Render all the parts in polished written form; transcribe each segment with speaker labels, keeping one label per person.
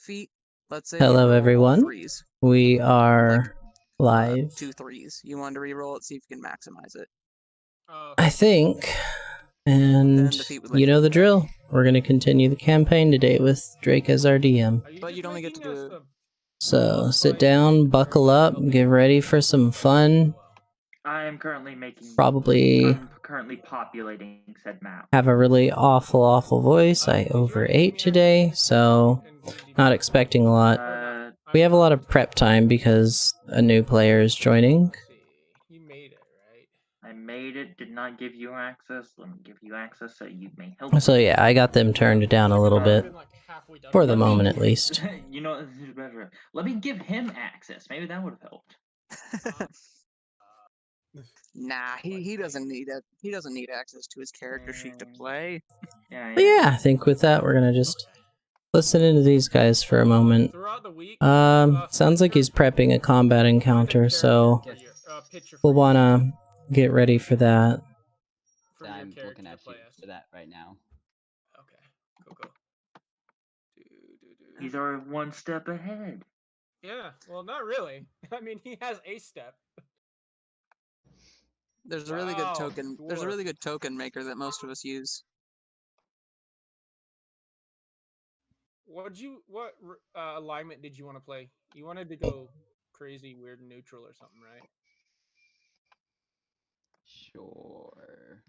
Speaker 1: feet. Let's say
Speaker 2: Hello,
Speaker 1: you roll all
Speaker 2: everyone.
Speaker 1: threes.
Speaker 2: We are live.
Speaker 1: 2 threes. You want to re-roll it, see if you can maximize it.
Speaker 2: I think. And
Speaker 1: Then the feet would let
Speaker 2: you know
Speaker 1: you
Speaker 2: the
Speaker 1: do that.
Speaker 2: drill. We're going to continue the campaign today with Drake as our DM.
Speaker 1: But you'd only get to do it.
Speaker 2: So sit down, buckle up, get ready for some fun.
Speaker 3: I am currently
Speaker 2: Probably
Speaker 3: currently populating said map.
Speaker 2: have a really awful voice. I overate today, so not expecting a lot. We have a lot of prep time because a new player is joining.
Speaker 4: You made it, right?
Speaker 3: I made it, did not give you access. Let me give you access so you may help.
Speaker 2: So yeah, I got them turned down a little bit. For the moment, at least.
Speaker 3: You know, this is better. Let me give him access. Maybe that would have helped.
Speaker 1: Nah, he doesn't need it. He doesn't need access to his character sheet to play.
Speaker 2: But yeah, I think with that, we're gonna just listen into these guys for a moment. Sounds like he's prepping a combat encounter, so we'll wanna get ready for that.
Speaker 5: I'm looking at you for that right now.
Speaker 4: Okay, go.
Speaker 3: He's already one step ahead.
Speaker 4: Yeah, well, not really. I mean, he has a step.
Speaker 1: There's a really good token. There's a really good token maker that most of us use.
Speaker 4: What alignment did you want to play? You wanted to go crazy, weird, neutral or something, right?
Speaker 5: Sure.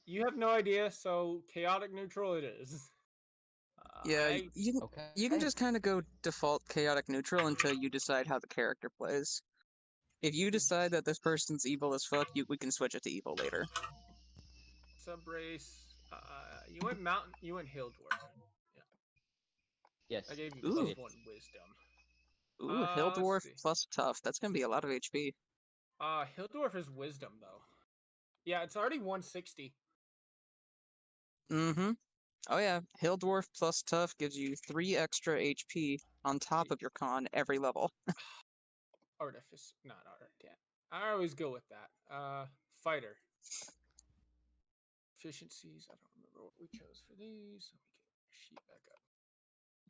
Speaker 4: You have no idea, so chaotic neutral it is.
Speaker 1: Yeah, you can just kind of go default chaotic neutral until you decide how the character plays. If you decide that this person's evil as fuck, we can switch it to evil later.
Speaker 4: Subrace. You went mountain. You went hill dwarf.
Speaker 5: Yeah.
Speaker 4: Yes. I gave you +1 wisdom.
Speaker 1: Ooh, hill dwarf plus tough. That's gonna be a lot of HP.
Speaker 4: Hill dwarf is wisdom though. Yeah, it's already 160.
Speaker 1: Mm-hmm. Oh yeah, hill dwarf plus tough gives you 3 extra HP on top of your con every level.
Speaker 4: Artifice, not art. Yeah, I always go with that. Fighter. Efficiencies. I don't remember what we chose for these. Let me get my sheet back up.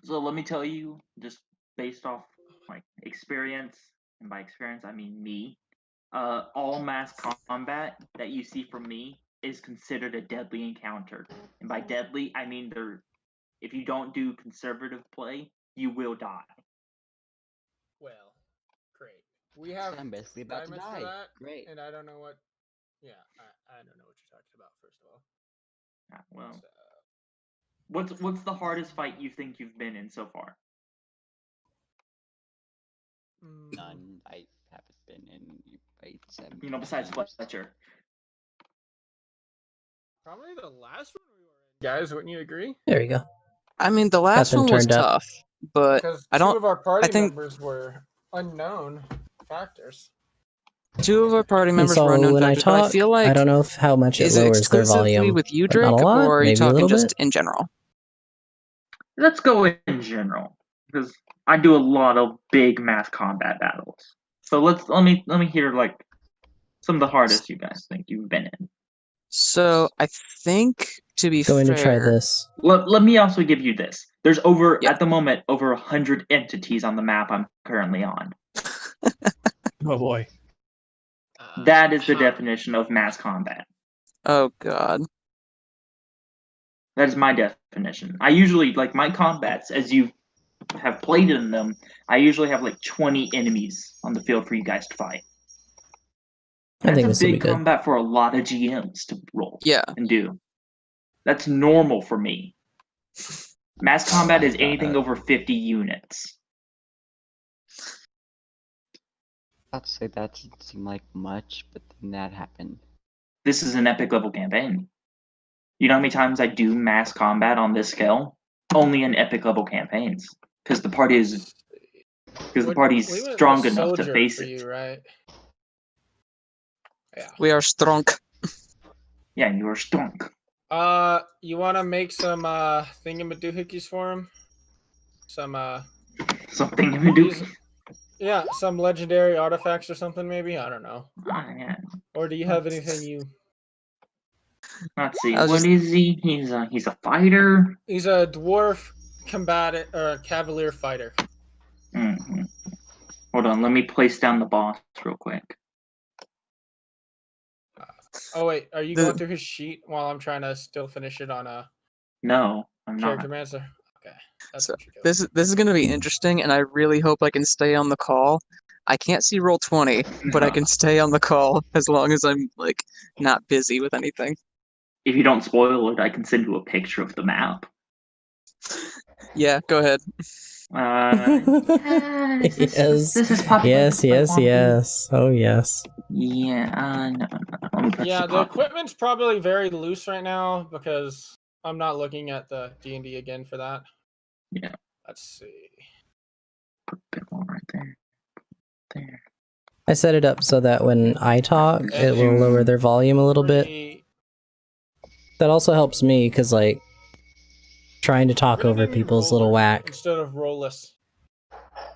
Speaker 3: So let me tell you, just based off my experience, and by experience I mean me, all mass combat that you see from me is considered a deadly encounter. And by deadly, I mean if you don't do conservative play, you will die.
Speaker 4: Well, great. We have
Speaker 5: I'm basically about to die.
Speaker 4: For that,
Speaker 5: Great.
Speaker 4: And I don't know what. Yeah, I don't know what you're talking about. First of all.
Speaker 3: Well, what's the hardest fight you think you've been in so far?
Speaker 5: None. I haven't been in fights.
Speaker 3: You know, besides Fletcher.
Speaker 4: Probably the last one we were in. Guys, wouldn't you agree?
Speaker 2: There you go.
Speaker 1: I mean, the last one was tough, but I don't.
Speaker 4: Two of our party members were unknown factors.
Speaker 1: 2 of our party members were unknown
Speaker 2: when
Speaker 1: factors,
Speaker 2: I talk,
Speaker 1: but I feel like
Speaker 2: I don't know how much it
Speaker 1: is it
Speaker 2: lowers their
Speaker 1: exclusively
Speaker 2: volume.
Speaker 1: with you,
Speaker 2: But
Speaker 1: Drake,
Speaker 2: not a lot,
Speaker 1: or are you
Speaker 2: maybe a
Speaker 1: talking
Speaker 2: little
Speaker 1: just
Speaker 2: bit.
Speaker 1: in general?
Speaker 3: Let's go in general, because I do a lot of big mass combat battles. So let me hear like some of the hardest you guys think you've been in.
Speaker 1: So I think, to be
Speaker 2: Going
Speaker 1: fair,
Speaker 2: to try this.
Speaker 3: Let me also give you this. There's at the moment over 100 entities on the map I'm currently on.
Speaker 6: Oh boy.
Speaker 3: That is the definition of mass combat.
Speaker 1: Oh god.
Speaker 3: That is my definition. I usually, like, my combats, as you have played in them, I usually have like 20 enemies on the field for you guys to fight. That's a big combat for a lot of GMs to roll and do. That's normal for me. Mass combat is anything over 50 units.
Speaker 5: I'd say that didn't seem like much, but then that happened.
Speaker 3: This is an epic level campaign. You know how many times I do mass combat on this scale? Only in epic level campaigns. Because the party is strong enough to face it.
Speaker 4: Right? Yeah.
Speaker 1: We are strong.
Speaker 3: Yeah, you are strong.
Speaker 4: You want to make some thingamadoohickeys for him? Some
Speaker 3: thingamadoohickeys?
Speaker 4: Yeah, some legendary artifacts or something, maybe? I don't know.
Speaker 3: Yeah.
Speaker 4: Or do you have anything you...
Speaker 3: Let's see, what is he? He's a fighter?
Speaker 4: He's a dwarf combatant or cavalier fighter.
Speaker 3: Mm-hmm. Hold on, let me place down the boss real quick.
Speaker 4: Oh wait, are you going through his sheet while I'm trying to still finish it on a?
Speaker 3: No, I'm not.
Speaker 4: Character Mancer. Okay, that's
Speaker 1: So
Speaker 4: what you're doing.
Speaker 1: this is gonna be interesting, and I really hope I can stay on the call. I can't see roll 20, but I can stay on the call as long as I'm like not busy with anything.
Speaker 3: If you don't spoil it, I can send you a picture of the map.
Speaker 1: Yeah, go ahead.
Speaker 2: Yes.
Speaker 3: This is populated.
Speaker 2: Yes. Oh yes.
Speaker 3: Yeah, no.
Speaker 4: Yeah, the equipment's probably very loose right now because I'm not looking at the D&D again for that.
Speaker 3: Yeah.
Speaker 4: Let's see.
Speaker 3: Put a bit more right there. There.
Speaker 2: I set it up so that when I talk, it will lower their volume a little bit. That also helps me because, like, trying to talk over people is a little whack.
Speaker 4: Instead of rollless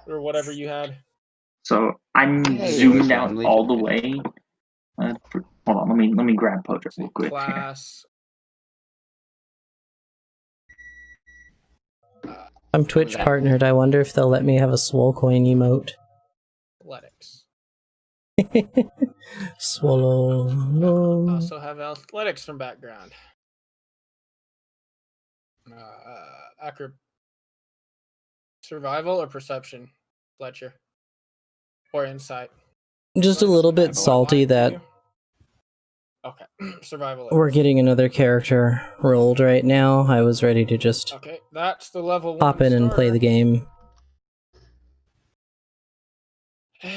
Speaker 4: or whatever you had.
Speaker 3: So I'm zoomed out all the way. Hold on, let me grab Poacher real quick.
Speaker 4: Class.
Speaker 2: I'm Twitch partnered. I wonder if they'll let me have a swole coin emote.
Speaker 4: Athletics.
Speaker 2: Swallow.
Speaker 4: Also have athletics from background. Survival or perception, Fletcher, or insight.
Speaker 2: Just a little bit salty that.
Speaker 4: Okay, survival.
Speaker 2: We're getting another character rolled right now. I was ready to just
Speaker 4: that's the level
Speaker 2: hop in and play the game.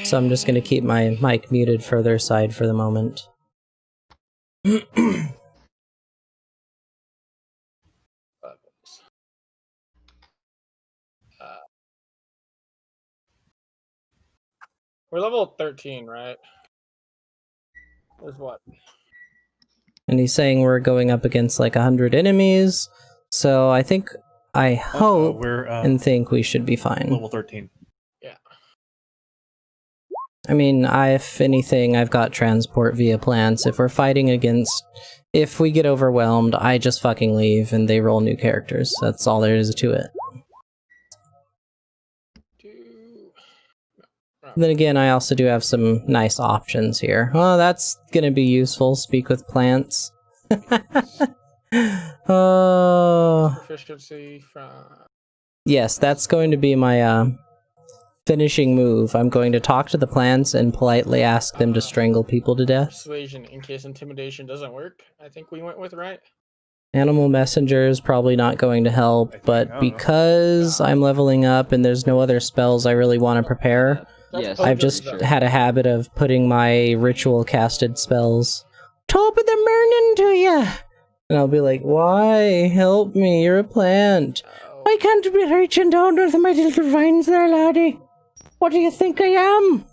Speaker 2: So I'm just going to keep my mic muted further aside for the moment.
Speaker 4: We're level 13, right? Is what?
Speaker 2: And he's saying we're going up against like 100 enemies, so I hope and think we should be fine.
Speaker 6: Level 13.
Speaker 4: Yeah.
Speaker 2: I mean, if anything, I've got transport via plants. If we're fighting against... If we get overwhelmed, I just fucking leave and they roll new characters. That's all there is to it. Then again, I also do have some nice options here. Oh, that's gonna be useful. Speak with plants. Oh.
Speaker 4: Proficiency from...
Speaker 2: Yes, that's going to be my finishing move. I'm going to talk to the plants and politely ask them to strangle people to death.
Speaker 4: Persuasion, in case intimidation doesn't work. I think we went with, right?
Speaker 2: Animal messenger is probably not going to help, but because I'm leveling up and there's no other spells I really want to prepare, I've just had a habit of putting my ritual casted spells top of the morning to you. And I'll be like, why? Help me, you're a plant. I can't be reaching down with my little vines there, laddie. What do you think I am?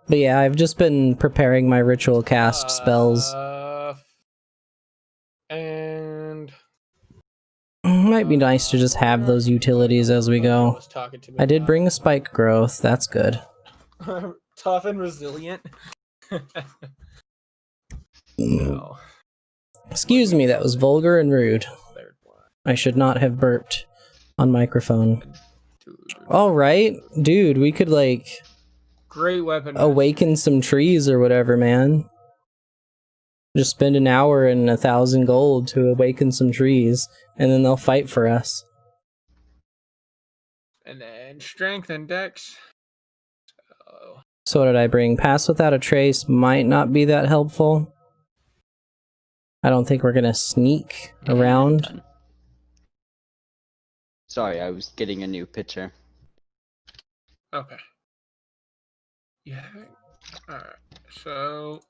Speaker 2: But yeah, I've just been preparing my ritual cast spells.
Speaker 4: And...
Speaker 2: Might be nice to just have those utilities as we go. I did bring a spike growth, that's good.
Speaker 4: Tough and resilient.
Speaker 2: No. Excuse me, that was vulgar and rude. I should not have burped on microphone. Alright, dude, we could like...
Speaker 4: Great weapon.
Speaker 2: Awaken some trees or whatever, man. Just spend an hour and 1,000 gold to awaken some trees, and then they'll fight for us.
Speaker 4: And then strength and dex.
Speaker 2: So what did I bring? Pass without a trace might not be that helpful. I don't think we're gonna sneak around.
Speaker 5: Sorry, I was getting a new picture.
Speaker 4: Okay. Yeah. Alright, so...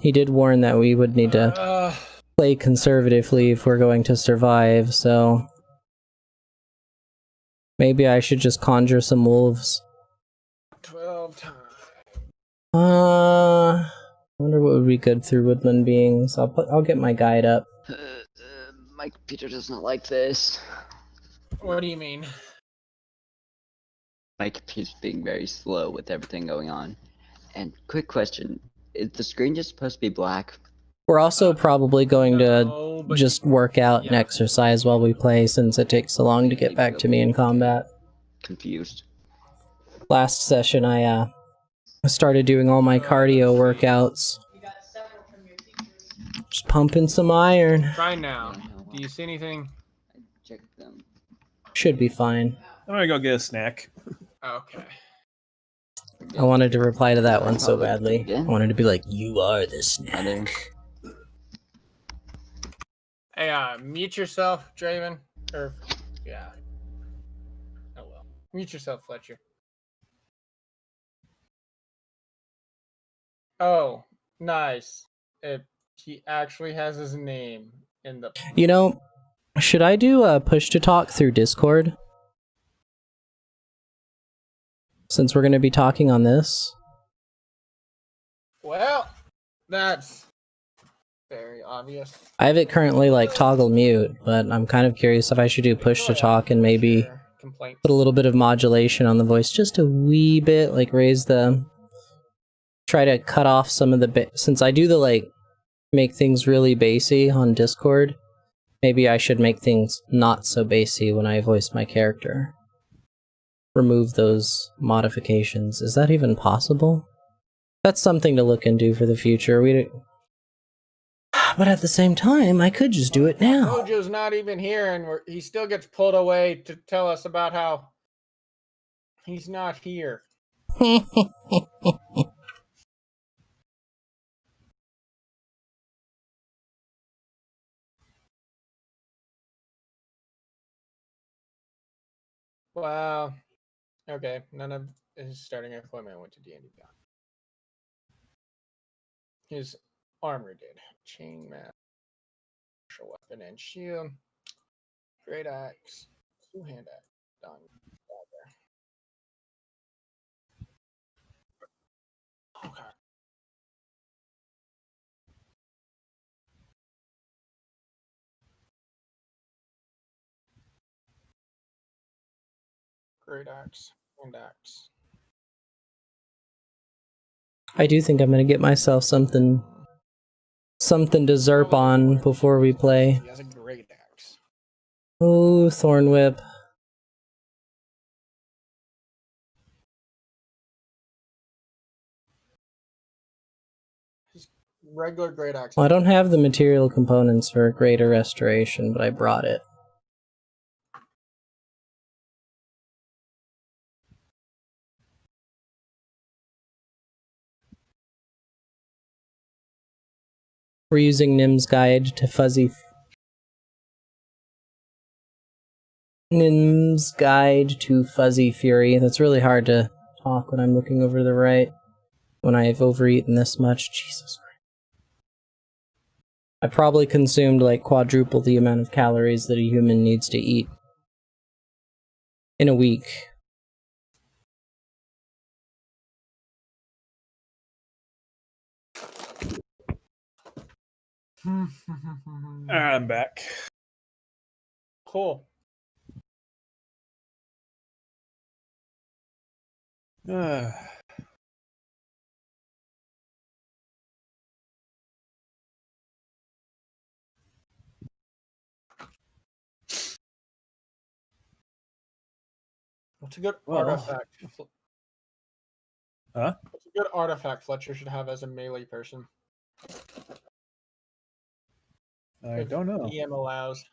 Speaker 2: He did warn that we would need to play conservatively if we're going to survive, so... Maybe I should just conjure some wolves.
Speaker 4: 12 times.
Speaker 2: I wonder what would be good through woodland beings. I'll get my guide up.
Speaker 5: My computer does not like this.
Speaker 4: What do you mean?
Speaker 5: My computer's being very slow with everything going on. And quick question, is the screen just supposed to be black?
Speaker 2: We're also probably going to just work out and exercise while we play, since it takes so long to get back to me in combat.
Speaker 5: Confused.
Speaker 2: Last session, I started doing all my cardio workouts. Just pumping some iron.
Speaker 4: Try now. Do you see anything?
Speaker 5: Check them.
Speaker 2: Should be fine.
Speaker 6: I'm gonna go get a snack.
Speaker 4: Okay.
Speaker 2: I wanted to reply to that one so badly. I wanted to be like, "You are the snack."
Speaker 4: Hey, mute yourself, Draven. Or, yeah. Oh well. Mute yourself, Fletcher. Oh, nice. He actually has his name in the...
Speaker 2: You know, should I do a push to talk through Discord? Since we're going to be talking on this?
Speaker 4: Well, that's very obvious.
Speaker 2: I have it currently like toggle mute, but I'm kind of curious if I should do push to talk and maybe put a little bit of modulation on the voice, just a wee bit, like raise the... Try to cut off some of the... Since I do the like, make things really bassy on Discord, maybe I should make things not so bassy when I voice my character. Remove those modifications. Is that even possible? That's something to look into for the future. But at the same time, I could just do it now.
Speaker 4: Mojo's not even here, and he still gets pulled away to tell us about how he's not here. Wow. Okay, none of his starting equipment went to D&D Beyond. His armor did. Chain mask, martial weapon and shield, great axe, two-hand axe, dagger. Okay. Great axe and axe.
Speaker 2: I do think I'm gonna get myself something to zerp on before we play.
Speaker 4: He has a great axe.
Speaker 2: Ooh, Thorn Whip.
Speaker 4: His regular great axe.
Speaker 2: Well, I don't have the material components for Greater Restoration, but I brought it. We're using Nim's Guide to Fuzzy Fury. That's really hard to talk when I'm looking over to the right. When I've overeaten this much. Jesus Christ. I probably consumed like quadruple the amount of calories that a human needs to eat in a week.
Speaker 6: I'm back.
Speaker 4: Cool. What's a good artifact?
Speaker 6: Huh?
Speaker 4: What's a good artifact Fletcher should have as a melee person?
Speaker 6: I don't know.
Speaker 4: DM allows.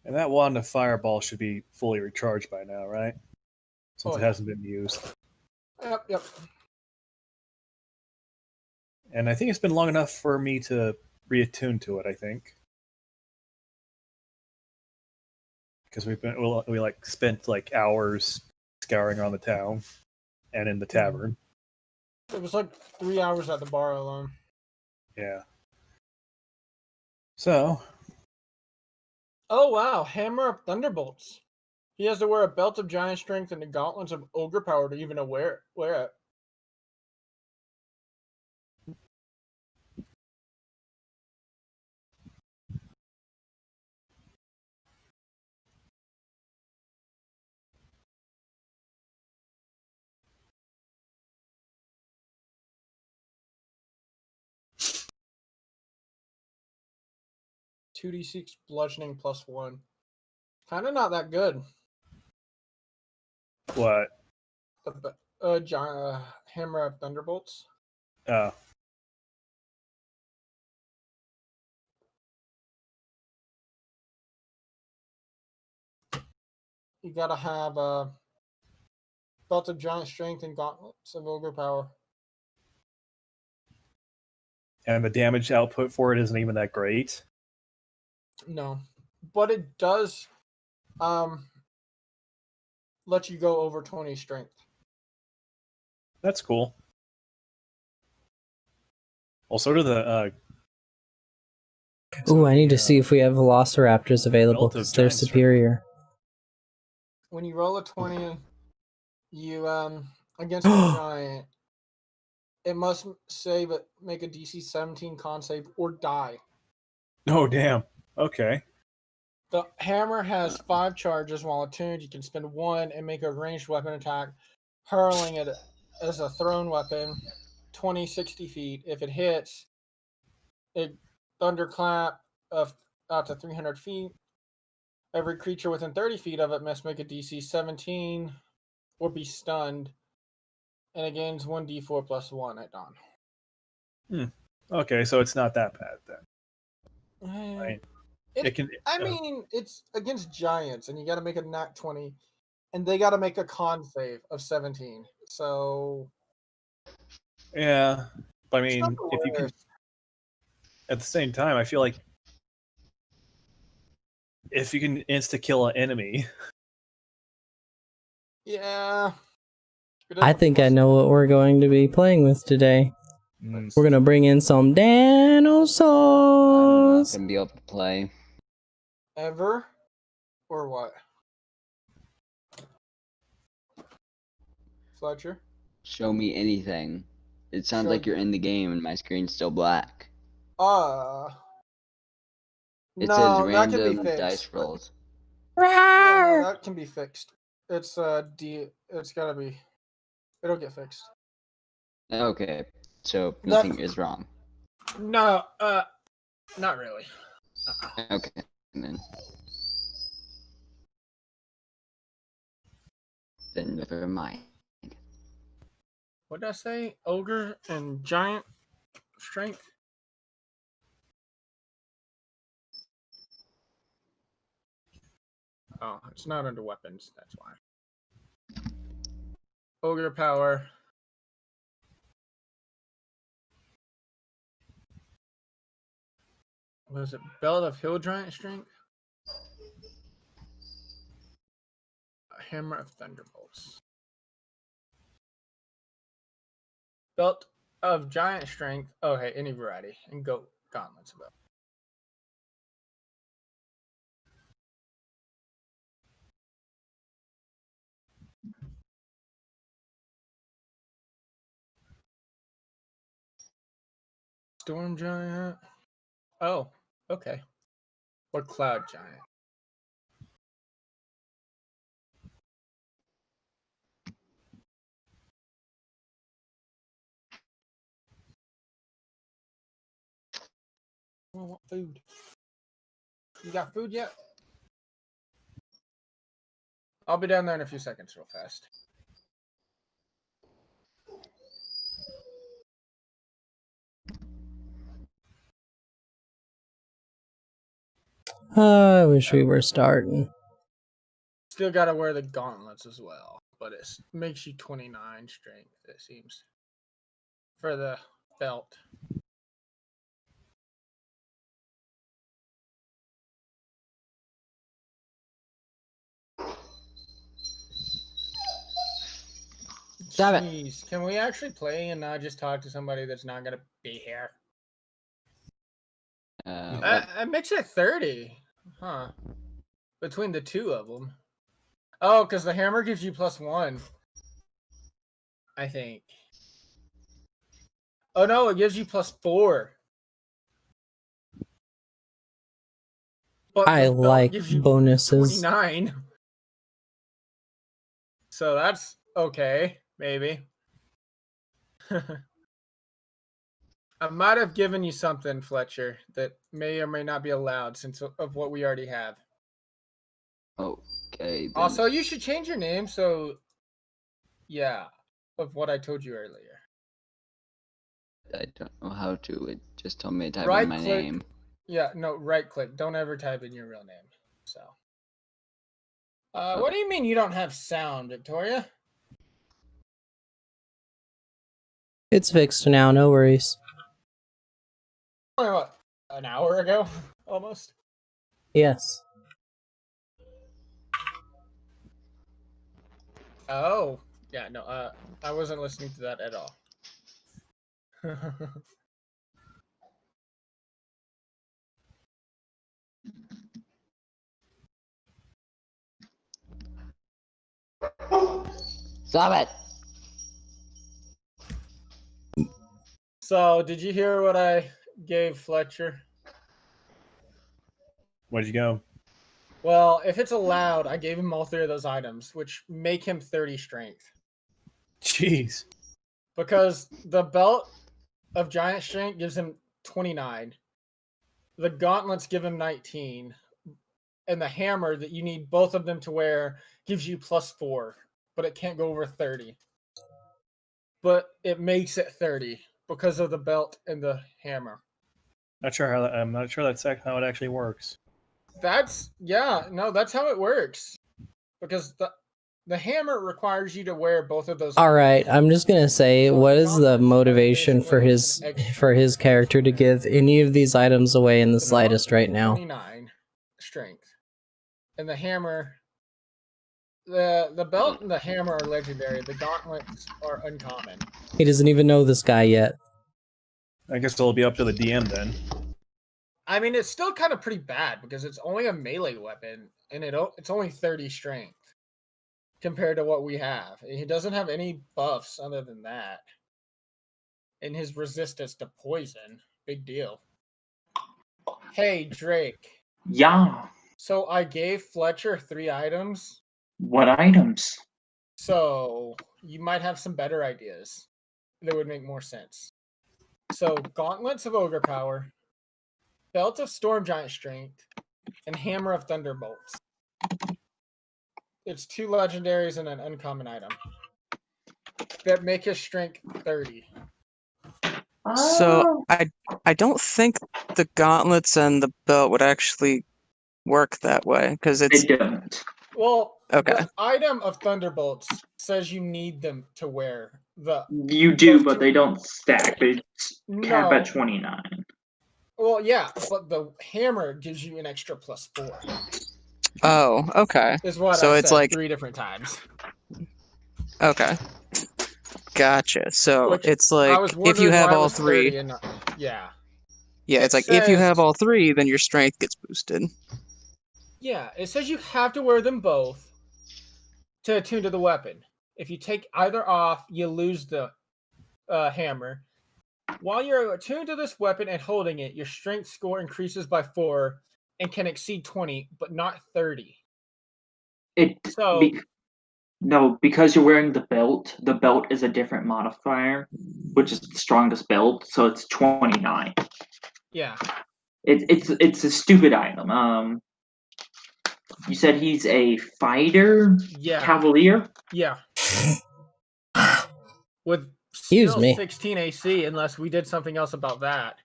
Speaker 6: And that wand of fireball should be fully recharged by now, right? Since it hasn't been used.
Speaker 4: Yep.
Speaker 6: And I think it's been long enough for me to reattune to it, I think. Because we like spent like hours scouring around the town and in the tavern.
Speaker 4: It was like 3 hours at the bar alone.
Speaker 6: Yeah. So.
Speaker 4: Oh wow, Hammer of Thunderbolts. He has to wear a belt of giant strength and the gauntlets of ogre power to even wear it. 2d6 bludgeoning +1. Kind of not that good.
Speaker 6: What?
Speaker 4: Giant hammer of thunderbolts.
Speaker 6: Oh.
Speaker 4: You gotta have a belt of giant strength and gauntlets of ogre power.
Speaker 6: And the damage output for it isn't even that great.
Speaker 4: No, but it does let you go over 20 strength.
Speaker 6: That's cool. Well, so do the.
Speaker 2: Ooh, I need to see if we have velociraptors available because they're superior.
Speaker 4: When you roll a 20, you against a giant, it must save it, make a DC 17 con save or die.
Speaker 6: Oh damn. Okay.
Speaker 4: The hammer has 5 charges while attuned. You can spend 1 and make a ranged weapon attack, hurling it as a thrown weapon 20, 60 feet. If it hits, it thunderclap of out to 300 feet. Every creature within 30 feet of it must make a DC 17 or be stunned, and it gains 1d4 plus 1 at dawn.
Speaker 6: Okay, so it's not that bad then.
Speaker 4: I mean, it's against giants, and you got to make a nat 20, and they got to make a con save of 17. So,
Speaker 6: yeah, I mean, if you can, at the same time, I feel like if you can insta kill an enemy,
Speaker 4: yeah.
Speaker 2: I think I know what we're going to be playing with today. We're gonna bring in some dinosaurs.
Speaker 5: I'm not gonna be able to play.
Speaker 4: Ever? Or what? Fletcher?
Speaker 5: Show me anything. It sounds like you're in the game and my screen's still black.
Speaker 4: It
Speaker 5: It
Speaker 4: no,
Speaker 5: says
Speaker 4: that can be
Speaker 5: random
Speaker 4: fixed.
Speaker 5: dice rolls.
Speaker 4: Yeah, that can be fixed. It's it's gotta be. It'll get fixed.
Speaker 5: Okay, so nothing is wrong.
Speaker 4: No, not really.
Speaker 5: Okay, then never mind.
Speaker 4: What did I say? Ogre and giant strength? Oh, it's not under weapons, that's why. Ogre power. Was it Belt of Hill Giant Strength? Hammer of Thunderbolts. Belt of Giant Strength. Okay, any variety. And gauntlets about. Storm Giant. Oh, okay. Or Cloud Giant. I want food. You got food yet? I'll be down there in a few seconds real fast.
Speaker 2: I wish we were starting.
Speaker 4: Still got to wear the gauntlets as well, but it makes you 29 strength, it seems, for the belt. Jeez, can we actually play and not just talk to somebody that's not going to be here? I mix it 30. Huh. Between the two of them. Oh, because the hammer gives you +1. I think. Oh, no, it gives you +4. But
Speaker 2: I like bonuses.
Speaker 4: 29. So that's okay, maybe. I might have given you something, Fletcher, that may or may not be allowed since of what we already have.
Speaker 5: Okay. Then.
Speaker 4: Also, you should change your name so, yeah, of what I told you earlier.
Speaker 5: I don't know how to. It just told me to type in my name.
Speaker 4: Yeah, no, right click. Don't ever type in your real name. So. What do you mean you don't have sound, Victoria?
Speaker 2: It's fixed now, no worries.
Speaker 4: Only what, an hour ago? Almost?
Speaker 2: Yes.
Speaker 4: Oh. Yeah, no, I wasn't listening to that at all.
Speaker 5: Stop it!
Speaker 4: So, did you hear what I gave Fletcher?
Speaker 6: Where'd you go?
Speaker 4: Well, if it's allowed, I gave him all 3 of those items, which make him 30 strength.
Speaker 6: Jeez.
Speaker 4: Because the belt of giant strength gives him 29. The gauntlets give him 19. And the hammer that you need both of them to wear gives you +4, but it can't go over 30. But it makes it 30 because of the belt and the hammer.
Speaker 6: I'm not sure that's how it actually works.
Speaker 4: That's how it works. Because the hammer requires you to wear both of those.
Speaker 2: All right, I'm just gonna say, what is the motivation for his character to give any of these items away in the slightest right now?
Speaker 4: 29 strength, and the hammer, the belt and the hammer are legendary. The gauntlets are uncommon.
Speaker 2: He doesn't even know this guy yet.
Speaker 6: I guess it'll be up to the DM then.
Speaker 4: I mean, it's still kind of pretty bad because it's only a melee weapon, and it's only 30 strength compared to what we have. He doesn't have any buffs other than that. And his resistance to poison, big deal. Hey, Drake.
Speaker 3: Yeah.
Speaker 4: So I gave Fletcher 3 items.
Speaker 3: What items?
Speaker 4: So you might have some better ideas that would make more sense. So Gauntlets of Ogre Power, Belt of Storm Giant Strength, and Hammer of Thunderbolts. It's 2 legendaries and an uncommon item that make his strength 30.
Speaker 1: So I don't think the gauntlets and the belt would actually work that way because it's.
Speaker 3: They don't.
Speaker 4: Well,
Speaker 1: okay.
Speaker 4: The item of Thunderbolts says you need them to wear the.
Speaker 3: You do, but they don't stack. They cap at 29.
Speaker 4: Well, yeah, but the hammer gives you an extra +4.
Speaker 1: Oh, okay.
Speaker 4: Is what
Speaker 1: so
Speaker 4: I
Speaker 1: it's
Speaker 4: said
Speaker 1: like
Speaker 4: 3 different times.
Speaker 1: Okay. Gotcha. So
Speaker 4: Which
Speaker 1: it's like if you have all 3.
Speaker 4: Yeah.
Speaker 1: Yeah, it's like if you have all 3, then your strength gets boosted.
Speaker 4: Yeah, it says you have to wear them both to attune to the weapon. If you take either off, you lose the hammer. While you're attuned to this weapon and holding it, your strength score increases by 4 and can exceed 20, but not 30.
Speaker 3: No, because you're wearing the belt. The belt is a different modifier, which is the strongest belt, so it's 29.
Speaker 4: Yeah.
Speaker 3: It's a stupid item. You said he's a fighter?
Speaker 4: Yeah.
Speaker 3: Cavalier?
Speaker 4: Yeah. With
Speaker 2: Excuse me.
Speaker 4: 16 AC, unless we did something else about that.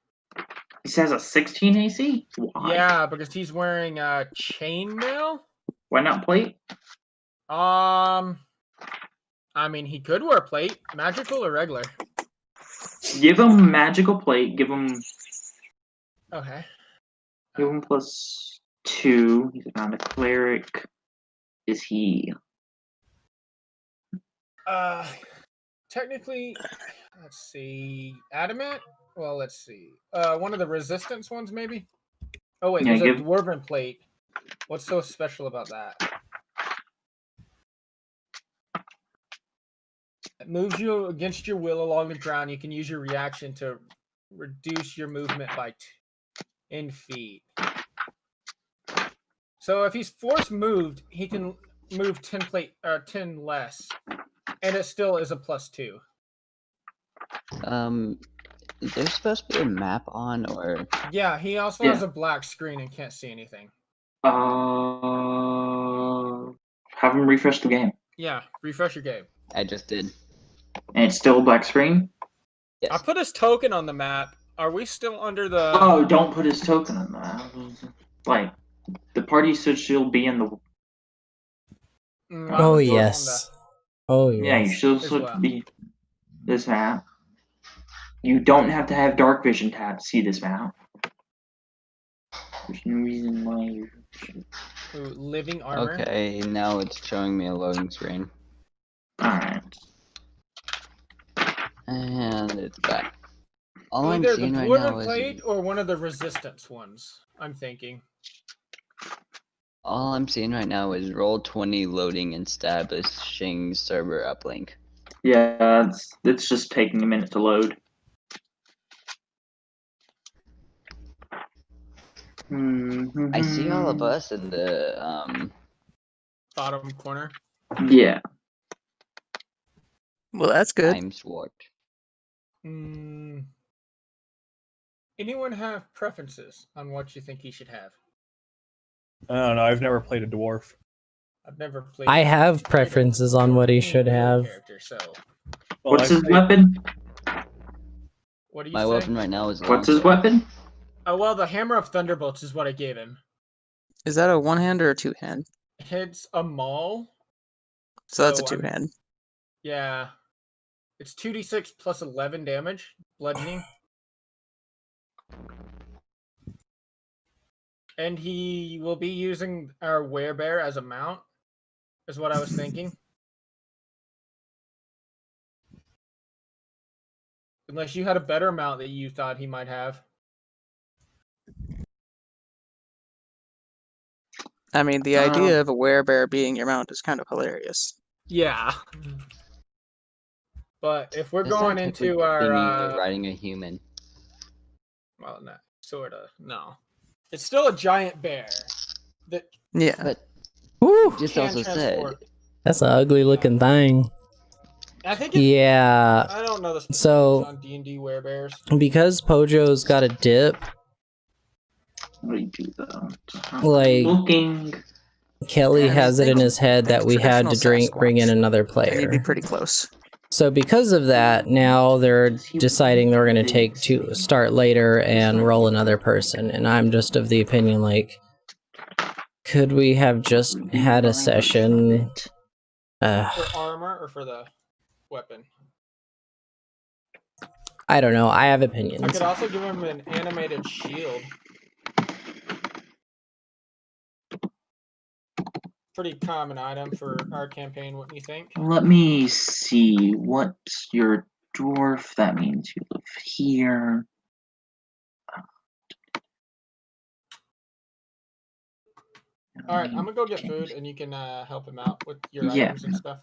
Speaker 3: He says a 16 AC? Why?
Speaker 4: Yeah, because he's wearing chainmail.
Speaker 3: Why not plate?
Speaker 4: I mean, he could wear plate, magical or regular.
Speaker 3: Give him magical plate. Give him.
Speaker 4: Okay.
Speaker 3: Give him +2. He's not a cleric. Is he?
Speaker 4: Technically, let's see. Adamant? Well, let's see. One of the resistance ones, maybe? Oh, wait, there's a dwarven plate. What's so special about that? It moves you against your will along the ground. You can use your reaction to reduce your movement by 10 feet. So if he's force moved, he can move 10 less, and it still is a +2.
Speaker 5: Is there supposed to be a map on, or?
Speaker 4: Yeah, he also has a black screen and can't see anything.
Speaker 3: Have him refresh the game.
Speaker 4: Yeah, refresh your game.
Speaker 5: I just did.
Speaker 3: And it's still a black screen?
Speaker 5: Yes.
Speaker 4: I put his token on the map. Are we still under the...
Speaker 3: Oh, don't put his token on that. Like, the party should still be in the...
Speaker 2: Oh, yes. Oh, yes.
Speaker 3: Yeah, you should be this map. You don't have to have dark vision tab to see this map. There's no reason why you should.
Speaker 4: Ooh, living armor.
Speaker 5: Okay, now it's showing me a loading screen.
Speaker 3: Alright.
Speaker 5: And it's back. All
Speaker 4: Either
Speaker 5: I'm seeing
Speaker 4: the
Speaker 5: right
Speaker 4: wooden
Speaker 5: now
Speaker 4: plate
Speaker 5: is...
Speaker 4: or one of the resistance ones, I'm thinking.
Speaker 5: All I'm seeing right now is Roll20 loading and establishing server uplink.
Speaker 3: Yeah, it's just taking a minute to load.
Speaker 5: I see all of us in the
Speaker 4: Bottom corner.
Speaker 3: Yeah.
Speaker 1: Well, that's good.
Speaker 5: time warped.
Speaker 4: Anyone have preferences on what you think he should have?
Speaker 6: I don't know. I've never played a dwarf.
Speaker 4: I've never played.
Speaker 2: I have preferences on what he should have.
Speaker 4: So.
Speaker 6: Well,
Speaker 3: What's his weapon?
Speaker 4: What do you
Speaker 5: My
Speaker 4: say?
Speaker 5: weapon right now is a
Speaker 3: What's his
Speaker 5: longsword.
Speaker 3: weapon?
Speaker 4: Oh, well, the Hammer of Thunderbolts is what I gave him.
Speaker 1: Is that a one-hand or a two-hand?
Speaker 4: Hits a maul.
Speaker 1: So that's a two-hand.
Speaker 4: Yeah. It's 2d6 plus 11 damage, bludgeoning. And he will be using our werebear as a mount, is what I was thinking. Unless you had a better mount that you thought he might have.
Speaker 1: I mean, the idea of a werebear being your mount is kind of hilarious.
Speaker 4: Yeah. But if we're
Speaker 5: It's
Speaker 4: going
Speaker 5: not
Speaker 4: into
Speaker 5: technically
Speaker 4: our...
Speaker 5: riding a human.
Speaker 4: Well, not sort of. No. It's still a giant bear. That
Speaker 1: Yeah.
Speaker 5: But
Speaker 2: Woo!
Speaker 5: just
Speaker 4: can
Speaker 5: also
Speaker 4: transport.
Speaker 5: said,
Speaker 2: That's an ugly looking thing.
Speaker 4: I think
Speaker 2: Yeah.
Speaker 4: I don't know the specifics
Speaker 2: So,
Speaker 4: on D&D werebears.
Speaker 2: because Pojo's got a dip,
Speaker 3: What do you do though?
Speaker 2: like,
Speaker 3: Looking.
Speaker 2: Kelly has it in his head that we had to
Speaker 1: Traditional
Speaker 2: bring in
Speaker 1: Sasquatch.
Speaker 2: another
Speaker 1: And you'd be
Speaker 2: player.
Speaker 1: pretty close.
Speaker 2: So because of that, now they're deciding they're going to start later and roll another person. And I'm just of the opinion, like, could we have just had a session?
Speaker 4: For armor or for the weapon?
Speaker 2: I don't know. I have
Speaker 4: I
Speaker 2: opinions.
Speaker 4: could also give him an animated shield. Pretty common item for our campaign, wouldn't you think?
Speaker 3: Let me see. What's your dwarf? That means you live here.
Speaker 4: Alright, I'm gonna go get food and you can help him out with your
Speaker 3: Yeah.
Speaker 4: items and stuff.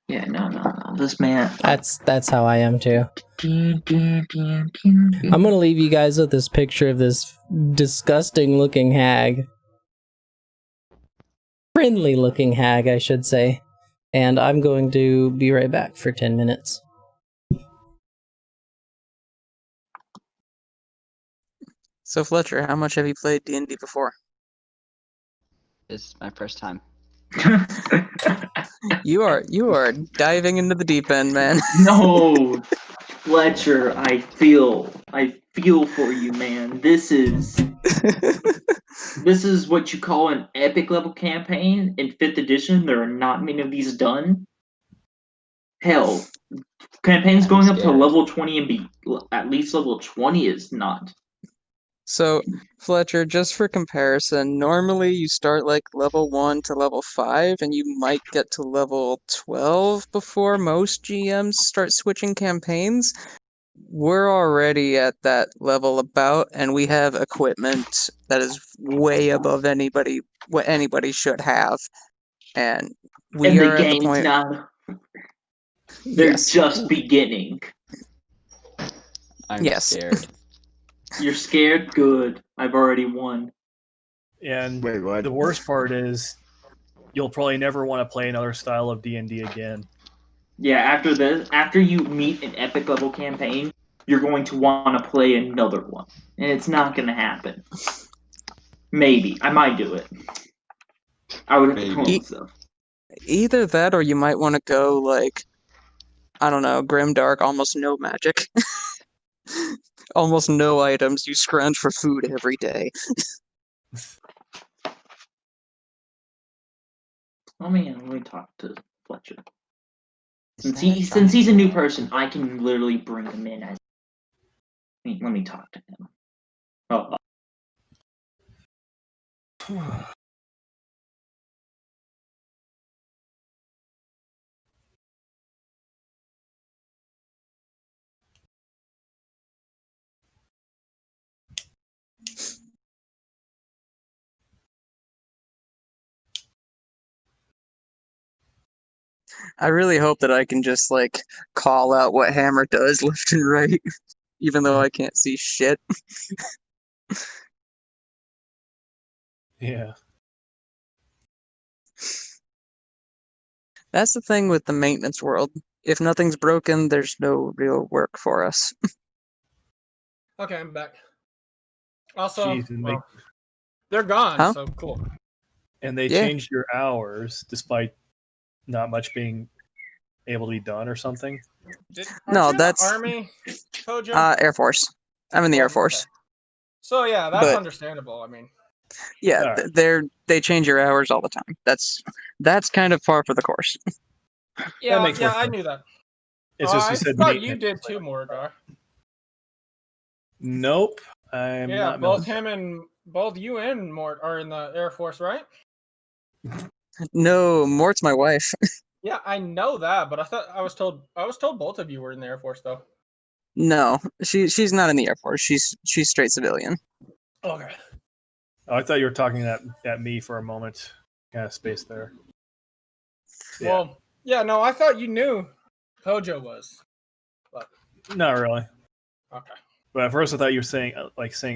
Speaker 3: Yeah, no. This man.
Speaker 2: That's how I am too. I'm gonna leave you guys with this picture of this disgusting looking hag. Friendly looking hag, I should say. And I'm going to be right back for 10 minutes.
Speaker 1: So Fletcher, how much have you played D&D before?
Speaker 5: this is my first time.
Speaker 1: You are diving into the deep end, man.
Speaker 3: No, Fletcher, I feel for you, man. This is what you call an epic level campaign in 5th edition. There are not many of these done. Hell, campaigns going up to level 20 and at least level 20 is not.
Speaker 1: So, Fletcher, just for comparison, normally you start like level 1 to level 5, and you might get to level 12 before most GMs start switching campaigns. We're already at that level about, and we have equipment that is way above what anybody should have. And we are at the point...
Speaker 3: They're just beginning.
Speaker 5: I'm scared.
Speaker 3: You're scared? Good. I've already won.
Speaker 6: And
Speaker 5: Wait, what?
Speaker 6: the worst part is, you'll probably never want to play another style of D&D again.
Speaker 3: Yeah, after you meet an epic level campaign, you're going to want to play another one. And it's not going to happen. Maybe. I might do it. I would have to come up with stuff.
Speaker 1: Either that or you might want to go, like, I don't know, grimdark, almost no magic. Almost no items. You scrounge for food every day.
Speaker 3: Let me talk to Fletcher. Since he's a new person, I can literally bring him in as. Let me talk to him. Oh.
Speaker 1: I really hope that I can just, like, call out what Hammer does left and right, even though I can't see shit.
Speaker 6: Yeah.
Speaker 1: That's the thing with the maintenance world. If nothing's broken, there's no real work for us.
Speaker 4: Okay, I'm back. Also,
Speaker 6: Jeez,
Speaker 4: they're gone,
Speaker 1: huh?
Speaker 4: so cool.
Speaker 6: And they changed your hours despite not much being able to be done or something?
Speaker 1: No, that's
Speaker 4: Army, Kojo?
Speaker 1: Air Force. I'm in the Air Force.
Speaker 4: Okay. So yeah, that's understandable. I mean,
Speaker 1: yeah, they change your hours all the time. That's kind of par for the course.
Speaker 4: Yeah, I knew that.
Speaker 6: It's just you said
Speaker 4: thought you did too, Morgar.
Speaker 6: Nope, I'm not.
Speaker 4: Both you and Mort are in the Air Force, right?
Speaker 1: No, Mort's my wife.
Speaker 4: Yeah, I know that, but I was told both of you were in the Air Force though.
Speaker 1: No, she's not in the Air Force. She's straight civilian.
Speaker 4: Okay.
Speaker 6: Oh, I thought you were talking at me for a moment. Kind of space there.
Speaker 4: Yeah. Well, yeah, no, I thought you knew Kojo was. But...
Speaker 6: Not really.
Speaker 4: Okay.
Speaker 6: But at first I thought you were saying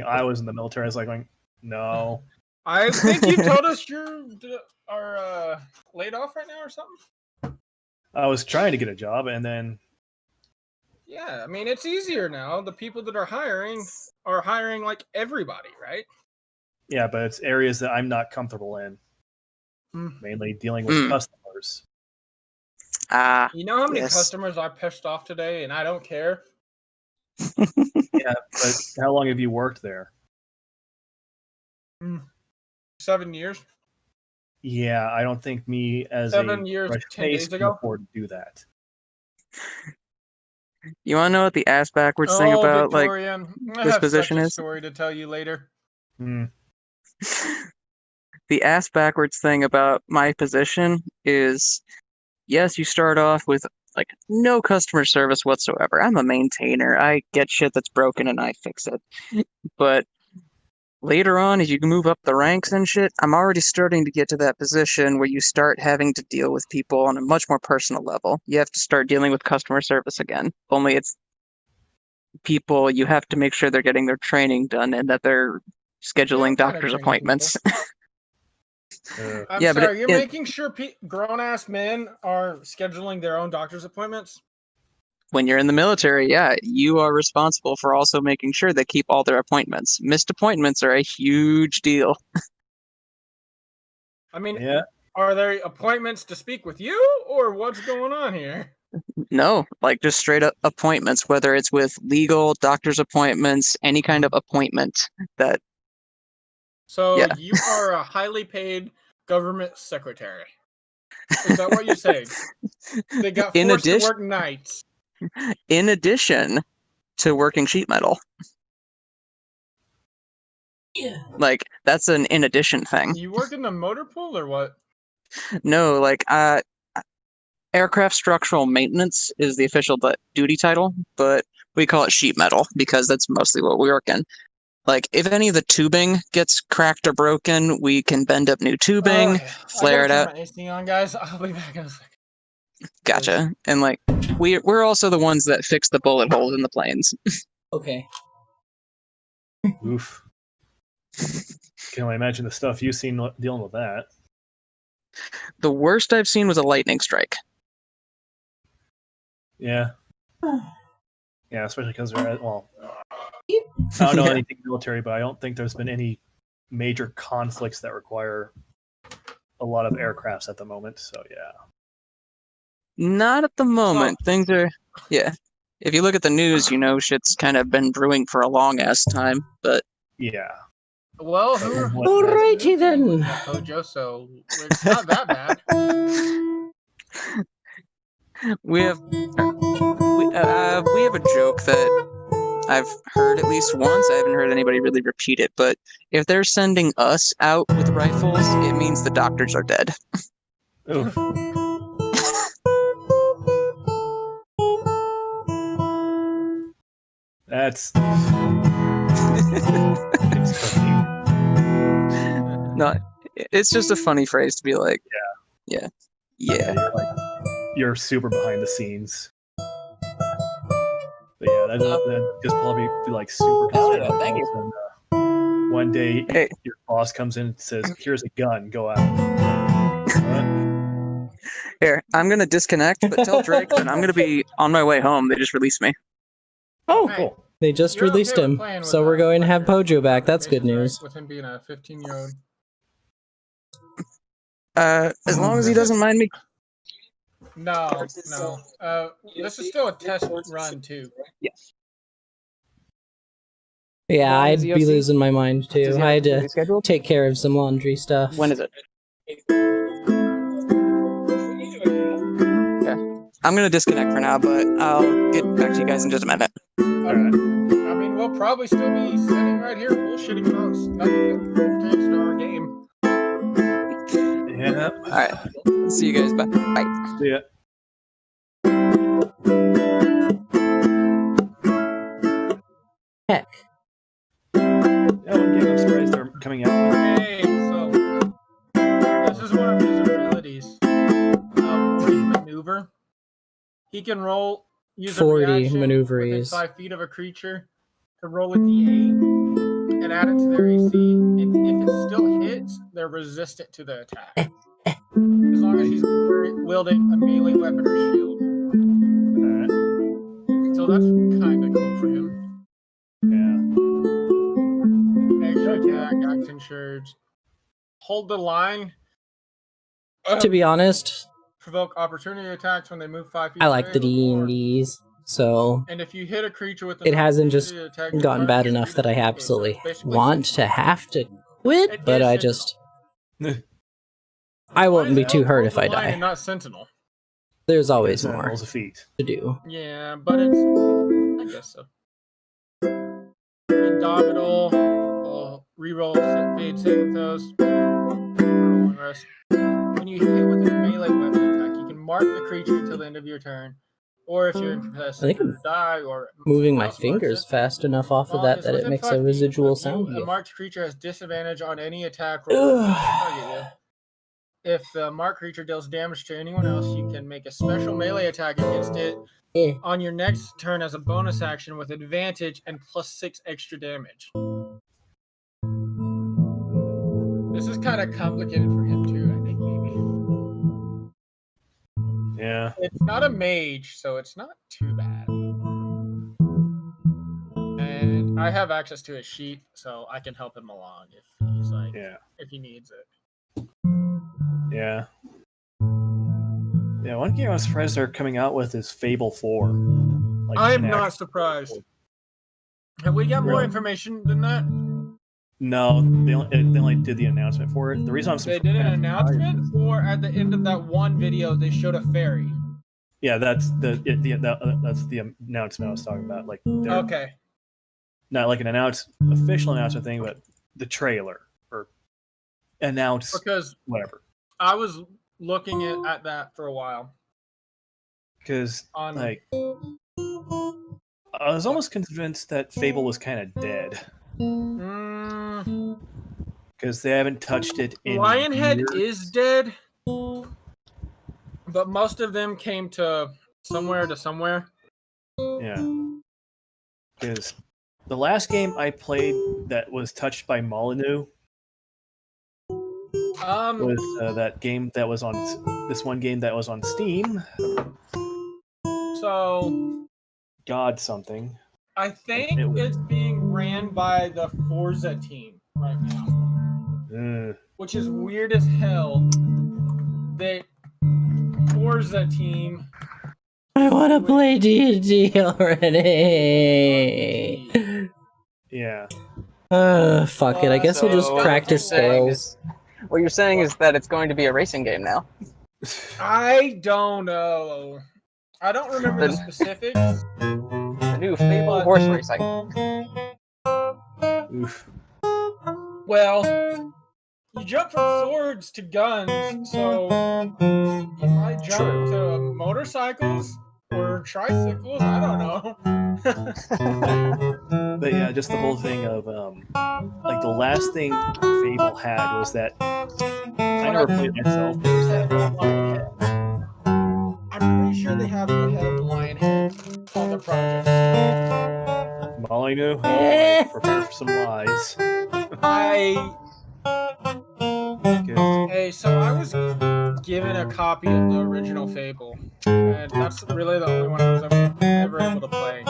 Speaker 6: I was in the military. I was like going, no.
Speaker 4: I think you told us you are laid off right now or something.
Speaker 6: I was trying to get a job and then.
Speaker 4: Yeah, I mean it's easier now. The people that are hiring like everybody, right?
Speaker 6: Yeah, but it's areas that I'm not comfortable in. Mainly dealing with customers.
Speaker 4: You know how many customers I pissed off today, and I don't care.
Speaker 6: Yeah, but how long have you worked there?
Speaker 4: 7 years.
Speaker 6: Yeah, I don't think me as
Speaker 4: 7 years, 10 days
Speaker 6: can
Speaker 4: ago.
Speaker 6: afford to do that.
Speaker 1: You want to know what the ass backwards thing about
Speaker 4: Victorian.
Speaker 1: like this position is?
Speaker 4: Story to tell you later.
Speaker 1: The ass backwards thing about my position is, yes, you start off with like no customer service whatsoever. I'm a maintainer. I get shit that's broken and I fix it. But later on, as you move up the ranks and shit, I'm already starting to get to that position where you start having to deal with people on a much more personal level. You have to start dealing with customer service again. Only it's people, you have to make sure they're getting their training done and that they're scheduling doctor's appointments.
Speaker 4: I'm sorry, you're making sure grown-ass men are scheduling their own doctor's appointments?
Speaker 1: When you're in the military, yeah, you are responsible for also making sure they keep all their appointments. Missed appointments are a huge deal.
Speaker 4: I mean, are there appointments to speak with you, or what's going on here?
Speaker 1: No, like just straight up appointments, whether it's with legal, doctor's appointments, any kind of appointment that...
Speaker 4: So you are a highly paid government secretary. Is that what you're saying? They got forced to work nights.
Speaker 1: In addition to working sheet metal.
Speaker 2: Yeah.
Speaker 1: Like, that's an in addition thing.
Speaker 4: You work in the motor pool or what?
Speaker 1: No, like, aircraft structural maintenance is the official duty title, but we call it sheet metal because that's mostly what we work in. Like, if any of the tubing gets cracked or broken, we can bend up new tubing, flare it out.
Speaker 4: I gotta turn my AC on, guys. I'll be back in a second.
Speaker 1: Gotcha. And like, we're also the ones that fix the bullet holes in the planes.
Speaker 2: Okay.
Speaker 6: Oof. Can only imagine the stuff you've seen dealing with that.
Speaker 1: The worst I've seen was a lightning strike.
Speaker 6: Yeah. Yeah, especially because they're well. I don't know anything military, but I don't think there's been any major conflicts that require a lot of aircrafts at the moment. So yeah.
Speaker 1: Not at the moment. Things are, yeah. If you look at the news, you know shit's kind of been brewing for a long ass time. But
Speaker 6: yeah.
Speaker 4: Well,
Speaker 2: alrighty then.
Speaker 4: Hojo, so it's not that bad.
Speaker 1: we have a joke that I've heard at least once. I haven't heard anybody really repeat it, but if they're sending us out with rifles, it means the doctors are dead.
Speaker 6: That's
Speaker 1: no, it's just a funny phrase to be like, yeah.
Speaker 6: You're super behind the scenes. But yeah, that just probably be like super concerned.
Speaker 1: Thank you.
Speaker 6: And, one day, your boss comes in and says, "Here's a gun. Go out."
Speaker 1: Here, I'm gonna disconnect, but tell Drake that I'm gonna be on my way home. They just released me.
Speaker 2: Oh, cool. They just released him, so we're going to have Pojo back. That's good news.
Speaker 4: With him being a 15-year-old.
Speaker 1: As long as he doesn't mind me.
Speaker 4: No. This is still a test run too.
Speaker 1: Yes.
Speaker 2: Yeah, I'd be losing my mind too. I had to take care of some laundry stuff.
Speaker 1: When is it? Yeah. I'm gonna disconnect for now, but I'll get back to you guys in just a minute.
Speaker 6: Alright.
Speaker 4: I mean, we'll probably still be sitting right here bullshitting about nothing that pertains to our game.
Speaker 6: Yeah.
Speaker 1: Alright. See you guys. Bye.
Speaker 6: See ya.
Speaker 2: Heck.
Speaker 6: Yeah, one game I'm surprised they're coming out with.
Speaker 4: Hey, so this is one of his abilities. Maneuver. He can roll. Use
Speaker 2: 40
Speaker 4: a
Speaker 2: maneuveries.
Speaker 4: 5 feet of a creature to roll with the A and add it to their AC. And if it still hits, they're resistant to the attack. As long as he's wielding a melee weapon or shield.
Speaker 6: Alright.
Speaker 4: So that's kind of cool for him.
Speaker 6: Yeah.
Speaker 4: Extra attack, action surge. Hold the line.
Speaker 2: To be honest,
Speaker 4: Provoke opportunity attacks when they move 5 feet.
Speaker 2: I like the D&Ds, so
Speaker 4: and if you hit a creature with
Speaker 2: it hasn't just gotten bad enough that I absolutely want to have to quit, but I just... I wouldn't be too hurt if I die.
Speaker 4: Not Sentinel.
Speaker 2: There's always more to do.
Speaker 4: Yeah, but it's... I guess so. Indomitable, reroll, fade saving throws. When you hit with a melee weapon attack, you can mark the creature until the end of your turn. Or if you're incapacitated,
Speaker 2: I think I'm
Speaker 4: die or
Speaker 2: moving my fingers fast enough off of that it makes a residual sound.
Speaker 4: A marked creature has disadvantage on any attack roll to target you. If the marked creature deals damage to anyone else, you can make a special melee attack against it on your next turn as a bonus action with advantage and +6 extra damage. This is kind of complicated for him too, I think, maybe.
Speaker 6: Yeah.
Speaker 4: It's not a mage, so it's not too bad. And I have access to his sheet, so I can help him along if he's like, if he needs it.
Speaker 6: Yeah. Yeah, one game I'm surprised they're coming out with is Fable 4. Like,
Speaker 4: I am not surprised. Have we got more information than that?
Speaker 6: No, they only did the announcement for it. The reason I'm surprised...
Speaker 4: They did an announcement, or at the end of that one video, they showed a fairy?
Speaker 6: Yeah, that's the announcement I was talking about. Like,
Speaker 4: okay.
Speaker 6: Not like an official announcement thing, but the trailer or whatever.
Speaker 4: I was looking at that for a while.
Speaker 6: Because I was almost convinced that Fable was kind of dead. Because they haven't touched it in
Speaker 4: Lionhead
Speaker 6: years.
Speaker 4: is dead, but most of them came to somewhere.
Speaker 6: Yeah. Because the last game I played that was touched by Molyneux was that game that was on this one game that was on Steam.
Speaker 4: So
Speaker 6: God something.
Speaker 4: I think it's being ran by the Forza team right now. Which is weird as hell. The Forza team.
Speaker 2: I want to play D&D already.
Speaker 6: Yeah.
Speaker 2: Fuck it. I guess we'll just practice scales.
Speaker 1: What you're saying is that it's going to be a racing game now.
Speaker 4: I don't know. I don't remember the specifics.
Speaker 1: The new Fable horse racing.
Speaker 6: Oof.
Speaker 4: Well, you jump from swords to guns, so you might jump to motorcycles or tricycles. I don't know.
Speaker 6: But yeah, just the whole thing of like the last thing Fable had was that I never played myself. But it was that Lionhead.
Speaker 4: I'm pretty sure they have the head of Lionhead on the project.
Speaker 6: Molyneux, prepare for some lies.
Speaker 4: Hey, so I was given a copy of the original Fable, and that's really the only one I was ever able to play.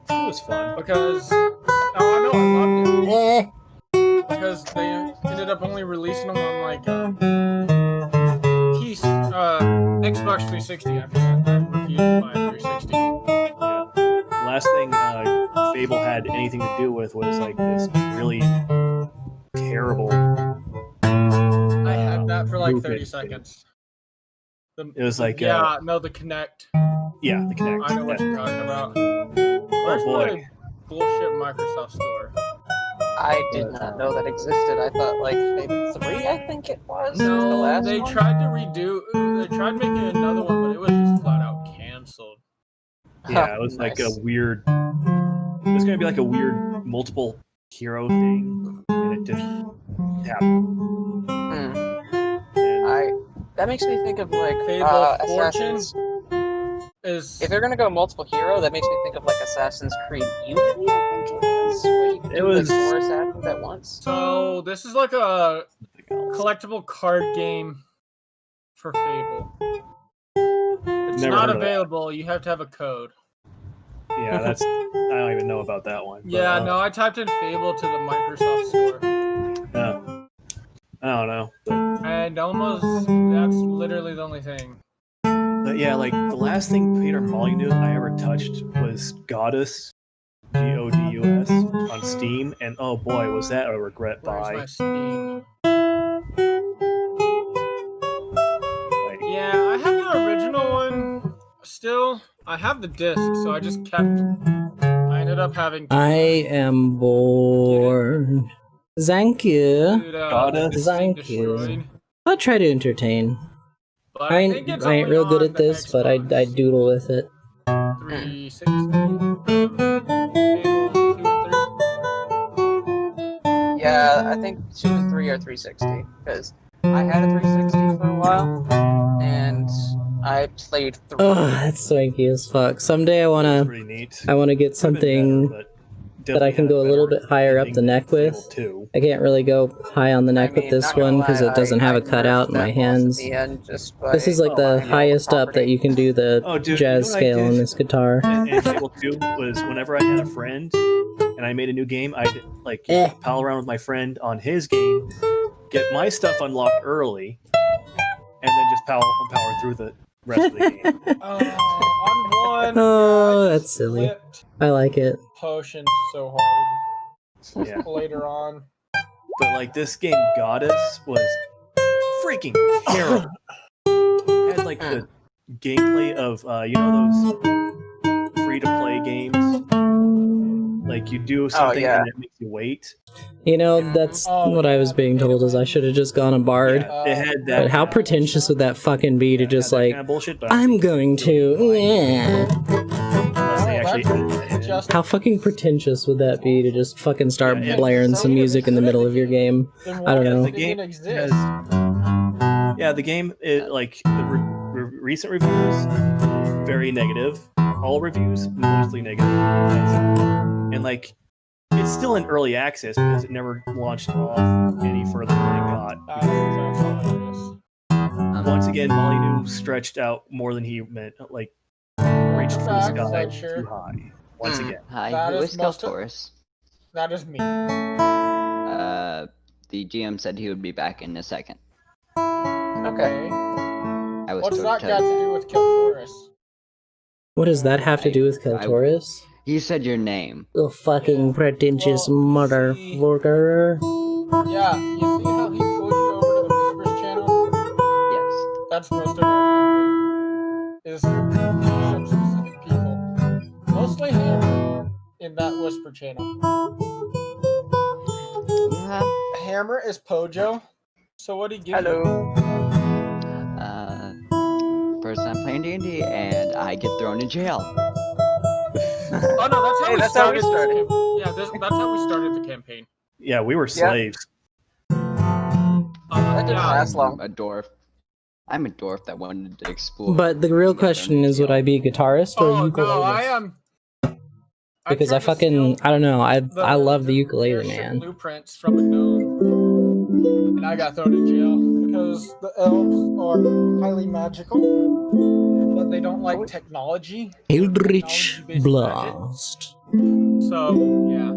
Speaker 6: It was fun.
Speaker 4: Because I know I loved it. Because they ended up only releasing them on like Xbox 360 after that. I refused to buy a 360.
Speaker 6: Yeah. Last thing Fable had anything to do with was like this really terrible.
Speaker 4: I had that for like 30 seconds.
Speaker 6: It was like
Speaker 4: the Kinect.
Speaker 6: Yeah, the Kinect.
Speaker 4: I know what you're talking about.
Speaker 6: Oh boy.
Speaker 4: Bullshit Microsoft Store.
Speaker 1: I did not know that existed. I thought like Fable 3, I think it was.
Speaker 4: No,
Speaker 1: the last
Speaker 4: they
Speaker 1: one.
Speaker 4: tried to redo. They tried making another one, but it was just flat out canceled.
Speaker 6: Yeah, it was like a weird. It was going to be like a weird multiple hero thing, and it didn't happen.
Speaker 1: That makes me think of like
Speaker 4: Fable Fortune.
Speaker 1: If they're gonna go multiple hero, that makes me think of like Assassin's Creed Unity. I think it was. Where you could do like 4 assassins at once.
Speaker 4: So this is like a collectible card game for Fable. It's not available. You have to have a code.
Speaker 6: Yeah, that's. I don't even know about that one.
Speaker 4: Yeah, no, I typed in Fable to the Microsoft Store.
Speaker 6: I don't know.
Speaker 4: And that's literally the only thing.
Speaker 6: But yeah, like the last thing Peter Molyneux I ever touched was Godus, Godus, on Steam, and oh boy, was that a regret buy.
Speaker 4: My Steam? Yeah, I have the original one still. I have the disc, so I just kept. I ended up having.
Speaker 2: I am bored. Thank you. Thank you. I'll try to entertain.
Speaker 4: But
Speaker 2: I ain't real good at this, but I doodle with it.
Speaker 4: 360.
Speaker 1: Yeah, I think 2 and 3 are 360 because I had a 360 for a while, and I played 3.
Speaker 2: Oh, that's swanky as fuck. Someday I wanna get something that I can go a little bit higher up the neck with. I can't really go high on the neck with this one because it doesn't have a cutout in my hands. This is like the highest up that you can do the jazz scale on this guitar.
Speaker 6: And Fable 2 was whenever I had a friend and I made a new game, I'd like pal around with my friend on his game, get my stuff unlocked early, and then just power through the rest of the game.
Speaker 4: On one.
Speaker 2: Oh, that's silly. I like it.
Speaker 4: Potions so hard.
Speaker 6: Yeah.
Speaker 4: Later on.
Speaker 6: But like this game, Goddess, was freaking terrible. It had like the gameplay of those free-to-play games. Like you do something and it makes you wait.
Speaker 2: You know, that's what I was being told is I should have just gone a bard.
Speaker 6: Yeah, it had that.
Speaker 2: But how pretentious would that fucking be to just like,
Speaker 6: kind of bullshit,
Speaker 2: I'm going to,
Speaker 6: Unless they actually
Speaker 2: how fucking pretentious would that be to just fucking start blaring some music in the middle of your game? I don't know.
Speaker 6: The game has, the game is like the recent reviews very negative. All reviews mostly negative, and like it's still in early access because it never launched off any further than it got. Once again, Molyneux stretched out more than he meant. Like reached for the
Speaker 4: Fact,
Speaker 6: sky
Speaker 4: Fletcher.
Speaker 6: too high. Once again.
Speaker 5: Hi,
Speaker 4: That
Speaker 5: who
Speaker 4: is
Speaker 5: is
Speaker 4: most of-
Speaker 5: Taurus?
Speaker 4: That is me.
Speaker 5: The GM said he would be back in a second.
Speaker 4: Okay.
Speaker 5: I was
Speaker 4: What's
Speaker 5: told
Speaker 4: that
Speaker 5: to
Speaker 4: got
Speaker 5: tell
Speaker 4: to
Speaker 5: you.
Speaker 4: do with Kiltaurus?
Speaker 2: What does that have to do with
Speaker 5: I-
Speaker 2: Keltoris?
Speaker 5: He said your name.
Speaker 2: The fucking pretentious
Speaker 4: Well,
Speaker 2: motherfucker.
Speaker 4: Yeah, you see how he pulled you over to the Whispers channel?
Speaker 5: Yes.
Speaker 4: That's most of our campaign. Is some specific people. Mostly him in that Whisper channel.
Speaker 5: Yeah.
Speaker 4: Hammer is Pojo. So what do you give
Speaker 1: Hello.
Speaker 5: First time playing D&D, and I get thrown in jail.
Speaker 4: Oh no, that's how
Speaker 1: Hey,
Speaker 4: we
Speaker 1: that's how we
Speaker 4: started.
Speaker 1: started.
Speaker 4: Yeah, that's how we started the campaign.
Speaker 6: Yeah, we were slaves.
Speaker 1: That didn't last long.
Speaker 5: I'm a dwarf. I'm a dwarf that wanted to explore.
Speaker 2: But the real
Speaker 5: and get thrown
Speaker 2: question
Speaker 5: in
Speaker 2: is, would
Speaker 5: jail.
Speaker 2: I be guitarist or
Speaker 4: Oh
Speaker 2: ukulele?
Speaker 4: no, I am.
Speaker 2: Because I fucking, I don't know, I love the ukulele,
Speaker 4: airship
Speaker 2: man.
Speaker 4: Blueprints from a gnome, and I got thrown in jail because the elves are highly magical, but they don't like technology.
Speaker 2: Eldritch
Speaker 4: Technology-based magic.
Speaker 2: Blast.
Speaker 4: So yeah.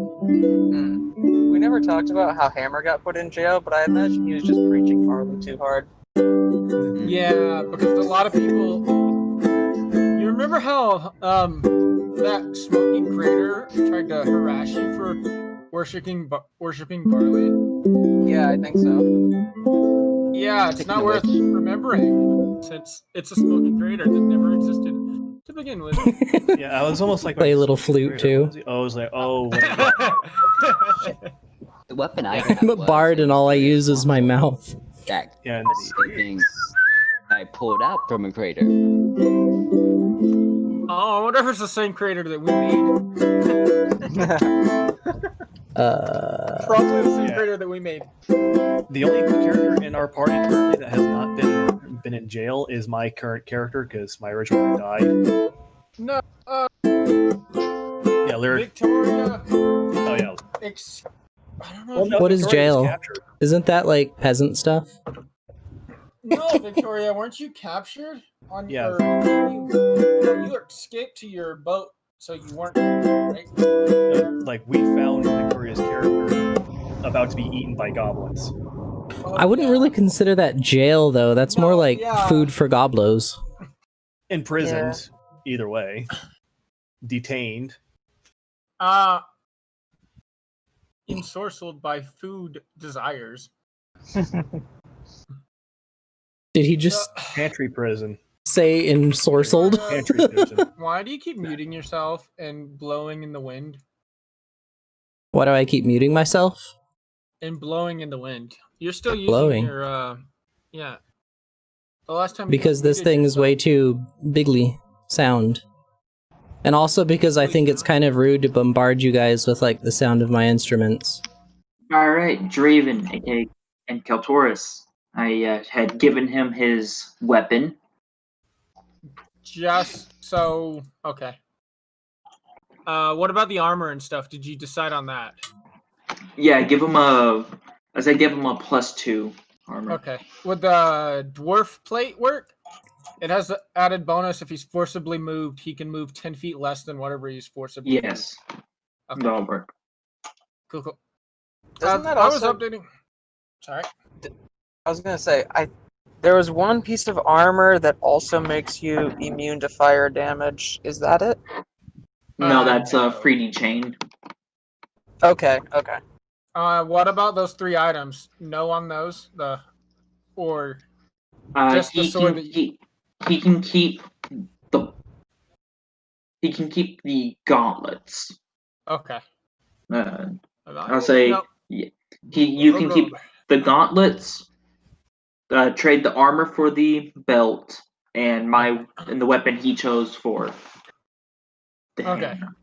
Speaker 1: We never talked about how Hammer got put in jail, but I imagine he was just preaching Harley too hard.
Speaker 4: Yeah, because a lot of people. You remember how that smoking crater tried to harass you for worshiping barley?
Speaker 1: Yeah, I think so.
Speaker 4: Yeah, it's
Speaker 5: Speaking
Speaker 4: not
Speaker 5: of
Speaker 4: worth
Speaker 5: which-
Speaker 4: remembering since it's a smoking crater that never existed to begin with.
Speaker 6: Yeah, I was almost like
Speaker 2: Play a little flute, too.
Speaker 6: I was like, oh, wait.
Speaker 5: The weapon I got
Speaker 2: I'm a
Speaker 5: was
Speaker 2: bard and all I use is my mouth.
Speaker 5: that
Speaker 6: Yeah,
Speaker 5: thing I pulled out from a crater.
Speaker 4: Oh, I wonder if it's the same crater that we made. Probably the same
Speaker 6: Yeah.
Speaker 4: crater that we made.
Speaker 6: the only character in our party currently that has not been in jail is my current character because my original one died.
Speaker 4: No,
Speaker 6: Yeah, Lyric.
Speaker 4: Victoria.
Speaker 6: Oh yeah.
Speaker 4: I don't know.
Speaker 6: Well,
Speaker 4: if
Speaker 6: no,
Speaker 2: What is
Speaker 6: Victoria was
Speaker 2: jail?
Speaker 6: captured.
Speaker 2: Isn't that like peasant stuff?
Speaker 4: No, Victoria, weren't you captured on
Speaker 6: Yeah.
Speaker 4: you escaped to your boat, so you weren't right?
Speaker 6: Like we found Victoria's character about to be eaten by goblins.
Speaker 2: I wouldn't really consider that jail, though. That's more
Speaker 4: No,
Speaker 2: like
Speaker 4: yeah.
Speaker 2: food for goblos.
Speaker 6: Imprisoned, either way. Detained.
Speaker 4: Ensorcelled by food desires.
Speaker 2: Did he just
Speaker 6: Pantry prison.
Speaker 2: say ensorcelled?
Speaker 6: Pantry prison.
Speaker 4: Why do you keep muting yourself and blowing in the wind?
Speaker 2: Why do I keep muting myself?
Speaker 4: And blowing in the wind. You're still using
Speaker 2: Blowing.
Speaker 4: your yeah. The last time
Speaker 2: Because this thing is way too bigly sound. And also because I think it's kind of rude to bombard you guys with like the sound of my instruments.
Speaker 3: All right, Draven, aka and Keltoris. I had given him his weapon.
Speaker 4: just so okay. What about the armor and stuff? Did you decide on that?
Speaker 3: Yeah, give him a. As I give him a +2 armor.
Speaker 4: Okay. Would the dwarf plate work? It has the added bonus if he's forcibly moved, he can move 10 feet less than whatever he's forcibly moved.
Speaker 3: Yes,
Speaker 4: Okay.
Speaker 3: that'll work.
Speaker 4: Cool.
Speaker 1: Doesn't that
Speaker 4: I was
Speaker 1: also?
Speaker 4: updating. Sorry.
Speaker 1: I was gonna say, there was one piece of armor that also makes you immune to fire damage. Is that it?
Speaker 3: No, that's a
Speaker 4: no.
Speaker 3: 3D chain.
Speaker 1: Okay.
Speaker 4: What about those 3 items? No on those? Or just the
Speaker 3: He
Speaker 4: sword
Speaker 3: can
Speaker 4: that
Speaker 3: he can keep the gauntlets.
Speaker 4: okay.
Speaker 3: I'll say
Speaker 4: No.
Speaker 3: you can keep the gauntlets. Trade the armor for the belt, and the weapon he chose for the
Speaker 4: Okay.
Speaker 3: hammer.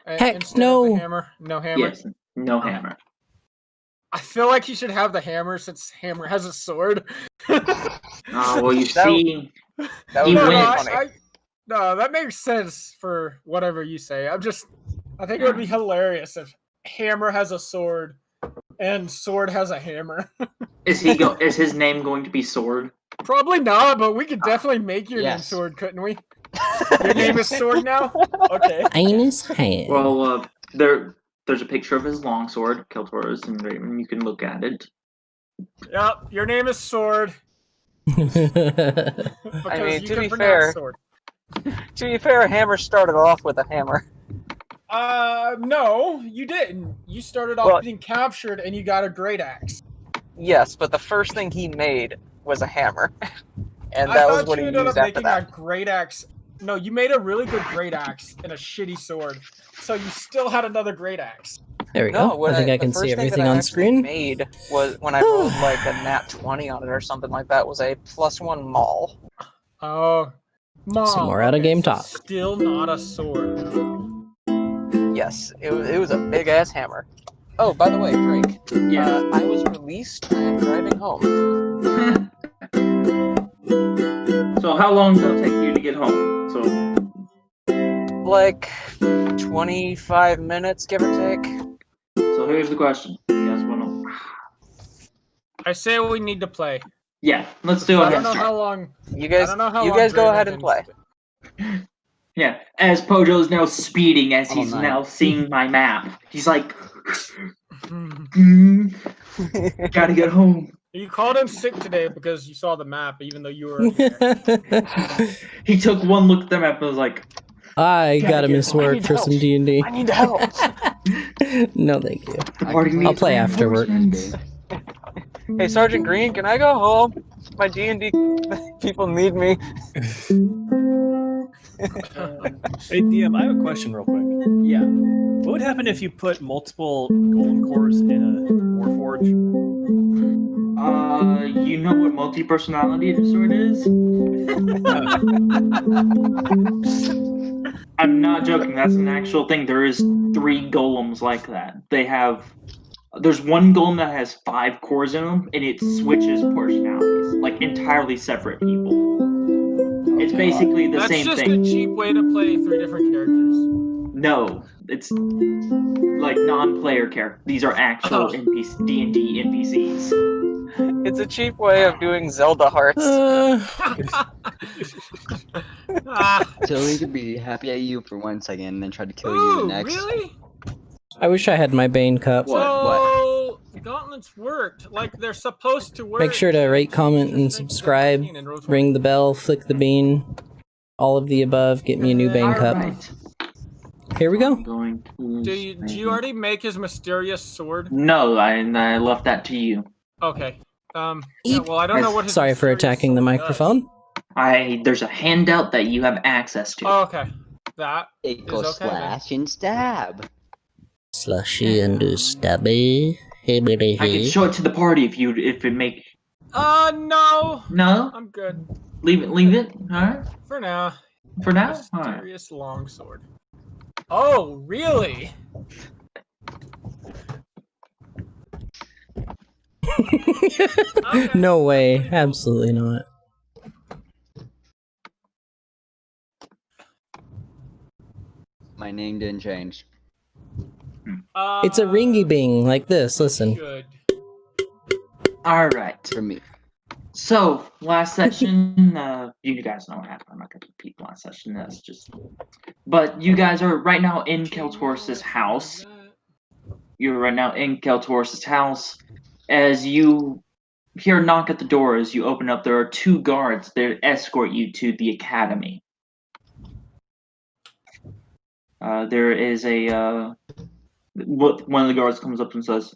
Speaker 2: Heck,
Speaker 4: Instead of the
Speaker 2: no.
Speaker 4: hammer. No hammer.
Speaker 3: Yes, no
Speaker 4: Okay.
Speaker 3: hammer.
Speaker 4: I feel like he should have the hammer since hammer has a sword.
Speaker 3: Well, you
Speaker 1: That-
Speaker 3: see,
Speaker 1: That
Speaker 3: He
Speaker 1: would be
Speaker 3: wins.
Speaker 1: funny.
Speaker 4: No, that makes sense for whatever you say. I think it would be hilarious if hammer has a sword and sword has a hammer.
Speaker 3: is his name going to be Sword?
Speaker 4: Probably not, but we could definitely make your name
Speaker 5: Yes.
Speaker 4: sword, couldn't we? Your name is Sword now? Okay.
Speaker 2: Anus hand.
Speaker 3: Well, there's a picture of his longsword, Keltor's engraving. You can look at it.
Speaker 4: Yep, your name is Sword.
Speaker 1: I mean,
Speaker 4: you
Speaker 1: to
Speaker 4: can
Speaker 1: be
Speaker 4: pronounce
Speaker 1: fair,
Speaker 4: Sword.
Speaker 1: Hammer started off with a hammer.
Speaker 4: No, you didn't. You started off being captured and you got a great axe.
Speaker 1: Yes, but the first thing he made was a hammer. And
Speaker 4: I
Speaker 1: that was
Speaker 4: thought
Speaker 1: what
Speaker 4: you
Speaker 1: he
Speaker 4: ended
Speaker 1: used
Speaker 4: up
Speaker 1: after
Speaker 4: making
Speaker 1: that.
Speaker 4: a great axe. No, you made a really good great axe and a shitty sword. So you still had another great axe.
Speaker 2: There we go. I think I can see everything on screen.
Speaker 1: Made was when I rolled like a nat 20 on it or something like that. Was a +1 maul.
Speaker 4: Oh, Maul.
Speaker 2: Some more out-of-game talk.
Speaker 4: Still not a sword.
Speaker 1: Yes, it was a big ass hammer. Oh, by the way, Drake.
Speaker 3: Yeah.
Speaker 1: I was released. I am driving home.
Speaker 3: So how long does it take you to get home?
Speaker 1: Like 25 minutes, give or take.
Speaker 3: So here's the question. You guys want to?
Speaker 4: I say we need to play.
Speaker 3: Yeah, let's do it.
Speaker 4: I don't know how long.
Speaker 1: You guys go ahead and play.
Speaker 3: Yeah, as Pojo's now speeding as he's now seeing my map. He's like, gotta get home.
Speaker 4: You called in sick today because you saw the map, even though you were there.
Speaker 3: He took one look at the map and was like,
Speaker 2: I gotta miss work for some D&D.
Speaker 1: I need help.
Speaker 2: No, thank you.
Speaker 3: I'll
Speaker 2: play after work.
Speaker 1: Hey, Sergeant Green, can I go home? My D&D people need me.
Speaker 6: Hey, DM, I have a question real quick.
Speaker 3: Yeah.
Speaker 6: What would happen if you put multiple golden cores in a Warforge?
Speaker 3: You know what multi-personality disorder is? I'm not joking. That's an actual thing. There is 3 golems like that. There's one golem that has 5 cores in them, and it switches personalities, like entirely separate people. It's basically the same thing.
Speaker 4: That's just a cheap way to play 3 different characters.
Speaker 3: No, it's like non-player characters. These are actual D&D NPCs.
Speaker 1: It's a cheap way of doing Zelda hearts.
Speaker 5: So we could be happy at you for 1 second and then try to kill you the next.
Speaker 4: Really?
Speaker 2: I wish I had my Bane cup.
Speaker 4: So, gauntlets worked like they're supposed to work.
Speaker 2: Make sure to rate, comment, and subscribe. Ring the bell, flick the bean. All of the above. Get me a new Bane cup.
Speaker 3: Right.
Speaker 2: Here we go.
Speaker 4: Do you already make his mysterious sword?
Speaker 3: No, I left that to you.
Speaker 4: Okay. Yeah, well, I don't know what his
Speaker 2: Sorry for attacking the microphone.
Speaker 3: There's a handout that you have access to.
Speaker 4: Oh, okay. That
Speaker 5: Equal
Speaker 4: is okay.
Speaker 5: slash and stab.
Speaker 2: Slushy and stabby.
Speaker 3: I can show it to the party if it make.
Speaker 4: No.
Speaker 3: No.
Speaker 4: I'm good.
Speaker 3: Leave it. All right.
Speaker 4: For now.
Speaker 3: For now. All right.
Speaker 4: Mysterious longsword. Oh, really?
Speaker 2: No way. Absolutely not.
Speaker 5: My name didn't change.
Speaker 2: It's a ringy bing like this. Listen.
Speaker 4: Good.
Speaker 3: All right.
Speaker 5: For me.
Speaker 3: So last session, you guys know what happened. I'm not gonna repeat last session. That's just. But you guys are right now in Keltor's house. You're right now in Keltor's house. As you hear a knock at the door, as you open up, there are 2 guards that escort you to the academy. There is one of the guards comes up and says,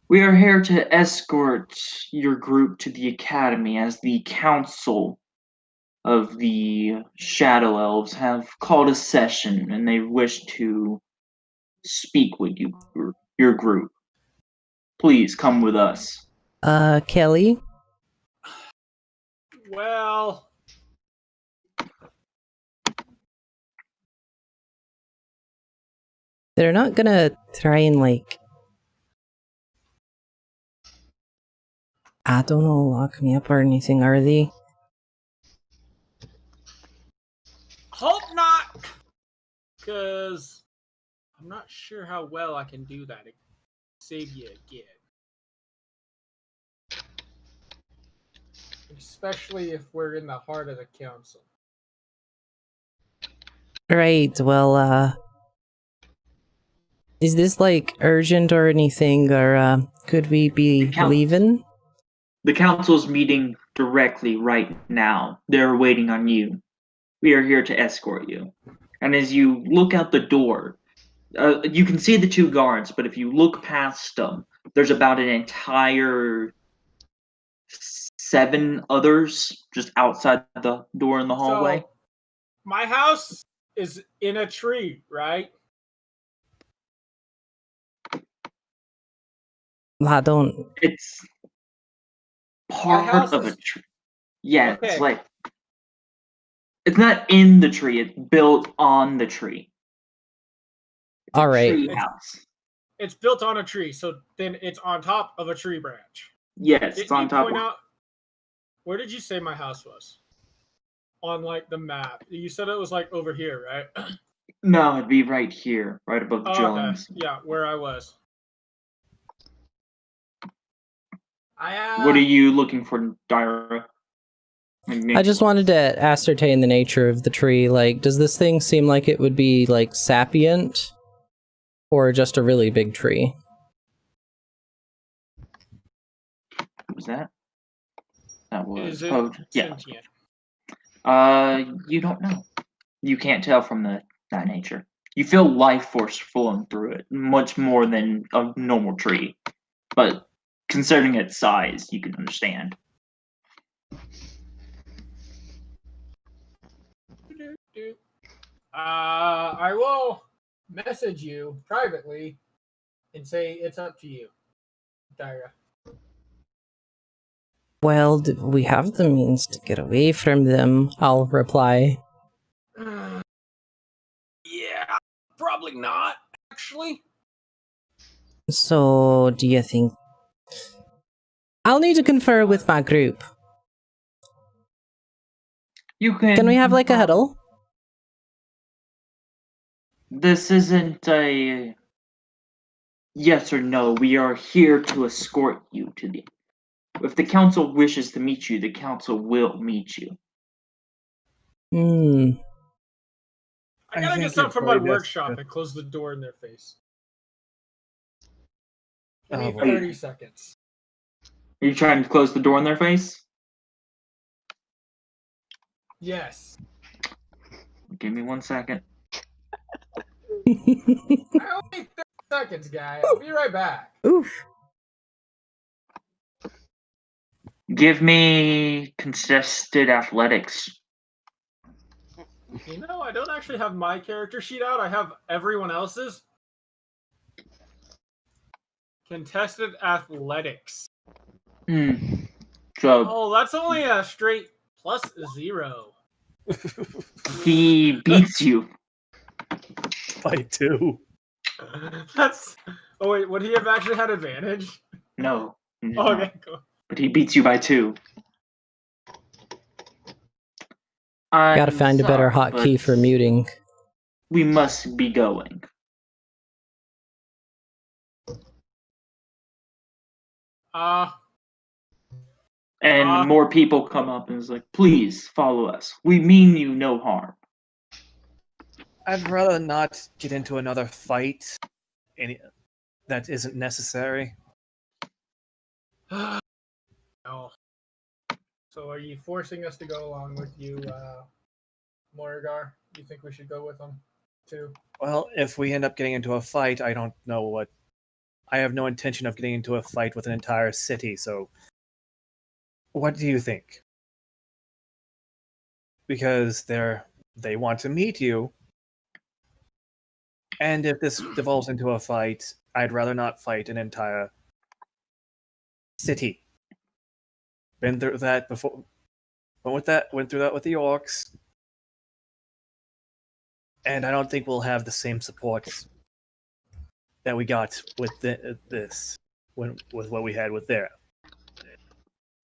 Speaker 3: "We are here to escort your group to the academy as the council of the Shadow Elves have called a session and they wish to speak with your group. Please come with us."
Speaker 2: Kelly?
Speaker 4: Well,
Speaker 2: They're not gonna try and, like, I don't know, lock me up or anything, are they?
Speaker 4: hope not. Because I'm not sure how well I can do that. Save you again. Especially if we're in the heart of the council.
Speaker 2: Right, well, is this, like, urgent or anything, or, could we be leaving?
Speaker 3: The council's meeting directly right now. They're waiting on you. We are here to escort you. And as you look out the door, you can see the 2 guards, but if you look past them, there's about an entire 7 others just outside the door in the hallway.
Speaker 4: So, my house is in a tree, right?
Speaker 2: I don't...
Speaker 3: It's part of a tree. Yeah,
Speaker 4: okay.
Speaker 3: It's like... It's not in the tree, it's built on the tree.
Speaker 2: All right.
Speaker 3: Tree house.
Speaker 4: It's built on a tree, so then it's on top of a tree branch.
Speaker 3: Yes, it's on top.
Speaker 4: Where did you say my house was? On like the map. You said it was like over here, right?
Speaker 3: No, it'd be right here, right above Jones.
Speaker 4: Okay. Yeah, where I was.
Speaker 3: What are you looking for, Dyra?
Speaker 2: I just wanted to ascertain the nature of the tree. Like, does this thing seem like it would be, like, sapient? Or just a really big tree?
Speaker 3: What was that? That was...
Speaker 4: sentient?
Speaker 3: You don't know. You can't tell from that nature. You feel life force flowing through it, much more than a normal tree. But considering its size, you can understand.
Speaker 4: I will message you privately and say it's up to you, Dyra.
Speaker 2: Well, we have the means to get away from them, I'll reply.
Speaker 4: Yeah, probably not, actually.
Speaker 2: So, do you think... I'll need to confer with my group.
Speaker 3: You can...
Speaker 2: Can we have, like, a huddle?
Speaker 3: This isn't a yes or no. We are here to escort you to the... If the council wishes to meet you, the council will meet you.
Speaker 4: I gotta get something from my workshop and close the door in their face. Give me 30 seconds.
Speaker 3: Are you trying to close the door in their face?
Speaker 4: Yes.
Speaker 3: Give me 1 second.
Speaker 4: I only need 30 seconds, guy. I'll be right back.
Speaker 2: Oof.
Speaker 3: Give me contested athletics.
Speaker 4: You know, I don't actually have my character sheet out. I have everyone else's. Contested athletics.
Speaker 3: So,
Speaker 4: that's only a straight +0.
Speaker 3: He beats you.
Speaker 6: By 2.
Speaker 4: That's... Oh, wait, would he have actually had advantage?
Speaker 3: No.
Speaker 4: Okay, cool.
Speaker 3: But he beats you by 2.
Speaker 2: Gotta find a better hotkey for muting.
Speaker 3: We must be going. And more people come up and is like, please follow us. We mean you no harm.
Speaker 6: I'd rather not get into another fight that isn't necessary.
Speaker 4: No. So are you forcing us to go along with you, Morrigar? Do you think we should go with them, too?
Speaker 6: Well, if we end up getting into a fight, I don't know what... I have no intention of getting into a fight with an entire city, so... What do you think? Because they want to meet you, and if this devolves into a fight, I'd rather not fight an entire city. Been through that before. Went through that with the orcs. And I don't think we'll have the same support that we got with with what we had with there.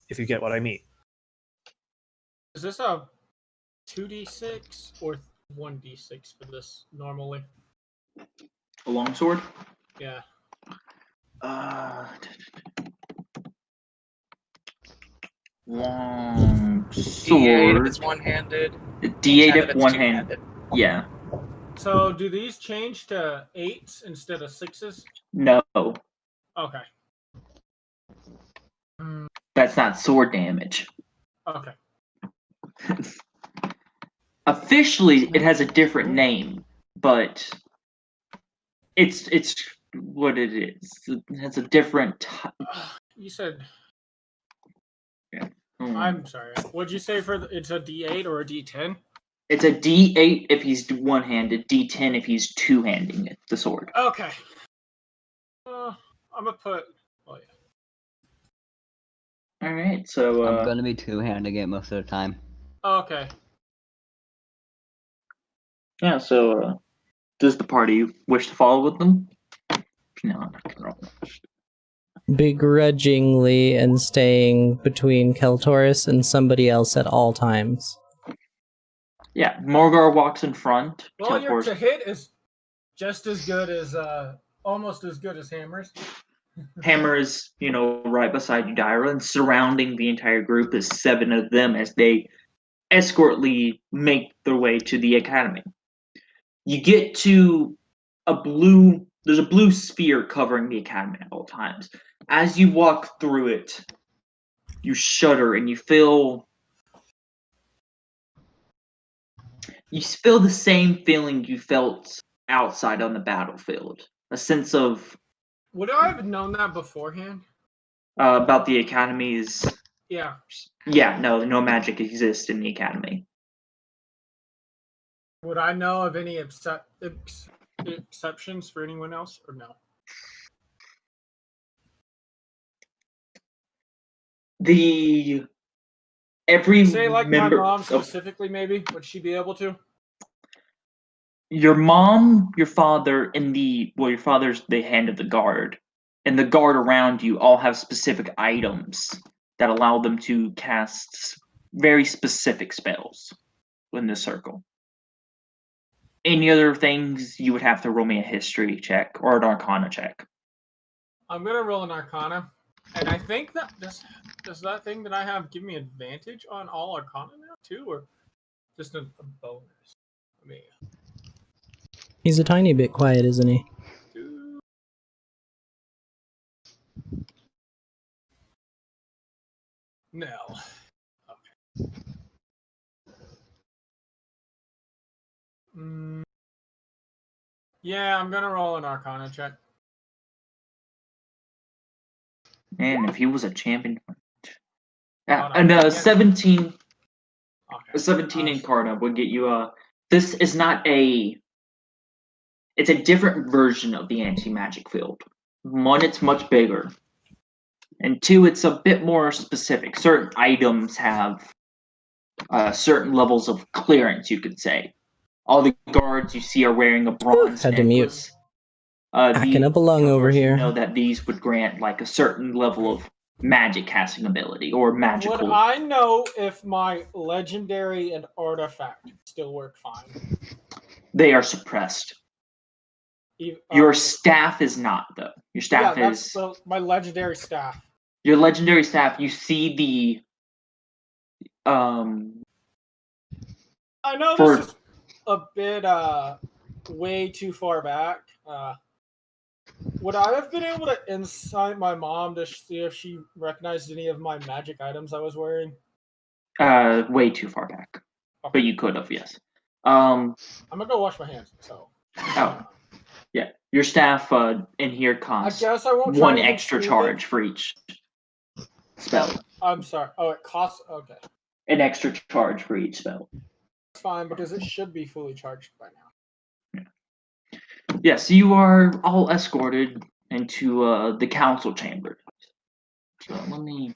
Speaker 6: If you get what I mean.
Speaker 4: Is this a 2d6 or 1d6 for this normally?
Speaker 3: A longsword?
Speaker 4: Yeah.
Speaker 3: Longsword.
Speaker 1: D8 if it's one-handed.
Speaker 3: D8 if one-handed. Yeah.
Speaker 4: So do these change to 8s instead of 6s?
Speaker 3: No,
Speaker 4: Okay.
Speaker 3: that's not sword damage.
Speaker 4: Okay.
Speaker 3: Officially, it has a different name, but it's what it is. It has a different.
Speaker 4: You said.
Speaker 3: Yeah.
Speaker 4: I'm sorry. What'd you say for it's a D8 or a D10?
Speaker 3: It's a D8 if he's one-handed, D10 if he's two-handing it, the sword.
Speaker 4: Okay. I'm gonna put. Oh yeah.
Speaker 3: All right, so
Speaker 5: I'm gonna be two-handing it most of the time.
Speaker 4: Okay.
Speaker 3: yeah, so does the party wish to follow with them? No, I'm not gonna roll.
Speaker 2: Begrudgingly and staying between Keltoris and somebody else at all times.
Speaker 3: Yeah, Morgar walks in front.
Speaker 4: Well, your
Speaker 3: Keltor's
Speaker 4: to hit is just as good as almost as good as Hammer's.
Speaker 3: Hammer is, right beside you, Dyra, and surrounding the entire group is 7 of them as they escortly make their way to the academy. You get to there's a blue sphere covering the academy at all times. As you walk through it, you shudder and you feel the same feeling you felt outside on the battlefield. A sense of
Speaker 4: Would I have known that beforehand?
Speaker 3: about the academies.
Speaker 4: Yeah.
Speaker 3: Yeah, no magic exists in the academy.
Speaker 4: Would I know of any exceptions for anyone else, or no?
Speaker 3: Every
Speaker 4: Say like
Speaker 3: member,
Speaker 4: my mom specifically, maybe would she be able to?
Speaker 3: Your mom, your father, and your father's the hand of the guard, and the guard around you all have specific items that allow them to cast very specific spells in this circle. Any other things, you would have to roll me a history check or an arcana check.
Speaker 4: I'm gonna roll an arcana, and I think that does that thing that I have give me advantage on all arcana now too, or just a bonus? I mean,
Speaker 2: He's a tiny bit quiet, isn't he?
Speaker 4: No. Okay. Yeah, I'm gonna roll an arcana check.
Speaker 3: And if he was a champion,
Speaker 4: and
Speaker 3: 17.
Speaker 4: Okay.
Speaker 3: A 17 incarna would get you this is not it's a different version of the anti-magic field. One, it's much bigger. And two, it's a bit more specific. Certain items have certain levels of clearance, you could say. All the guards you see are wearing a bronze
Speaker 2: Had to mute.
Speaker 3: necklace.
Speaker 2: Hacking up a lung over here.
Speaker 3: Know that these would grant like a certain level of magic casting ability or magical.
Speaker 4: Would I know if my legendary and artifact still work fine?
Speaker 3: They are suppressed. Your staff is not, though. Your staff is
Speaker 4: my legendary staff.
Speaker 3: Your legendary staff. You see the
Speaker 4: I know this is a bit way too far back. Would I have been able to insight my mom to see if she recognized any of my magic items I was wearing?
Speaker 3: Way too far back. Okay. But you could have, yes.
Speaker 4: I'm gonna go wash my hands. So.
Speaker 3: Yeah. Your staff in here costs
Speaker 4: I guess I won't
Speaker 3: one extra charge for each spell.
Speaker 4: I'm sorry. Oh, it costs. Okay.
Speaker 3: An extra charge for each spell.
Speaker 4: Fine, because it should be fully charged by now.
Speaker 3: Yeah, so you are all escorted into the council chamber. So let me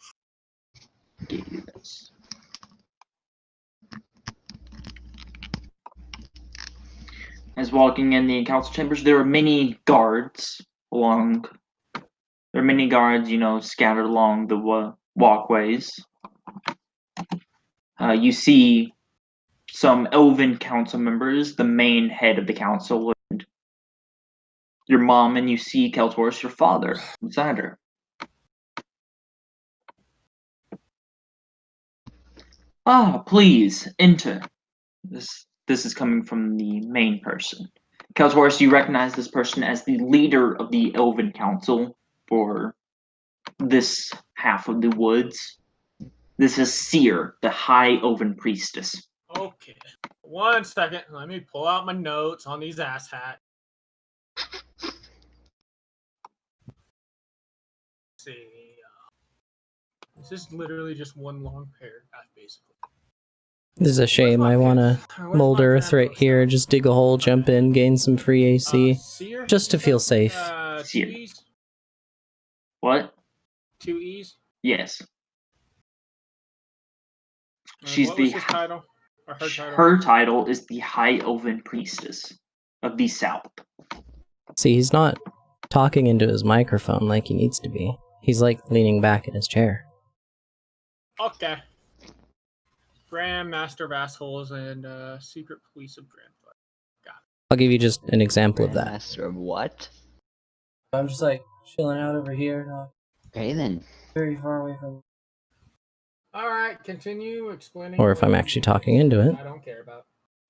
Speaker 3: give you this. As walking in the council chambers, there are many guards scattered along the walkways. You see some elven council members, the main head of the council, and your mom, and you see Keltoris, your father, beside her. Please enter. this is coming from the main person. Kaltaurus, you recognize this person as the leader of the Elven Council for this half of the woods. This is Seer, the High Elven Priestess.
Speaker 4: Okay. 1 second. Let me pull out my notes on these asshats. See. This is literally just one long paragraph, basically.
Speaker 2: This is a shame. I want to mold Earth right here, just dig a hole, jump in, gain some free AC, just to feel safe.
Speaker 4: 2 E's?
Speaker 3: What?
Speaker 4: 2 E's?
Speaker 3: Yes.
Speaker 4: She's what was his title? Or her title?
Speaker 3: Her title is the High Elven Priestess of the South.
Speaker 2: See, he's not talking into his microphone like he needs to be. He's like leaning back in his chair.
Speaker 4: Okay. Grand Master of Assholes and Secret Police of Grandfather. Got it.
Speaker 2: I'll give you just an example of that.
Speaker 5: Master of what?
Speaker 2: I'm just like chilling out over here, not
Speaker 5: Okay then.
Speaker 2: very far away from.
Speaker 4: Alright, continue explaining.
Speaker 2: Or if I'm actually talking into it.
Speaker 4: I don't care about.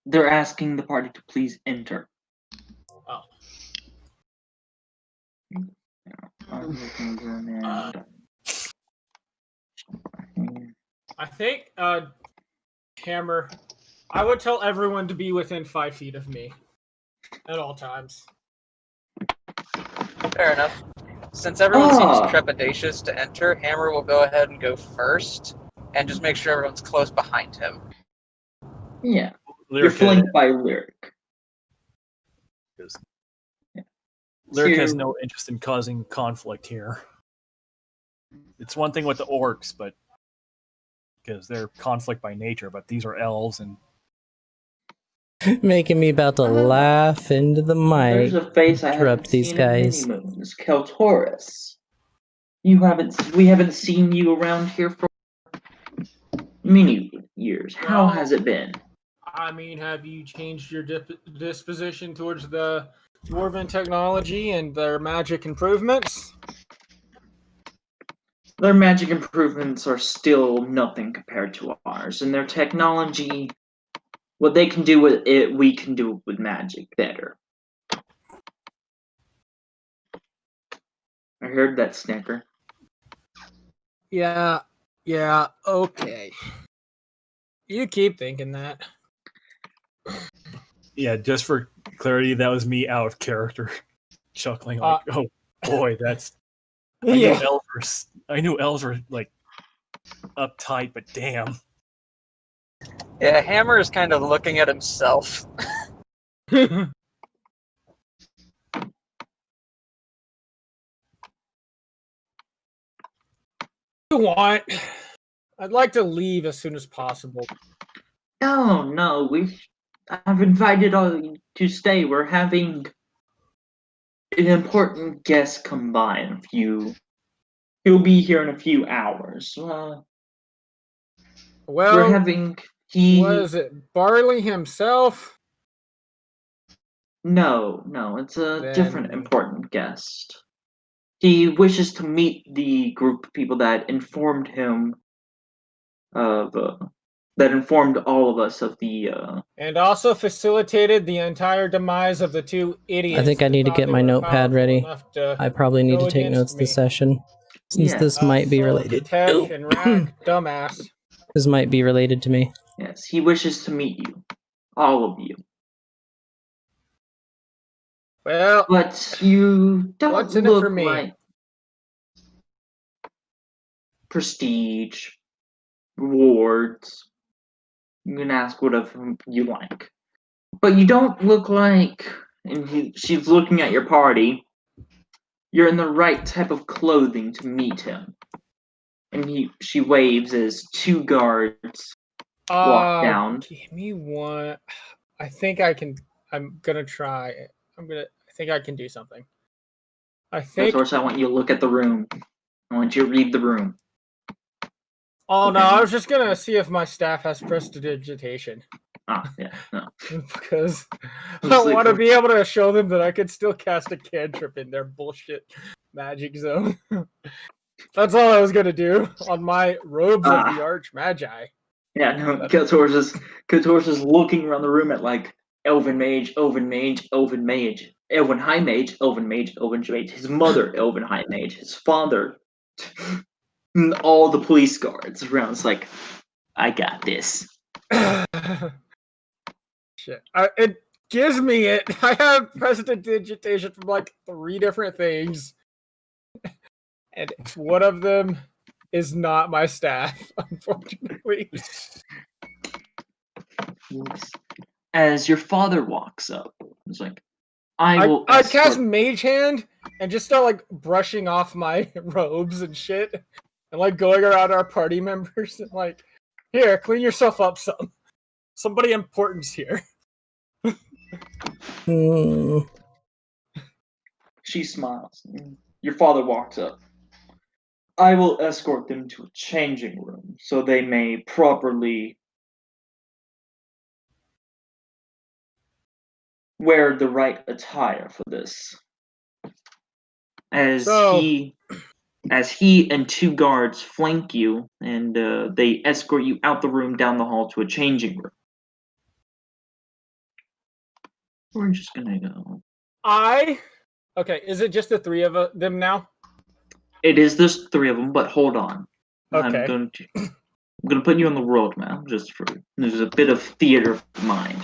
Speaker 3: They're asking the party to please enter.
Speaker 4: Oh. I think, Hammer, I would tell everyone to be within 5 feet of me at all times.
Speaker 1: Fair enough. Since everyone seems trepidatious to enter, Hammer will go ahead and go first, and just make sure everyone's close behind him.
Speaker 3: Yeah.
Speaker 6: Lyric,
Speaker 3: You're flanked by Lyric.
Speaker 6: Lyric has no interest in causing conflict here. It's one thing with the orcs, but because they're conflict by nature, but these are elves and
Speaker 2: making me about to laugh into the mic.
Speaker 3: There's a face I haven't
Speaker 2: these
Speaker 3: seen
Speaker 2: guys.
Speaker 3: in many moons. Kaltaurus. We haven't seen you around here for many years. How has it been?
Speaker 4: I mean, have you changed your disposition towards the Dwarven technology and their magic improvements?
Speaker 3: Their magic improvements are still nothing compared to ours, and their technology, what they can do with it, we can do with magic better. I heard that snicker.
Speaker 4: Yeah, okay. You keep thinking that.
Speaker 6: yeah, just for clarity, that was me out of character, chuckling like, "Oh boy, that's." I knew elves were like uptight, but damn.
Speaker 1: Yeah, Hammer is kind of looking at himself.
Speaker 4: What? I'd like to leave as soon as possible.
Speaker 3: No, I've invited all to stay. We're having an important guest come by in a few. He'll be here in a few hours.
Speaker 4: Well,
Speaker 3: we're having
Speaker 4: was it Barley himself?
Speaker 3: No, it's a different important guest. He wishes to meet the group of people that informed him of that informed all of us of the
Speaker 4: and also facilitated the entire demise of the 2 idiots.
Speaker 2: I think I need to get my notepad ready. I probably need to take notes this session, since this might be related.
Speaker 4: Tech and Rack, dumbass.
Speaker 2: This might be related to me.
Speaker 3: Yes, he wishes to meet you, all of you.
Speaker 4: Well,
Speaker 3: but you don't
Speaker 4: what's in it for me?
Speaker 3: Like prestige, rewards. You can ask whatever you like, but you don't look like. And she's looking at your party. You're in the right type of clothing to meet him. And she waves as 2 guards walk down.
Speaker 4: Give me one. I think I can. I'm gonna try. I think I can do something. I
Speaker 3: want you to look at the room. I want you to read the room.
Speaker 4: Oh no, I was just gonna see if my staff has prestidigitation.
Speaker 3: Yeah, no.
Speaker 4: Because I want to be able to show them that I could still cast a cantrip in their bullshit magic zone. That's all I was gonna do on my robes of the Arch Magi.
Speaker 3: Yeah, no, Kotor's is looking around the room at like Elven Mage, Elven Mage, Elven Mage, Elven High Mage, Elven Mage, Elven Mage, his mother, Elven High Mage, his father, and all the police guards around. It's like, I got this.
Speaker 4: Shit. It gives me it. I have prestidigitation from like 3 different things. And one of them is not my staff, unfortunately.
Speaker 3: As your father walks up, it's like, I
Speaker 4: cast Mage Hand and just start like brushing off my robes and shit, and like going around our party members and like, here, clean yourself up some. Somebody important's here.
Speaker 3: She smiles. Your father walks up. I will escort them to a changing room so they may properly wear the right attire for this. As he and 2 guards flank you, and they escort you out the room, down the hall to a changing room. We're just gonna go.
Speaker 4: Okay, is it just the 3 of them now?
Speaker 3: It is just 3 of them, but hold on.
Speaker 4: Okay.
Speaker 3: I'm gonna put you on the road map just for there's a bit of theater of mind.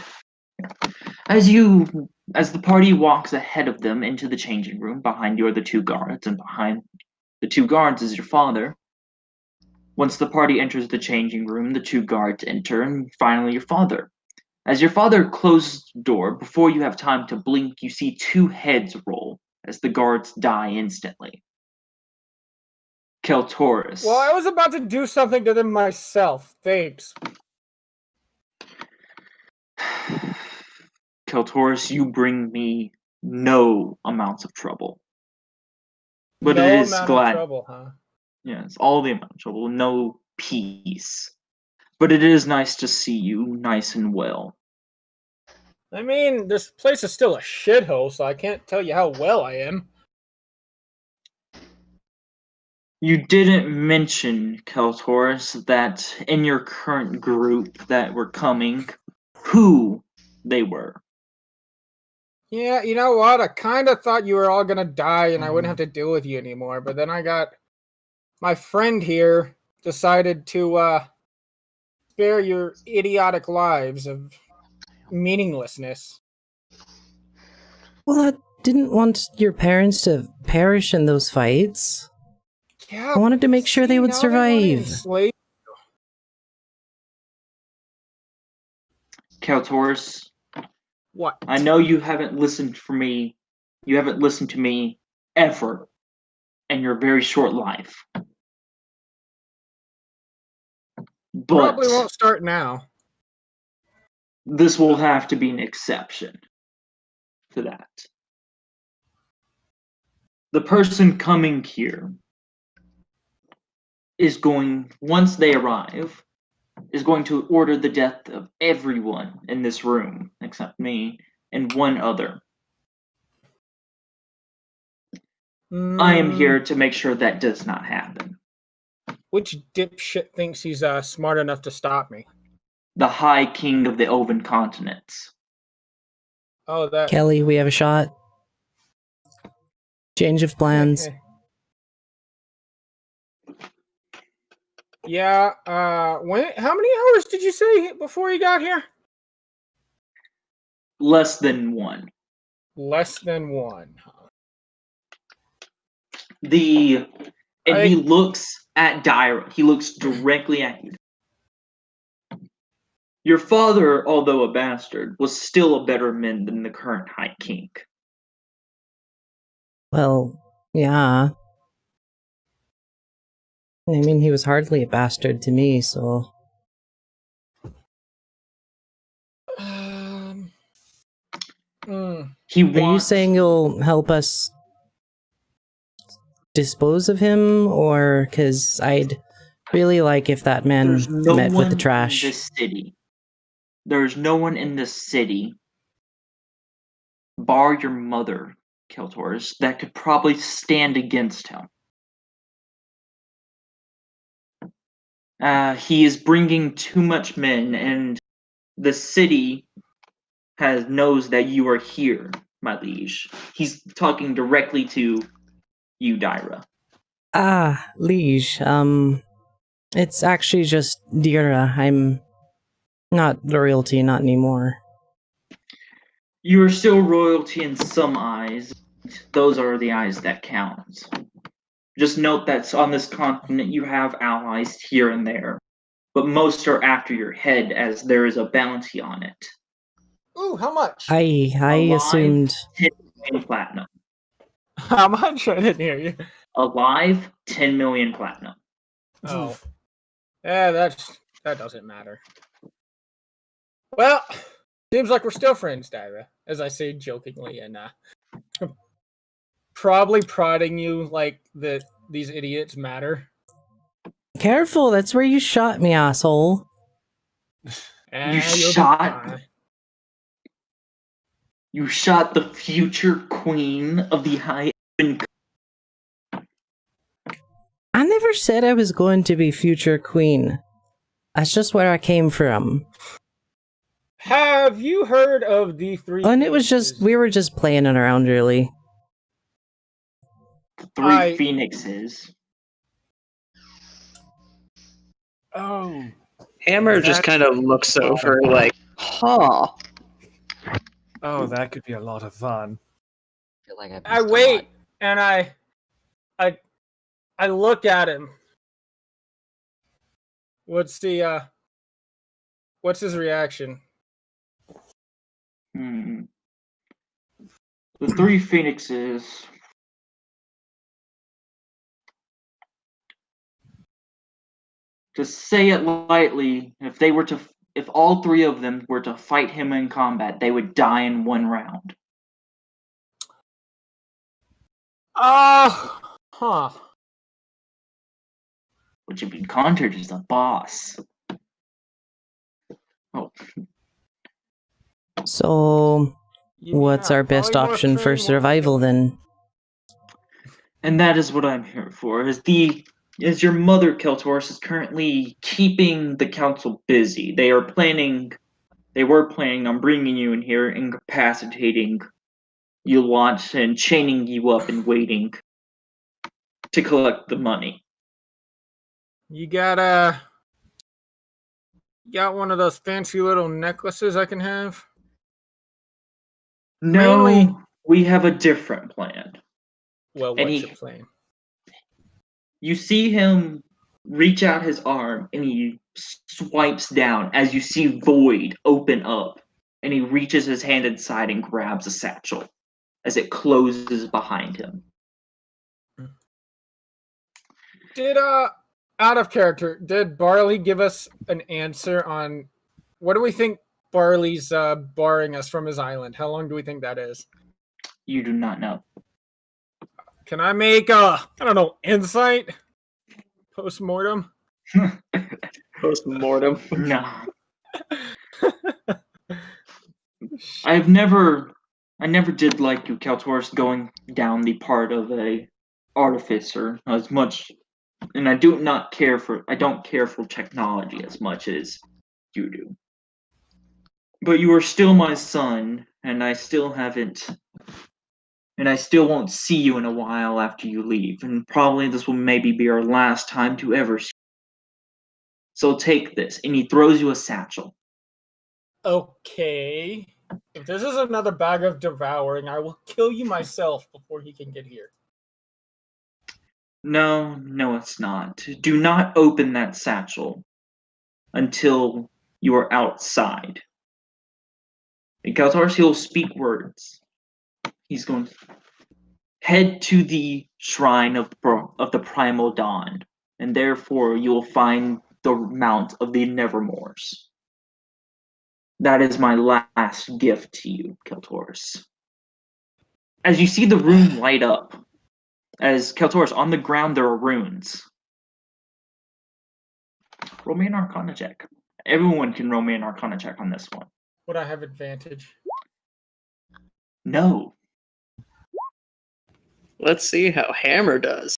Speaker 3: As the party walks ahead of them into the changing room, behind you are the 2 guards, and behind the 2 guards is your father. Once the party enters the changing room, the 2 guards enter, and finally your father. As your father closes the door, before you have time to blink, you see 2 heads roll as the guards die instantly. Keltoris.
Speaker 4: Well, I was about to do something to them myself. Thanks.
Speaker 3: Keltoris, you bring me no amounts of trouble. But
Speaker 4: no
Speaker 3: it is
Speaker 4: amount
Speaker 3: glad.
Speaker 4: Of trouble, huh?
Speaker 3: Yes, all the amount of trouble, no peace. But it is nice to see you nice and well.
Speaker 4: I mean, this place is still a shithole, so I can't tell you how well I am.
Speaker 3: You didn't mention, Keltoris, that in your current group that were coming, who they were.
Speaker 4: Yeah, you know what? I kind of thought you were all gonna die and I wouldn't have to deal with you anymore, but then I got... My friend here decided to, spare your idiotic lives of meaninglessness.
Speaker 2: Well, I didn't want your parents to perish in those fights.
Speaker 4: Yeah,
Speaker 2: I wanted to make sure they would survive.
Speaker 3: Keltoris,
Speaker 4: what?
Speaker 3: I know you haven't listened for me. You haven't listened to me ever in your very short life. But
Speaker 4: probably won't start now.
Speaker 3: This will have to be an exception to that. The person coming here is going, once they arrive, is going to order the death of everyone in this room, except me, and 1 other. I am here to make sure that does not happen.
Speaker 4: Which dipshit thinks he's smart enough to stop me?
Speaker 3: The High King of the Elven Continents.
Speaker 4: Oh, that...
Speaker 2: Kelly, we have a shot. Change of plans.
Speaker 4: Yeah, how many hours did you say before you got here?
Speaker 3: Less than 1.
Speaker 4: Less than 1.
Speaker 3: He looks at Dyra. He looks directly at you. Your father, although a bastard, was still a better man than the current High King.
Speaker 2: Well, yeah. I mean, he was hardly a bastard to me, so... Are you saying you'll help us dispose of him, or... Because I'd really like if that man met with the trash.
Speaker 3: In this city. There's no one in this city, bar your mother, Keltoris, that could probably stand against him. He is bringing too much men, and the city knows that you are here, my liege. He's talking directly to you, Dyra.
Speaker 2: Ah, liege. It's actually just Dira. I'm not royalty, not anymore.
Speaker 3: You are still royalty in some eyes. Those are the eyes that count. Just note that on this continent you have allies here and there, but most are after your head as there is a bounty on it.
Speaker 4: Ooh, how much?
Speaker 2: I
Speaker 3: Alive,
Speaker 2: assumed
Speaker 3: 10 million platinum.
Speaker 4: How much? I didn't hear you.
Speaker 3: Alive, 10 million platinum.
Speaker 4: Oh. Yeah, that doesn't matter. Well, seems like we're still friends, Dyra, as I say jokingly, and probably prodding you like that these idiots matter.
Speaker 2: Careful, that's where you shot me, asshole.
Speaker 3: You shot? You shot the future queen of the High Elven.
Speaker 2: I never said I was going to be future queen. That's just where I came from.
Speaker 4: Have you heard of the three?
Speaker 2: And it was just, we were just playing it around, really.
Speaker 3: Three phoenixes.
Speaker 6: Oh. Hammer just kind of looks over like, huh. Oh, that could be a lot of fun.
Speaker 4: I wait and I look at him. What's his reaction?
Speaker 3: The three phoenixes. To say it lightly, if all three of them were to fight him in combat, they would die in one round.
Speaker 4: Huh.
Speaker 3: Which would be countered as the boss. Oh.
Speaker 2: So, what's our best option for survival then?
Speaker 3: And that is what I'm here for. Is your mother, Keltoris, is currently keeping the council busy. They were planning on bringing you in here, incapacitating you lot, and chaining you up and waiting to collect the money.
Speaker 4: You got one of those fancy little necklaces I can have?
Speaker 3: No, we have a different plan.
Speaker 4: Well, what's your plan?
Speaker 3: You see him reach out his arm and he swipes down as you see Void open up, and he reaches his hand inside and grabs a satchel as it closes behind him.
Speaker 4: Did out of character, did Barley give us an answer on what do we think Barley's barring us from his island? How long do we think that is?
Speaker 3: You do not know.
Speaker 4: Can I make insight? Post-mortem?
Speaker 6: Post-mortem?
Speaker 3: No. I never did like you, Kaltoris, going down the part of a artificer as much, and I don't care for technology as much as you do. But you are still my son, and I still won't see you in a while after you leave, and probably this will maybe be our last time to ever see you. So take this, and he throws you a satchel.
Speaker 4: Okay. If this is another bag of devouring, I will kill you myself before he can get here.
Speaker 3: No, it's not. Do not open that satchel until you are outside. And Kaltars, he'll speak words. He's going to head to the shrine of the Primal Dawn, and therefore you will find the Mount of the Nevermores. That is my last gift to you, Keltoris. As you see the rune light up, as Keltoris, on the ground there are runes. Roll me an Arcana check. Everyone can roll me an Arcana check on this one.
Speaker 4: Would I have advantage?
Speaker 3: No.
Speaker 6: Let's see how Hammer does.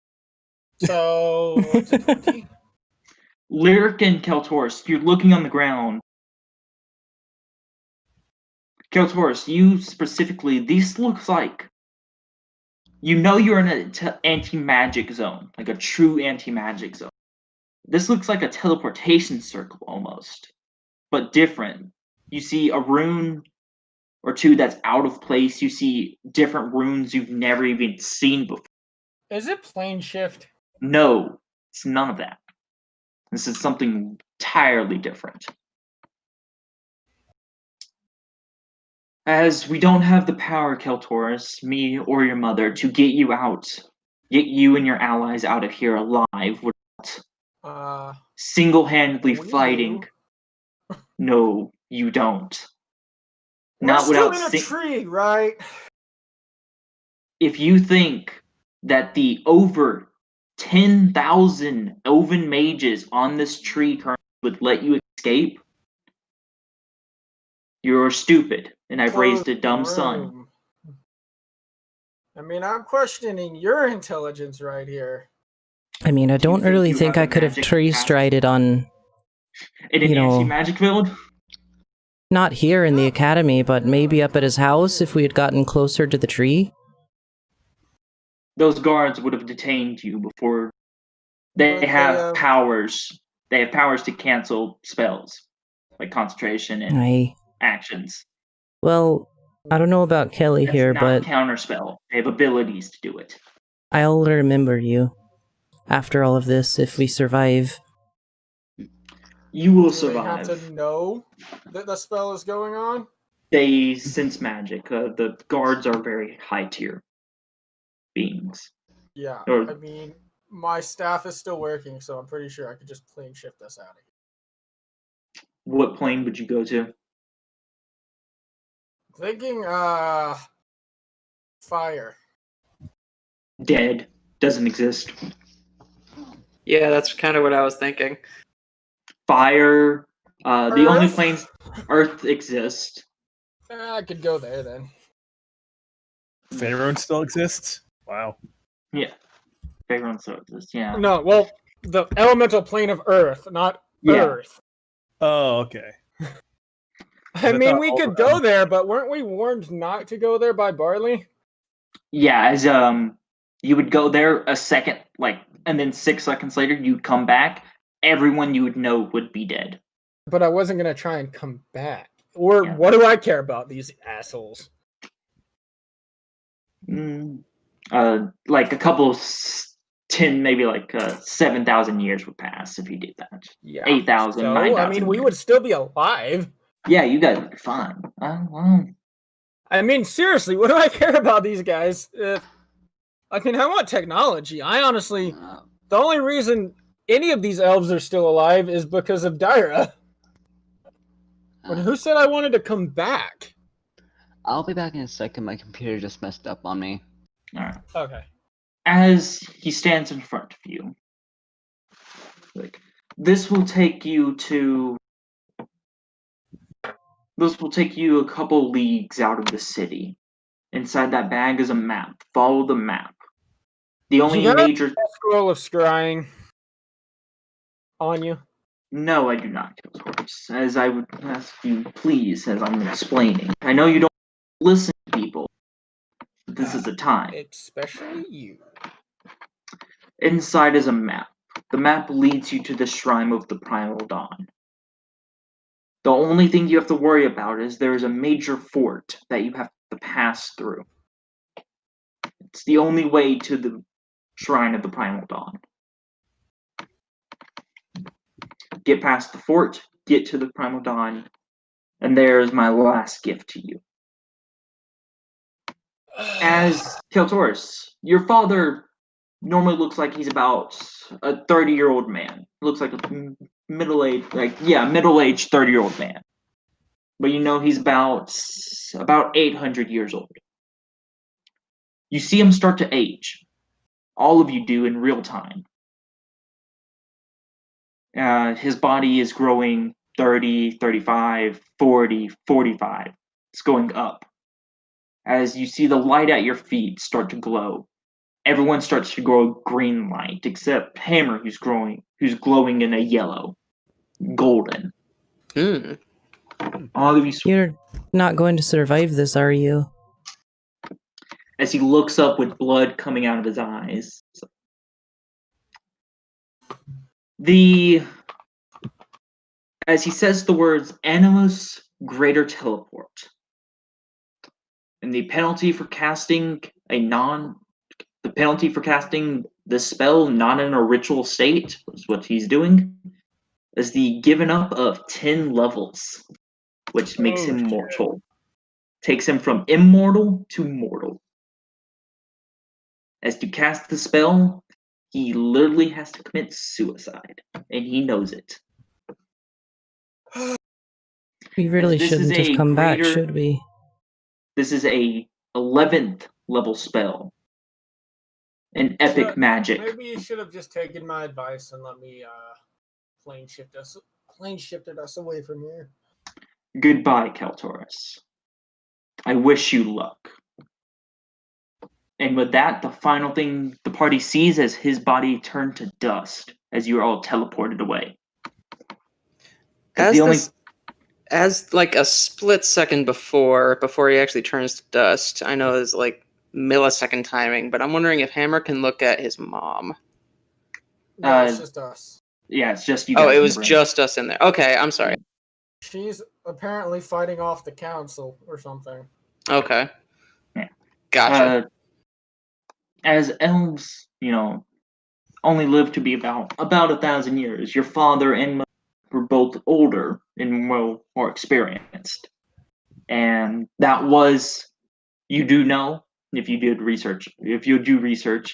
Speaker 4: So, what's it, 20?
Speaker 3: Lyric and Keltoris, you're looking on the ground. Keltoris, you specifically, this looks like, you know you're in an anti-magic zone, like a true anti-magic zone. This looks like a teleportation circle almost, but different. You see a rune or two that's out of place. You see different runes you've never even seen before.
Speaker 4: Is it plane shift?
Speaker 3: No, it's none of that. This is something entirely different. As we don't have the power, Keltoris, me or your mother, to get you out, get you and your allies out of here alive without single-handedly fighting. No, you don't.
Speaker 4: We're
Speaker 3: Not
Speaker 4: still
Speaker 3: without
Speaker 4: in a tree, right?
Speaker 3: If you think that the over 10,000 elven mages on this tree currently would let you escape, you're stupid, and I've raised a dumb son.
Speaker 4: I mean, I'm questioning your intelligence right here.
Speaker 2: I mean, I don't really think I could have tree-strided on,
Speaker 3: in an anti-magic field?
Speaker 2: Not here in the academy, but maybe up at his house if we had gotten closer to the tree.
Speaker 3: Those guards would have detained you before. They have powers. They have powers to cancel spells, like concentration and actions.
Speaker 2: Well, I don't know about Kelly here, but
Speaker 3: counterspell. They have abilities to do it.
Speaker 2: I'll remember you after all of this if we survive.
Speaker 3: You will survive.
Speaker 4: They have to know that the spell is going on?
Speaker 3: They sense magic. The guards are very high tier beings.
Speaker 4: Yeah, I mean, my staff is still working, so I'm pretty sure I could just plane shift us out of here.
Speaker 3: What plane would you go to?
Speaker 4: Thinking, fire.
Speaker 3: Dead. Doesn't exist.
Speaker 1: Yeah, that's kind of what I was thinking.
Speaker 3: Fire. The only planes Earth exists.
Speaker 4: I could go there then.
Speaker 6: Faerun still exists? Wow.
Speaker 3: Yeah. Faerun still exists, yeah.
Speaker 4: No, well, the elemental plane of Earth, not Earth.
Speaker 6: Oh, okay.
Speaker 4: I mean, we could go there, but weren't we warned not to go there by Barley?
Speaker 3: Yeah, as you would go there a second, and then 6 seconds later you'd come back. Everyone you would know would be dead.
Speaker 4: But I wasn't gonna try and come back. Or what do I care about these assholes?
Speaker 3: Like a couple of 10, maybe 7,000 years would pass if you did that.
Speaker 4: Yeah.
Speaker 3: 8,000,
Speaker 4: so,
Speaker 3: 9,000.
Speaker 4: I mean, we would still be alive.
Speaker 3: Yeah, you guys would be fine. Well.
Speaker 4: I mean, seriously, what do I care about these guys? I mean, I want technology. I honestly, the only reason any of these elves are still alive is because of Dyra. But who said I wanted to come back?
Speaker 5: I'll be back in a second. My computer just messed up on me.
Speaker 3: Alright.
Speaker 4: Okay.
Speaker 3: As he stands in front of you, this will take you a couple leagues out of the city. Inside that bag is a map. Follow the map. The only major
Speaker 4: scroll of scrying on you.
Speaker 3: No, I do not, Killsworth. As I would ask you, please, as I'm explaining. I know you don't listen to people. But this is a time.
Speaker 4: Especially you.
Speaker 3: Inside is a map. The map leads you to the Shrine of the Primal Dawn. The only thing you have to worry about is there is a major fort that you have to pass through. It's the only way to the Shrine of the Primal Dawn. Get past the fort, get to the Primal Dawn, and there is my last gift to you. As Keltoris, your father normally looks like he's about a 30-year-old man. Looks like a middle-aged 30-year-old man. But you know he's about 800 years old. You see him start to age. All of you do in real time. His body is growing 30, 35, 40, 45. It's going up. As you see the light at your feet start to glow. everyone starts to grow green light, except Hammer, who's glowing in a yellow, golden. All of you.
Speaker 2: You're not going to survive this, are you?
Speaker 3: As he looks up with blood coming out of his eyes. As he says the words Animus Greater Teleport. And the penalty for casting this spell not in a ritual state, is what he's doing, is the giving up of 10 levels, which makes him mortal. Takes him from immortal to mortal. As to cast the spell, he literally has to commit suicide, and he knows it.
Speaker 2: We really shouldn't have come back, should we?
Speaker 3: This is a 11th level spell. An epic magic.
Speaker 4: Maybe you should have just taken my advice and let me plane shifted us away from here.
Speaker 3: Goodbye, Kaltoris. I wish you luck. And with that, the final thing the party sees as his body turned to dust as you are all teleported away.
Speaker 1: As like a split second before he actually turns to dust, I know it's like millisecond timing, but I'm wondering if Hammer can look at his mom.
Speaker 4: No, it's just us.
Speaker 3: Yeah, it's just you guys.
Speaker 1: Oh, it was just us in there. Okay, I'm sorry.
Speaker 4: She's apparently fighting off the council or something.
Speaker 1: Okay.
Speaker 3: Yeah.
Speaker 1: Gotcha.
Speaker 3: As elves, only live to be about 1,000 years, your father and mother were both older and more experienced. And that was, you do know, if you do research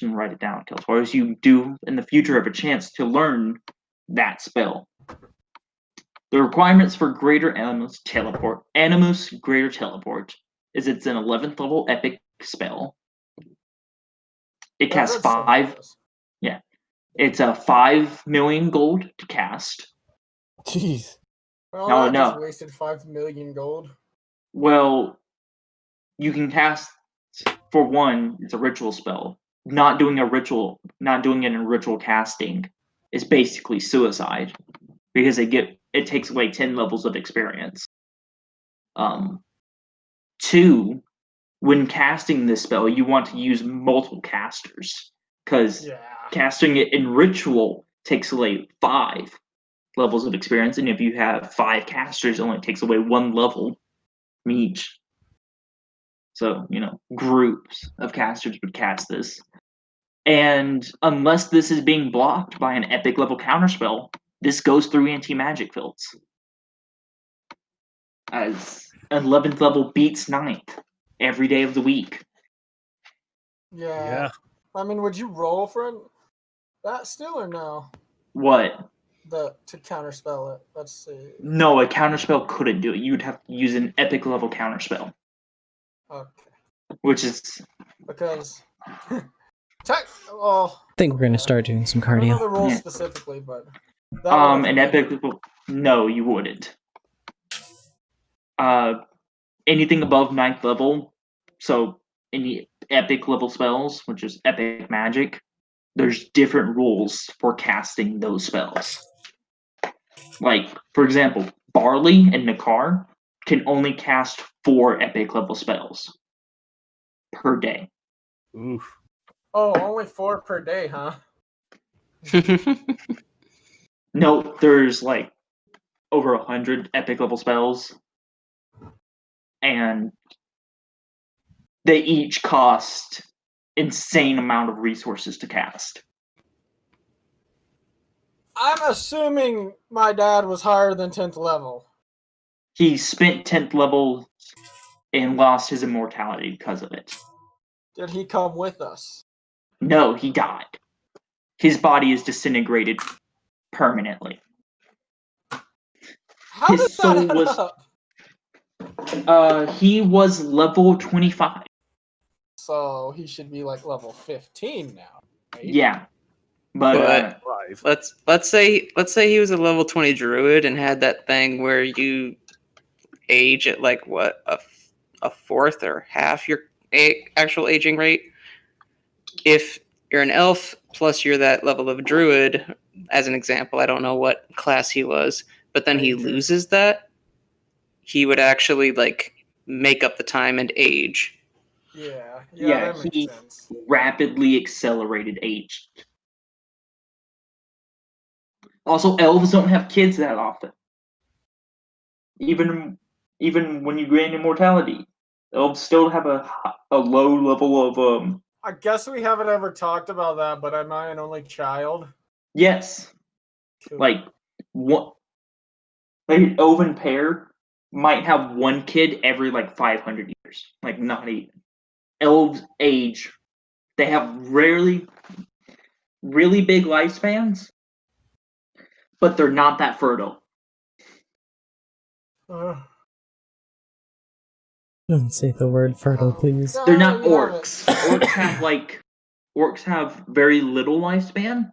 Speaker 3: and write it down, Kaltoris, you do in the future have a chance to learn that spell. The requirements for Greater Animus Greater Teleport, is it's an 11th level epic spell. It casts 5. Yeah. It's a 5 million gold to cast.
Speaker 4: Jeez. Well,
Speaker 3: No.
Speaker 4: just wasted 5 million gold.
Speaker 3: Well, you can cast, for one, it's a ritual spell. Not doing it in ritual casting is basically suicide. Because it takes away 10 levels of experience. 2, when casting this spell, you want to use multiple casters. Because casting it in ritual takes away 5 levels of experience, and if you have 5 casters, it only takes away 1 level from each. So, groups of casters would cast this. And unless this is being blocked by an epic level counterspell, this goes through anti-magic fields. As 11th level beats 9th every day of the week.
Speaker 4: Yeah. I mean, would you roll for that still or no?
Speaker 3: What?
Speaker 4: To counterspell it. Let's see.
Speaker 3: No, a counterspell couldn't do it. You would have to use an epic level counterspell.
Speaker 4: Okay.
Speaker 3: Which is
Speaker 4: because
Speaker 2: I think we're gonna start doing some cardio.
Speaker 4: I don't know the rules specifically, but
Speaker 3: an epic level. No, you wouldn't. Anything above 9th level, so any epic level spells, which is epic magic, there's different rules for casting those spells. Like, for example, Barley and Nakar can only cast 4 epic level spells per day.
Speaker 6: Oof.
Speaker 4: Oh, only 4 per day, huh?
Speaker 3: No, there's like over 100 epic level spells. And they each cost insane amount of resources to cast.
Speaker 4: I'm assuming my dad was higher than 10th level.
Speaker 3: He spent 10th level and lost his immortality because of it.
Speaker 4: Did he come with us?
Speaker 3: No, he died. His body is disintegrated permanently.
Speaker 4: How did that add up?
Speaker 3: He was level 25.
Speaker 4: So he should be like level 15 now, right?
Speaker 3: Yeah. But
Speaker 1: let's say he was a level 20 druid and had that thing where you age at like what, a fourth or half your actual aging rate.
Speaker 7: if you're an elf plus you're that level of druid, as an example, I don't know what class he was, but then he loses that, he would actually like make up the time and age.
Speaker 4: Yeah,
Speaker 3: Yeah,
Speaker 4: that makes
Speaker 3: he
Speaker 4: sense.
Speaker 3: rapidly accelerated age. Also, elves don't have kids that often. Even when you gain immortality, elves still have a low level of
Speaker 4: I guess we haven't ever talked about that, but am I an only child?
Speaker 3: Yes.
Speaker 4: Cool.
Speaker 3: Like what? Like an elven pair might have one kid every like 500 years. Like not even. Elves age. They have really big lifespans, but they're not that fertile.
Speaker 2: Don't say the word fertile, please.
Speaker 3: They're not orcs. Orcs have very little lifespan,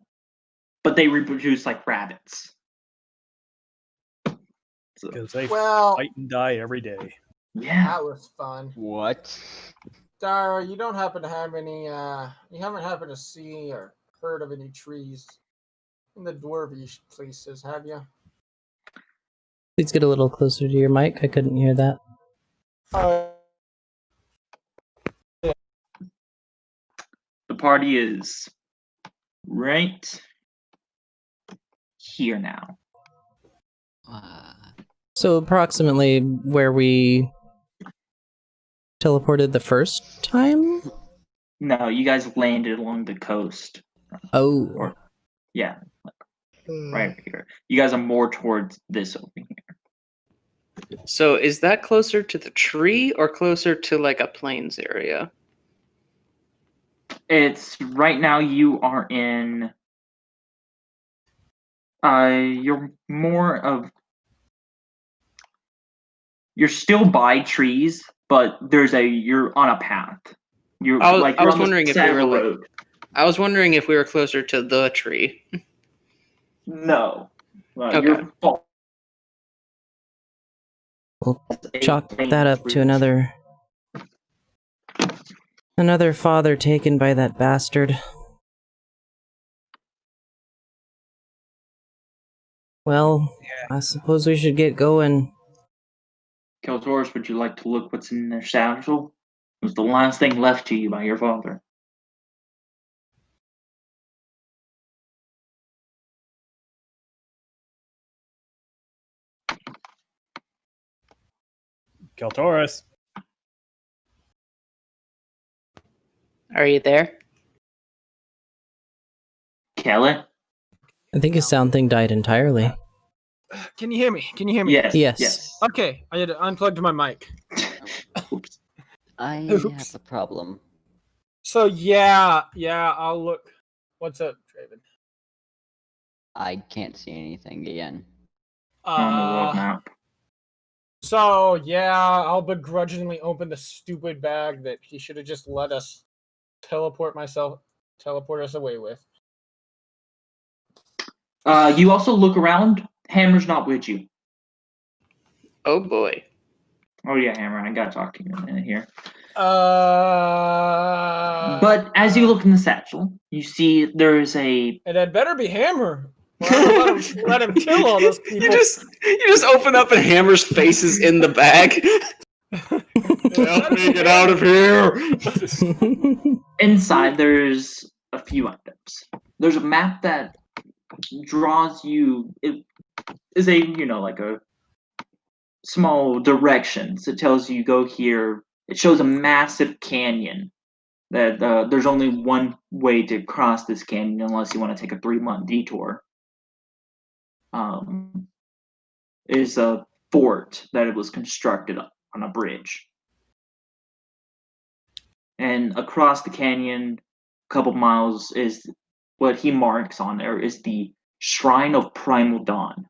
Speaker 3: but they reproduce like rabbits.
Speaker 6: Because they
Speaker 4: Well,
Speaker 6: fight and die every day.
Speaker 3: Yeah.
Speaker 4: that was fun.
Speaker 5: What?
Speaker 4: Dara, you don't happen to have any, you haven't happened to see or heard of any trees in the dwarvish places, have you?
Speaker 2: Please get a little closer to your mic. I couldn't hear that.
Speaker 3: The party is right here now.
Speaker 2: So approximately where we teleported the first time?
Speaker 3: No, you guys landed along the coast.
Speaker 2: Oh.
Speaker 3: Yeah, right here. You guys are more towards this over here.
Speaker 7: So is that closer to the tree or closer to like a plains area?
Speaker 3: It's right now you are in you're still by trees, but you're on a path.
Speaker 7: I was wondering if we were
Speaker 3: road.
Speaker 7: I was wondering if we were closer to the tree.
Speaker 3: No.
Speaker 7: Okay.
Speaker 3: You're
Speaker 2: We'll chalk that up to another father taken by that bastard. Well, I suppose we should get going.
Speaker 3: Keltaurus, would you like to look what's in their satchel? It was the last thing left to you by your father.
Speaker 6: Keltaurus.
Speaker 7: Are you there?
Speaker 3: Kelly?
Speaker 2: I think his sound thing died entirely.
Speaker 4: Can you hear me? Can you hear me?
Speaker 2: Yes.
Speaker 4: Okay, I had unplugged my mic.
Speaker 3: Oops.
Speaker 5: I have a problem.
Speaker 4: So yeah, I'll look. What's up, Draven?
Speaker 5: I can't see anything again.
Speaker 3: On the world map.
Speaker 4: So yeah, I'll begrudgingly open the stupid bag that he should have just let us teleport us away with.
Speaker 3: You also look around. Hammer's not with you.
Speaker 7: Oh boy.
Speaker 3: Oh yeah, Hammer, I gotta talk to you in a minute here.
Speaker 4: But
Speaker 3: as you look in the satchel, you see there's a...
Speaker 4: It had better be Hammer. Let him kill all those people.
Speaker 7: You just open up and Hammer's face is in the bag.
Speaker 6: Help me get out of here!
Speaker 3: Inside, there's a few items. There's a map that draws you... It is a small directions. It tells you go here. It shows a massive canyon that there's only one way to cross this canyon unless you want to take a 3-month detour. Is a fort that it was constructed on a bridge. And across the canyon, a couple miles, is what he marks on there is the Shrine of Primal Dawn.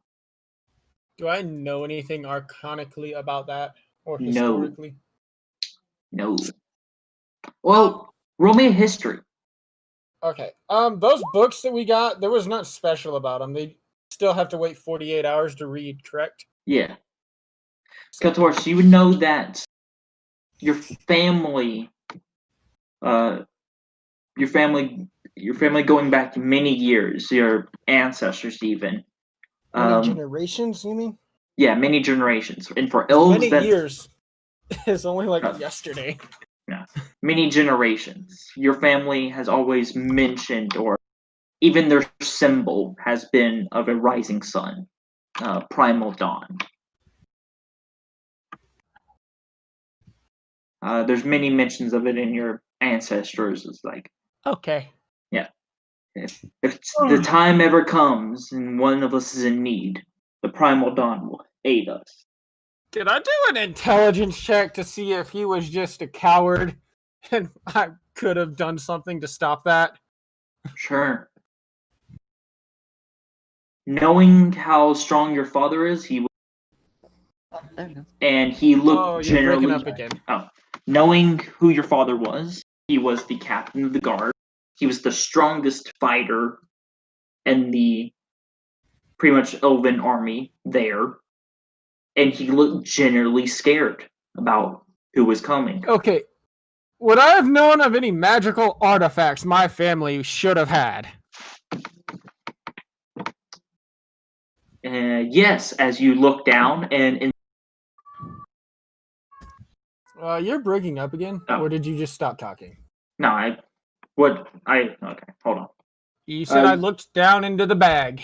Speaker 4: Do I know anything arcanically about that or historically?
Speaker 3: No. Well, roll me a history.
Speaker 4: Okay. Those books that we got, there was nothing special about them. They still have to wait 48 hours to read, correct?
Speaker 3: Yeah. Keltaurus, you would know that your family your family going back many years, your ancestors even.
Speaker 4: Many generations, you mean?
Speaker 3: Yeah, many generations. And for elves,
Speaker 4: many years is only like yesterday.
Speaker 3: Yeah, many generations. Your family has always mentioned, or even their symbol has been of a rising sun, primal dawn. There's many mentions of it in your ancestors. It's like,
Speaker 4: okay,
Speaker 3: yeah, if the time ever comes and one of us is in need, the primal dawn will aid us.
Speaker 4: Did I do an intelligence check to see if he was just a coward and I could have done something to stop that?
Speaker 3: Sure. Knowing how strong your father is, he looked generally.
Speaker 4: You're breaking up again.
Speaker 3: Knowing who your father was, he was the captain of the guard. He was the strongest fighter in the pretty much elven army there, and he looked generally scared about who was coming.
Speaker 4: Okay, would I have known of any magical artifacts my family should have had?
Speaker 3: Yes, as you look down and
Speaker 4: you're breaking up again, or did you just stop talking?
Speaker 3: No, okay, hold on.
Speaker 4: You said I looked down into the bag.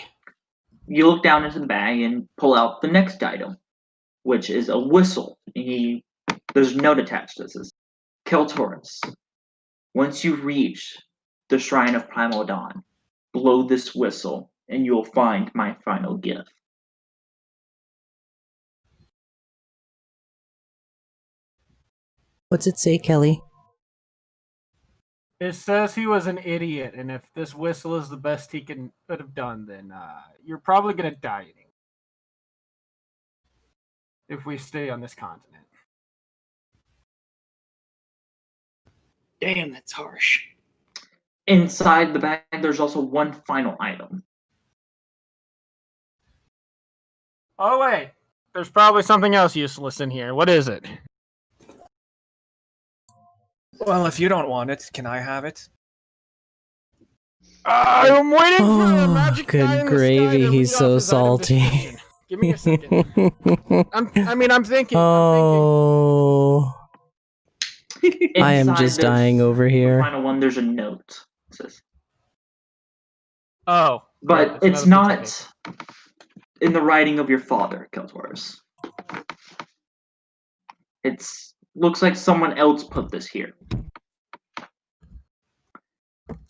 Speaker 3: You look down into the bag and pull out the next item, which is a whistle. There's a note attached to this. It says, Keltaurus, once you reach the Shrine of Primal Dawn, blow this whistle and you'll find my final gift.
Speaker 2: What's it say, Kelly?
Speaker 4: It says he was an idiot, and if this whistle is the best he could have done, then you're probably gonna die if we stay on this continent.
Speaker 7: Damn, that's harsh.
Speaker 3: Inside the bag, there's also one final item.
Speaker 4: Oh wait, there's probably something else useless in here. What is it?
Speaker 8: Well, if you don't want it, can I have it?
Speaker 4: I'm waiting for the magic guy in
Speaker 2: good gravy,
Speaker 4: the sky to
Speaker 2: he's
Speaker 4: read
Speaker 2: so
Speaker 4: off his item
Speaker 2: salty.
Speaker 4: description. Give me a second. I'm thinking.
Speaker 2: Oh, I am just dying over here.
Speaker 3: The final one, there's a note. It says,
Speaker 4: oh,
Speaker 3: but it's not in the writing of your father, Keltaurus. Looks like someone else put this here.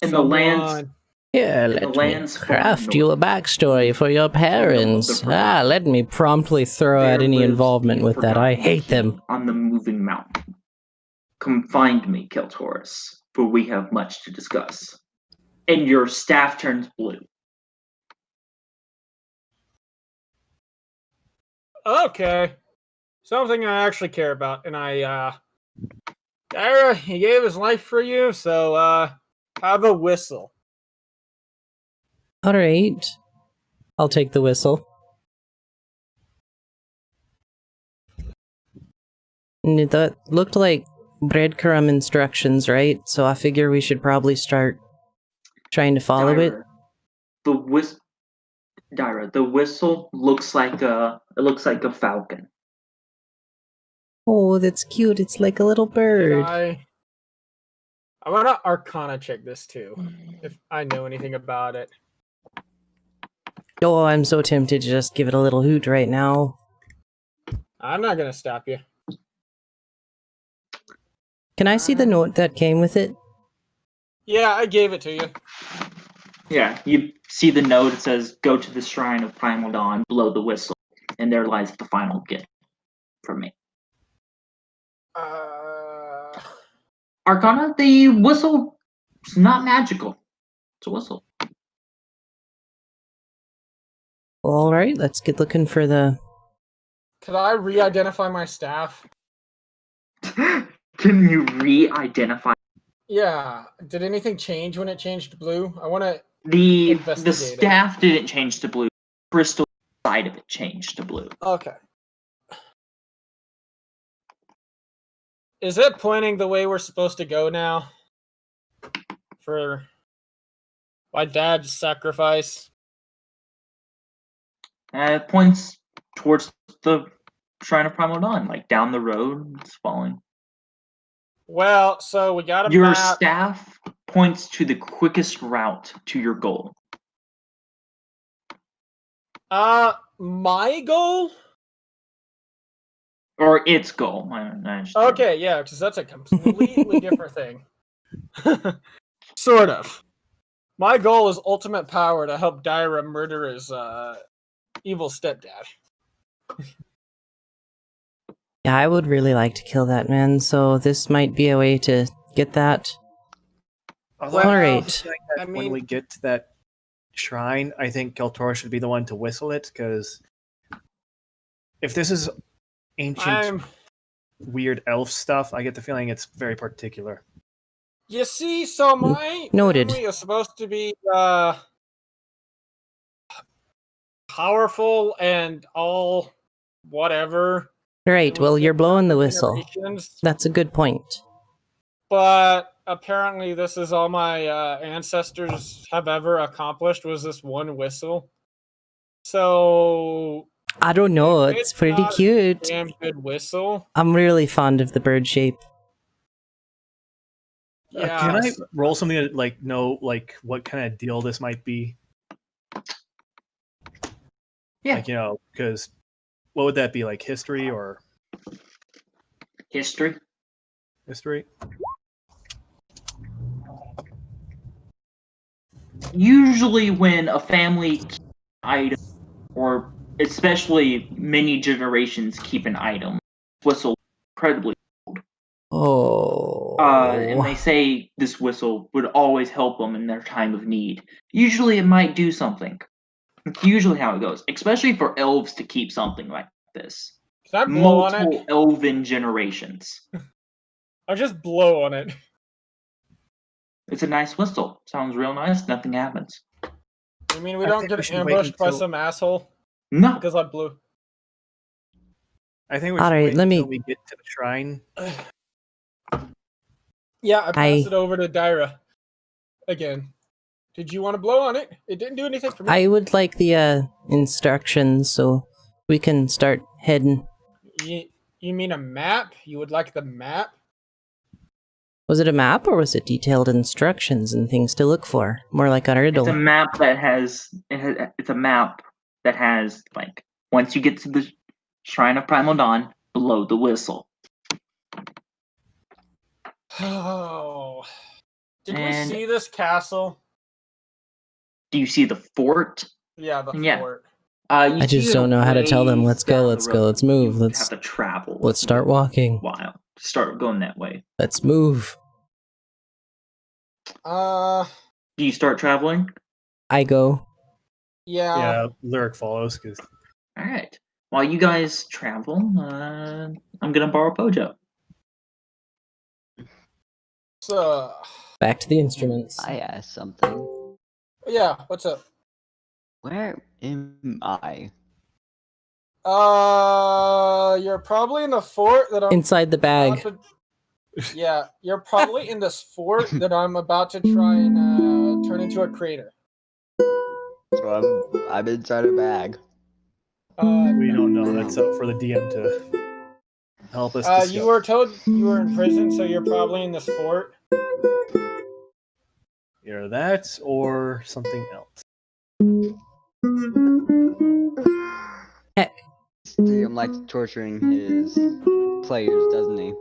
Speaker 3: In the lands.
Speaker 2: Here, let me craft you a backstory for your parents. Let me promptly throw out any involvement with that. I hate them.
Speaker 3: On the moving mountain. Come find me, Keltaurus, for we have much to discuss. And your staff turns blue.
Speaker 4: Okay. Something I actually care about, and Dara, he gave his life for you, so, have a whistle.
Speaker 2: Alright. I'll take the whistle. That looked like breadcrumb instructions, right? So I figure we should probably start trying to follow it.
Speaker 3: Dyra, the whistle looks like a falcon.
Speaker 2: Oh, that's cute. It's like a little bird.
Speaker 4: I want to Arcana check this too, if I know anything about it.
Speaker 2: Oh, I'm so tempted to just give it a little hoot right now.
Speaker 4: I'm not gonna stop you.
Speaker 2: Can I see the note that came with it?
Speaker 4: Yeah, I gave it to you.
Speaker 3: Yeah, you see the note. It says, go to the Shrine of Primal Dawn, blow the whistle, and there lies the final gift from me. Arcana, the whistle is not magical. It's a whistle.
Speaker 2: Alright, let's get looking for the...
Speaker 4: Could I re-identify my staff?
Speaker 3: Can you re-identify?
Speaker 4: Yeah. Did anything change when it changed to blue? I want to
Speaker 3: the staff didn't change to blue. Crystal side of it changed to blue.
Speaker 4: Okay. Is it pointing the way we're supposed to go now? for my dad's sacrifice?
Speaker 3: It points towards the Shrine of Primal Dawn, like down the road. It's falling.
Speaker 4: Well, so we got a
Speaker 3: Your
Speaker 4: map.
Speaker 3: staff points to the quickest route to your goal.
Speaker 4: My goal?
Speaker 3: Or its goal.
Speaker 4: Okay, yeah, because that's a completely different thing. Sort of. My goal is ultimate power to help Daira murder his evil stepdad.
Speaker 2: Yeah, I would really like to kill that man, so this might be a way to get that.
Speaker 6: Although,
Speaker 2: Alright.
Speaker 6: When we get to that shrine, I think Keltor should be the one to whistle it, because if this is ancient, weird elf stuff, I get the feeling it's very particular.
Speaker 4: You see, so my
Speaker 2: Noted.
Speaker 4: family is supposed to be powerful and all whatever.
Speaker 2: Right, well, you're blowing the whistle. That's a good point.
Speaker 4: But apparently this is all my ancestors have ever accomplished, was this one whistle. So
Speaker 2: I don't know, it's pretty
Speaker 4: not
Speaker 2: cute.
Speaker 4: a damn good whistle.
Speaker 2: I'm really fond of the bird shape.
Speaker 4: Yeah.
Speaker 6: Can I roll something to know what kind of deal this might be?
Speaker 3: Yeah.
Speaker 6: Because what would that be, like history or
Speaker 3: history?
Speaker 6: History.
Speaker 3: Usually, when a family item, or especially many generations keep an item, whistle incredibly old.
Speaker 2: Oh.
Speaker 3: And they say this whistle would always help them in their time of need. Usually, it might do something. That's usually how it goes, especially for elves to keep something like this.
Speaker 4: Can I blow on
Speaker 3: Multiple
Speaker 4: it?
Speaker 3: elven generations.
Speaker 4: I'll just blow on it.
Speaker 3: It's a nice whistle. Sounds real nice. Nothing happens.
Speaker 4: You mean we don't get ambushed by some asshole?
Speaker 3: No.
Speaker 4: Because I blew.
Speaker 6: I think we should wait until we get to the shrine.
Speaker 4: Yeah, I passed it over to Daira. Again. Did you want to blow on it? It didn't do anything for me.
Speaker 2: I would like the instructions so we can start heading.
Speaker 4: You mean a map? You would like the map?
Speaker 2: Was it a map or was it detailed instructions and things to look for? More like a riddle.
Speaker 3: It's a map that has. It's a map that has once you get to the Shrine of Primal Dawn, blow the whistle.
Speaker 4: Oh. Did we see this castle?
Speaker 3: Do you see the fort?
Speaker 4: Yeah, the fort.
Speaker 2: I just don't know how to tell them, let's go, let's go, let's move, let's
Speaker 3: have to travel.
Speaker 2: Let's start walking.
Speaker 3: Wow. Start going that way.
Speaker 2: Let's move.
Speaker 3: Do you start traveling?
Speaker 2: I go.
Speaker 4: Yeah.
Speaker 6: Yeah, Lyric follows.
Speaker 3: Alright. While you guys travel, I'm gonna borrow Pojo.
Speaker 4: So
Speaker 2: back to the instruments.
Speaker 5: I asked something.
Speaker 4: Yeah, what's up?
Speaker 5: Where am I?
Speaker 4: You're probably in the fort that I'm
Speaker 2: inside the bag.
Speaker 4: Yeah, you're probably in this fort that I'm about to try and turn into a crater.
Speaker 5: So I'm inside a bag.
Speaker 6: We don't know. That's up for the DM to help us discuss.
Speaker 4: You were told you were in prison, so you're probably in this fort.
Speaker 6: Either that or something else.
Speaker 2: Heck.
Speaker 5: DM likes torturing his players, doesn't he?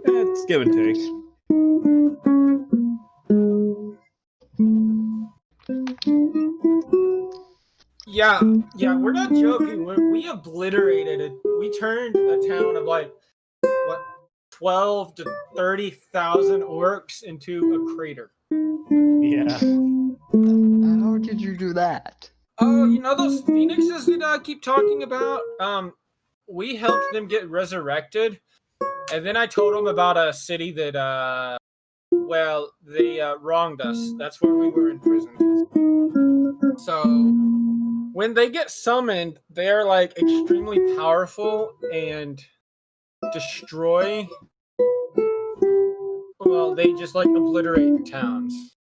Speaker 6: It's give and take.
Speaker 4: Yeah, we're not joking. We obliterated it. We turned a town of 12 to 30,000 orcs into a crater.
Speaker 6: Yeah.
Speaker 5: How did you do that?
Speaker 4: Oh, you know those phoenixes that I keep talking about? We helped them get resurrected, and then I told them about a city that, they wronged us. That's where we were in prison. So, when they get summoned, they're extremely powerful, and destroy. Well, they just like obliterate towns.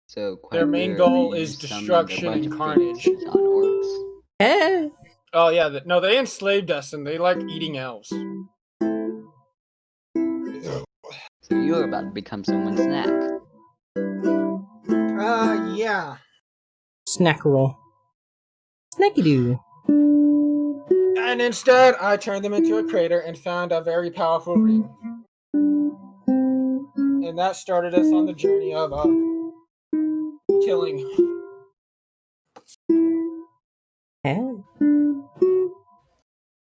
Speaker 5: So quite
Speaker 4: Their main goal is destruction and carnage.
Speaker 5: On orcs.
Speaker 4: Oh yeah, no, they enslaved us and they like eating elves.
Speaker 5: So you're about to become someone's snack.
Speaker 4: Yeah.
Speaker 2: Snack roll. Snacky doo.
Speaker 4: And instead, I turned them into a crater and found a very powerful ring. And that started us on the journey of killing.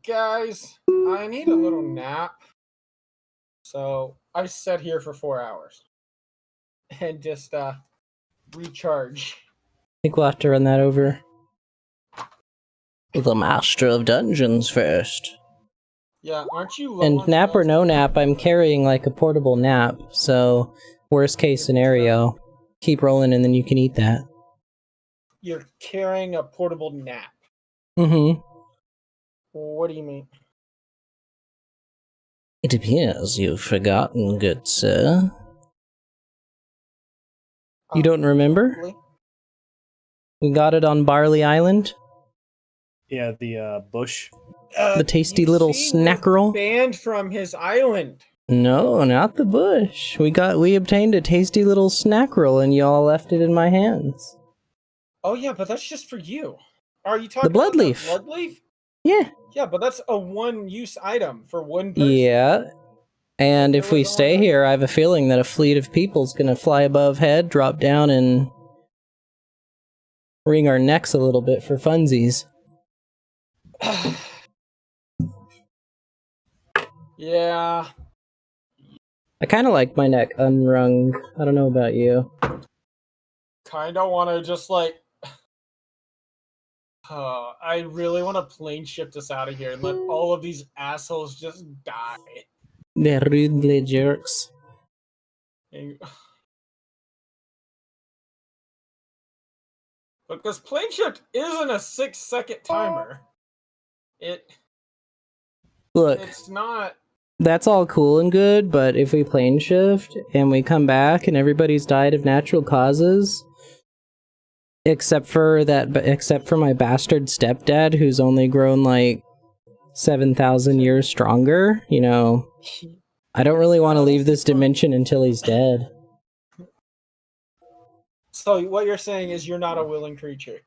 Speaker 4: Guys, I need a little nap. So I sat here for 4 hours. And just recharge.
Speaker 2: I think we'll have to run that over with the Master of Dungeons first.
Speaker 4: Yeah, aren't you low
Speaker 2: And
Speaker 4: on
Speaker 2: nap or
Speaker 4: spells?
Speaker 2: no nap, I'm carrying like a portable nap, so worst case scenario, keep rolling and then you can eat that.
Speaker 4: You're carrying a portable nap.
Speaker 2: Mm-hmm.
Speaker 4: What do you mean?
Speaker 2: It appears you've forgotten, good sir. You don't remember?
Speaker 4: Probably.
Speaker 2: We got it on Barley Island.
Speaker 6: Yeah, the bush.
Speaker 2: The tasty little snack roll.
Speaker 4: Banned from his island.
Speaker 2: No, not the bush. We obtained a tasty little snack roll and y'all left it in my hands.
Speaker 4: Oh yeah, but that's just for you. Are you talking
Speaker 2: The blood
Speaker 4: about
Speaker 2: leaf.
Speaker 4: The blood leaf?
Speaker 2: Yeah.
Speaker 4: Yeah, but that's a one-use item for one person.
Speaker 2: Yeah. And if we
Speaker 4: was
Speaker 2: stay
Speaker 4: only-
Speaker 2: here, I have a feeling that a fleet of people's gonna fly above head, drop down, and wring our necks a little bit for funsies.
Speaker 4: Yeah.
Speaker 2: I kind of like my neck unwrung. I don't know about you.
Speaker 4: Kinda wanna just like... I really want to plane shift us out of here and let all of these assholes just die.
Speaker 2: They're rudely jerks.
Speaker 4: And- Because plane shift isn't a 6-second timer.
Speaker 2: Look,
Speaker 4: It's not...
Speaker 2: that's all cool and good, but if we plane shift and we come back and everybody's died of natural causes, except for my bastard stepdad who's only grown like 7,000 years stronger, you know, I don't really want to leave this dimension until he's dead.
Speaker 4: So what you're saying is you're not a willing creature.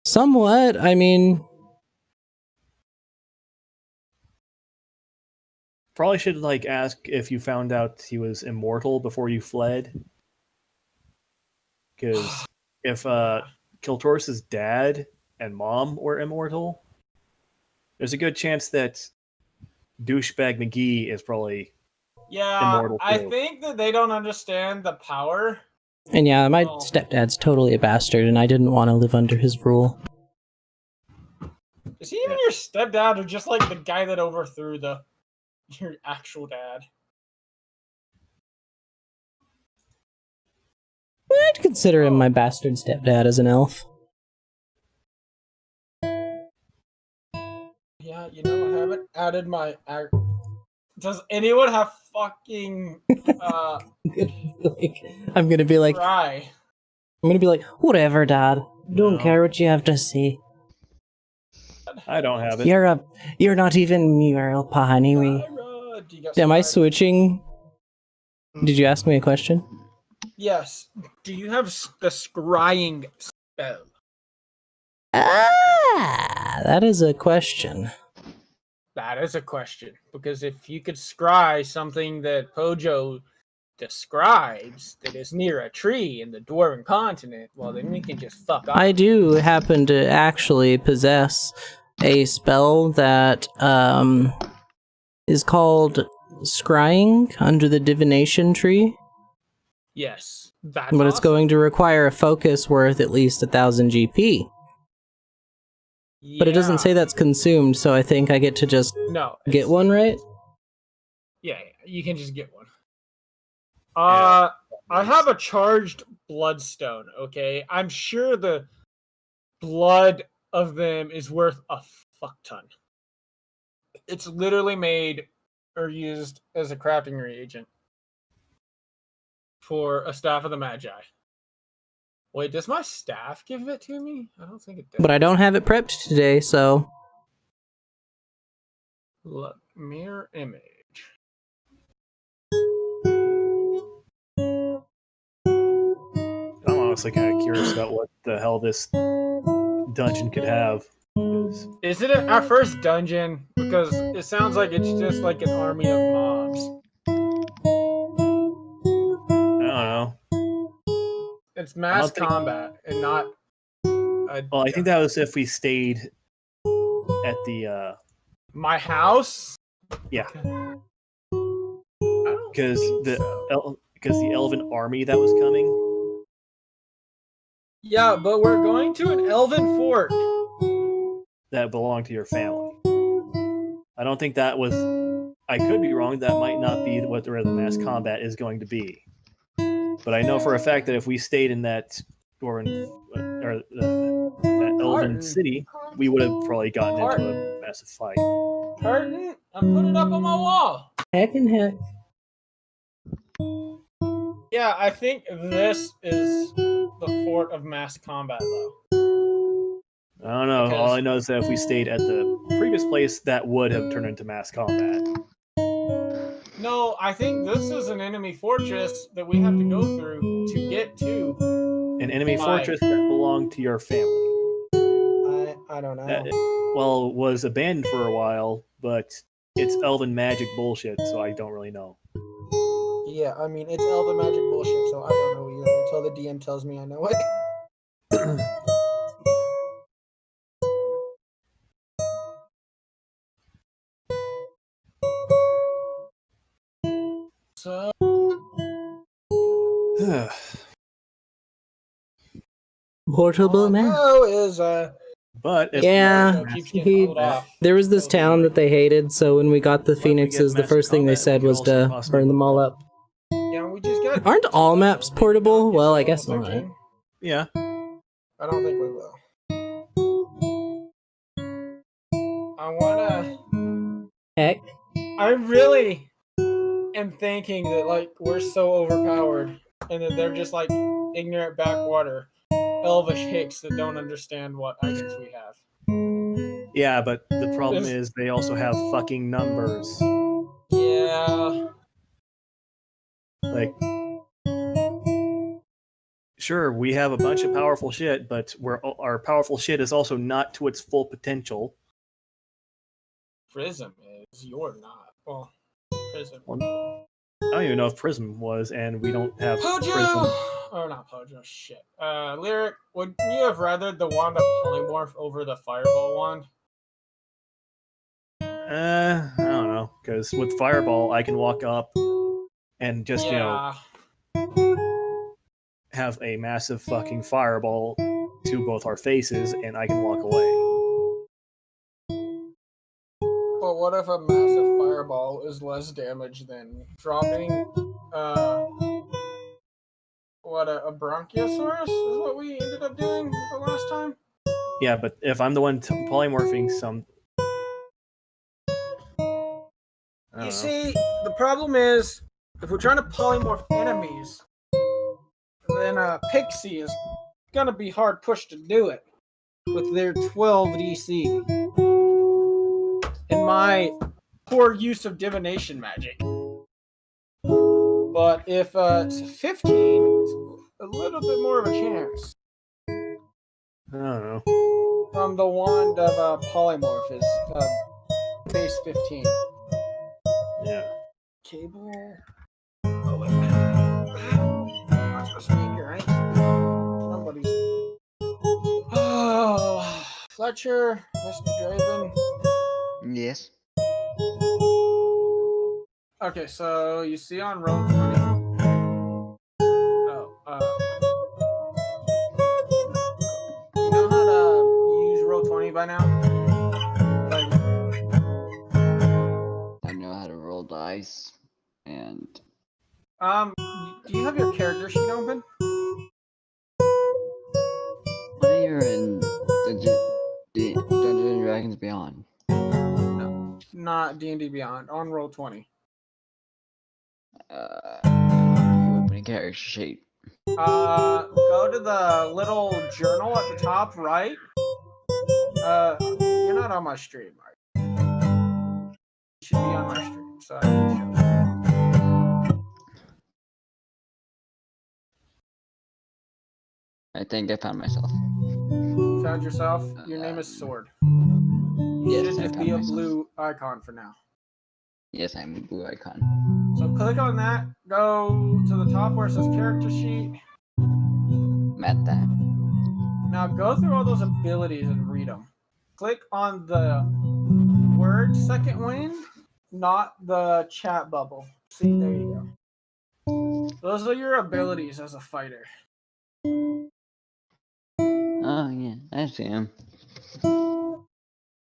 Speaker 2: Somewhat, I mean...
Speaker 6: Probably should like ask if you found out he was immortal before you fled. Because if Kiltorus's dad and mom were immortal, there's a good chance that douchebag McGee is probably immortal
Speaker 4: I
Speaker 6: too.
Speaker 4: think that they don't understand the power.
Speaker 2: And yeah, my stepdad's totally a bastard, and I didn't want to live under his rule.
Speaker 4: Is he even your stepdad, or just like the guy that overthrew your actual dad?
Speaker 2: I'd consider him my bastard stepdad as an elf.
Speaker 4: Yeah, you know, I haven't added my... Does anyone have fucking...
Speaker 2: I'm gonna be like...
Speaker 4: Cry?
Speaker 2: I'm gonna be like, whatever, Dad. Don't care what you have to say.
Speaker 6: I don't have it.
Speaker 2: You're not even Muralpa anyway. Am I switching? Did you ask me a question?
Speaker 4: Yes. Do you have the scrying spell?
Speaker 2: Ah, that is a question.
Speaker 4: That is a question. Because if you could scry something that Pojo describes that is near a tree in the Dwarven continent, well, then we can just fuck off.
Speaker 2: I do happen to actually possess a spell that is called Scrying under the Divination Tree.
Speaker 4: Yes. That's
Speaker 2: But it's
Speaker 4: awesome.
Speaker 2: going to require a focus worth at least 1,000 GP. But it doesn't say that's consumed, so I think I get to just get one, right?
Speaker 4: Yeah, you can just get one. I have a charged bloodstone, okay? I'm sure the blood of them is worth a fuck ton. It's literally made or used as a crafting reagent for a Staff of the Magi. Wait, does my staff give it to me? I don't think it does.
Speaker 2: But I don't have it prepped today, so...
Speaker 4: Look, mirror image.
Speaker 6: I'm honestly kind of curious about what the hell this dungeon could have.
Speaker 4: Is it our first dungeon? Because it sounds like it's just like an army of mobs.
Speaker 6: I don't know.
Speaker 4: It's mass combat and not.
Speaker 6: Well, I think that was if we stayed at the.
Speaker 4: My house.
Speaker 6: Yeah. Because the elven army that was coming.
Speaker 4: Yeah, but we're going to an elven fort
Speaker 6: that belonged to your family. I don't think that was. I could be wrong. That might not be what the mass combat is going to be. But I know for a fact that if we stayed in that that elven city, we would have probably gotten into a massive fight.
Speaker 4: Curtain? I'm putting it up on my wall.
Speaker 2: Heck and heck.
Speaker 4: Yeah, I think this is the fort of mass combat, though.
Speaker 6: I don't know. All I know is that if we stayed at the previous place, that would have turned into mass combat.
Speaker 4: No, I think this is an enemy fortress that we have to go through to get to.
Speaker 6: An enemy fortress that belonged to your family.
Speaker 4: I don't know.
Speaker 6: That, was abandoned for a while, but it's elven magic bullshit, so I don't really know.
Speaker 4: Yeah, I mean, it's elven magic bullshit, so I don't know either until the DM tells me I know it. So...
Speaker 2: Portable man.
Speaker 6: But if
Speaker 2: there was this town that they hated, so when we got the phoenixes, the first thing they said was to burn them all up.
Speaker 4: Yeah, we just got.
Speaker 2: Aren't all maps portable? Well, I guess not.
Speaker 6: Yeah.
Speaker 4: I don't think we will. I wanna.
Speaker 2: Heck.
Speaker 4: I really am thinking that like we're so overpowered, and that they're just like ignorant backwater elvish hicks that don't understand what items we have.
Speaker 6: Yeah, but the problem is they also have fucking numbers.
Speaker 4: Yeah.
Speaker 6: Like, sure, we have a bunch of powerful shit, but our powerful shit is also not to its full potential.
Speaker 4: Prism is. You're not. Well, Prism.
Speaker 6: Well, I don't even know if Prism was, and we don't have Prism.
Speaker 4: Oh, not Pojo. Shit. Lyric, would you have rather the wand of polymorph over the fireball wand?
Speaker 6: I don't know, because with fireball, I can walk up and just, have a massive fucking fireball to both our faces, and I can walk away.
Speaker 4: But what if a massive fireball is less damage than dropping, a Bronchiosaurus is what we ended up doing the last time?
Speaker 6: Yeah, but if I'm the one polymorphing some...
Speaker 4: You see, the problem is, if we're trying to polymorph enemies, then Pixie is gonna be hard pushed to do it with their 12 DC. And my poor use of divination magic. But if it's 15, it's a little bit more of a chance.
Speaker 6: I don't know.
Speaker 4: From the wand of polymorph is base 15.
Speaker 6: Yeah.
Speaker 4: Cable. Oh wait. Watch the speaker, right? Somebody's. Oh, Fletcher, Mr. Draven.
Speaker 5: Yes.
Speaker 4: Okay, so you see on row 20. You know how to use row 20 by now? Like,
Speaker 5: I know how to roll dice, and
Speaker 4: do you have your character sheet open?
Speaker 5: when you're in Dragons Beyond.
Speaker 4: No, not D&D Beyond. On Roll20.
Speaker 5: You open a character sheet.
Speaker 4: Go to the little journal at the top right. You're not on my stream, Mark. You should be on my stream, so I can show you.
Speaker 5: I think I found myself.
Speaker 4: You found yourself? Your name is Sword. You
Speaker 5: Yes,
Speaker 4: should
Speaker 5: I
Speaker 4: just
Speaker 5: found
Speaker 4: be a
Speaker 5: myself.
Speaker 4: blue icon for now.
Speaker 5: Yes, I'm a blue icon.
Speaker 4: So click on that. Go to the top where it says character sheet.
Speaker 5: I'm at that.
Speaker 4: Now go through all those abilities and read them. Click on the word second wind, not the chat bubble. See, there you go. Those are your abilities as a fighter.
Speaker 5: Oh, yeah, I see him.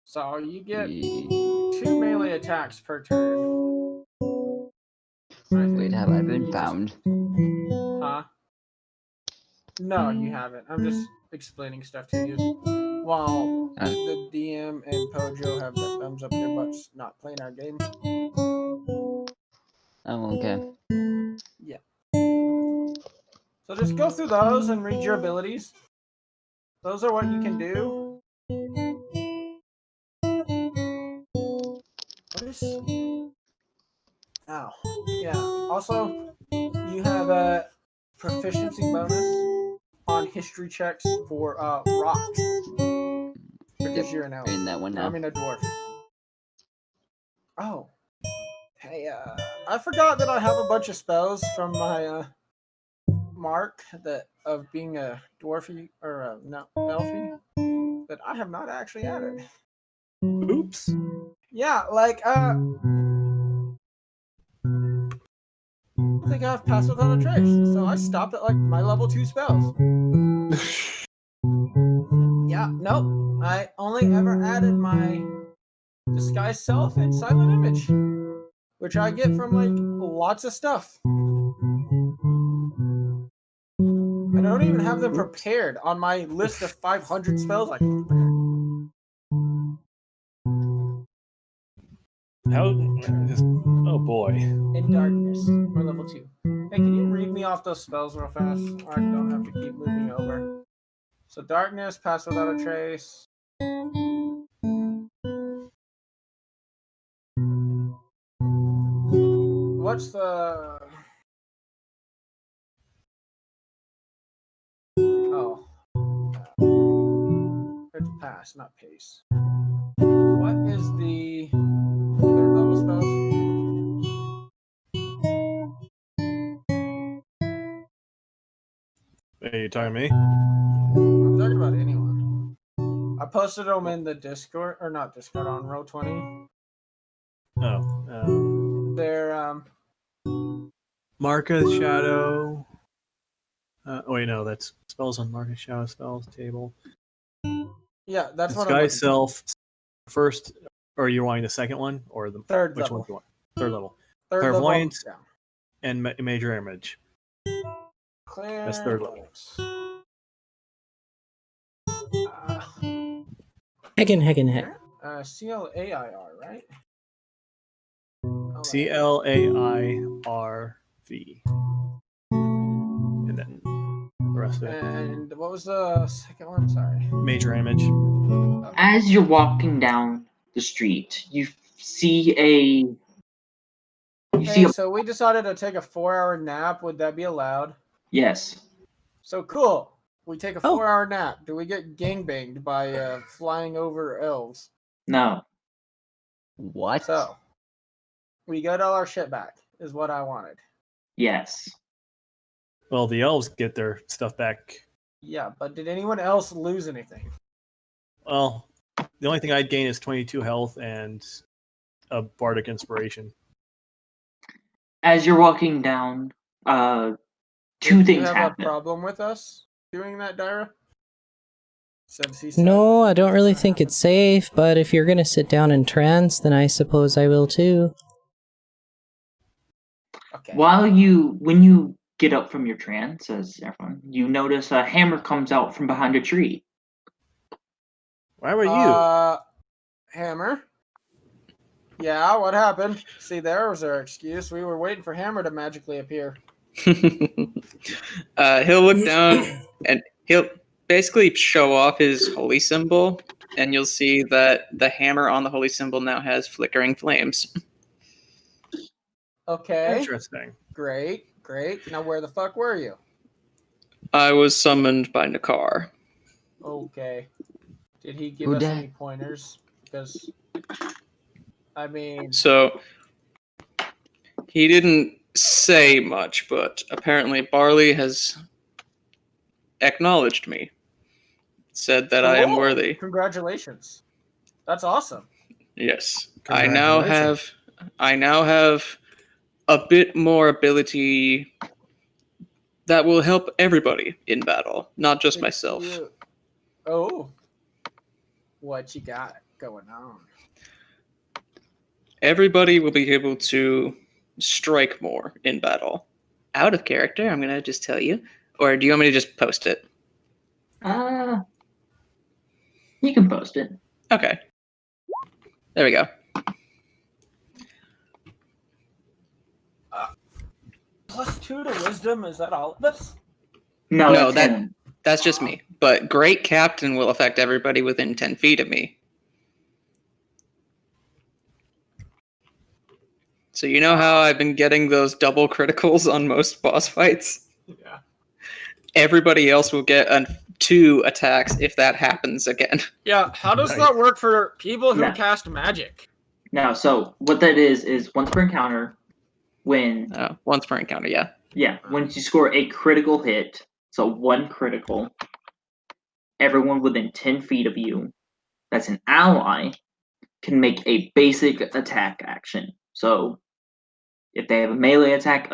Speaker 4: So you get 2 melee attacks per turn.
Speaker 5: Wait, have I been found?
Speaker 4: Huh? No, you haven't. I'm just explaining stuff to you. While the DM and Pojo have their thumbs up their butts not playing our game.
Speaker 5: Oh, okay.
Speaker 4: Yeah. So just go through those and read your abilities. Those are what you can do. What is... Ow. Yeah. Also, you have a proficiency bonus on history checks for rocks. Because you're an elf.
Speaker 5: In that one now.
Speaker 4: I mean a dwarf. Oh. Hey, I forgot that I have a bunch of spells from my mark that of being a dwarfy or no elfy that I have not actually added.
Speaker 6: Oops.
Speaker 4: Yeah, like I think I've passed without a trace, so I stopped at like my level 2 spells. Yeah, nope. I only ever added my disguise self and silent image, which I get from like lots of stuff. I don't even have them prepared on my list of 500 spells I can prepare.
Speaker 6: How? Oh boy.
Speaker 4: In darkness, or level 2. Hey, can you read me off those spells real fast? I don't have to keep moving over. So darkness, pass without a trace. What's the... Oh. It's pass, not pace. What is the third level spells?
Speaker 6: Are you talking to me?
Speaker 4: I'm talking about anyone. I posted them in the Discord, or not Discord, on Roll20.
Speaker 6: Oh.
Speaker 4: They're,
Speaker 6: Marcus Shadow. Wait, no, that's spells on Marcus Shadow spells table.
Speaker 4: yeah, that's what I'm
Speaker 6: Disguise self first, or you're wanting the second one, or the
Speaker 4: third
Speaker 6: which
Speaker 4: level.
Speaker 6: one do you want? Third level.
Speaker 4: Third
Speaker 6: Clairvoyance
Speaker 4: level,
Speaker 6: and major image. That's third level.
Speaker 2: Heck.
Speaker 4: C-L-A-I-R, right?
Speaker 6: CLAIRV. And then the rest of it.
Speaker 4: And what was the second one? Sorry.
Speaker 6: Major image.
Speaker 4: Okay.
Speaker 3: As you're walking down the street, you see a.
Speaker 4: So we decided to take a 4-hour nap. Would that be allowed?
Speaker 3: Yes.
Speaker 4: So cool. We take a 4-hour nap. Do we get gangbanged by flying over elves?
Speaker 3: No.
Speaker 5: What?
Speaker 4: So we got all our shit back, is what I wanted.
Speaker 3: Yes.
Speaker 6: Well, the elves get their stuff back.
Speaker 4: Yeah, but did anyone else lose anything?
Speaker 6: Well, the only thing I'd gain is 22 health and a bardic inspiration.
Speaker 3: As you're walking down, two things happen.
Speaker 4: Do you have a problem with us doing that, Dyra?
Speaker 2: No, I don't really think it's safe, but if you're gonna sit down in trance, then I suppose I will too.
Speaker 4: Okay.
Speaker 3: When you get up from your trance, as everyone, you notice a hammer comes out from behind a tree.
Speaker 6: Why were you?
Speaker 4: Hammer. Yeah, what happened? See, there was our excuse. We were waiting for Hammer to magically appear.
Speaker 7: He'll look down and he'll basically show off his holy symbol, and you'll see that the hammer on the holy symbol now has flickering flames.
Speaker 4: Okay.
Speaker 6: Interesting.
Speaker 4: Great. Now, where the fuck were you?
Speaker 7: I was summoned by Nakar.
Speaker 4: Okay. Did he give us any pointers? Because, I mean...
Speaker 7: So, he didn't say much, but apparently Barley has acknowledged me. Said that I am worthy.
Speaker 4: Congratulations. That's awesome.
Speaker 7: Yes. I now have a bit more ability that will help everybody in battle, not just myself.
Speaker 4: Oh. What you got going on?
Speaker 7: Everybody will be able to strike more in battle. Out of character, I'm going to just tell you. Or do you want me to just post it?
Speaker 3: You can post it.
Speaker 7: Okay. There we go.
Speaker 4: +2 to wisdom, is that all of us?
Speaker 7: No, that's just me. But Great Captain will affect everybody within 10 feet of me. So you know how I've been getting those double criticals on most boss fights?
Speaker 4: Yeah.
Speaker 7: Everybody else will get 2 attacks if that happens again.
Speaker 4: Yeah, how does that work for people who cast magic?
Speaker 3: No, so what that is once per encounter, when...
Speaker 7: once per encounter, yeah.
Speaker 3: Yeah, when you score a critical hit, so 1 critical, everyone within 10 feet of you, that's an ally, can make a basic attack action. So, if they have a melee attack.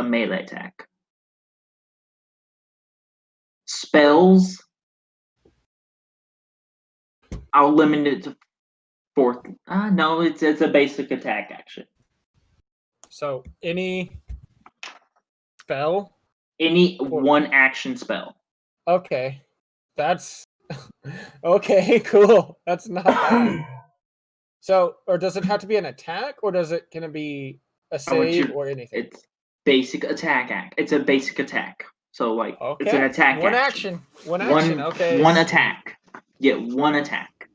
Speaker 3: Spells, I'll limit it to 4th. No, it's a basic attack action.
Speaker 4: So, any spell?
Speaker 3: Any 1 action spell.
Speaker 4: Okay. That's... okay, cool. That's not bad. So, or does it have to be an attack, or can it be a save or anything?
Speaker 3: It's basic attack It's a basic attack. So, like, it's an attack
Speaker 4: One
Speaker 3: action.
Speaker 4: One action, okay.
Speaker 3: 1 attack. Get 1 attack.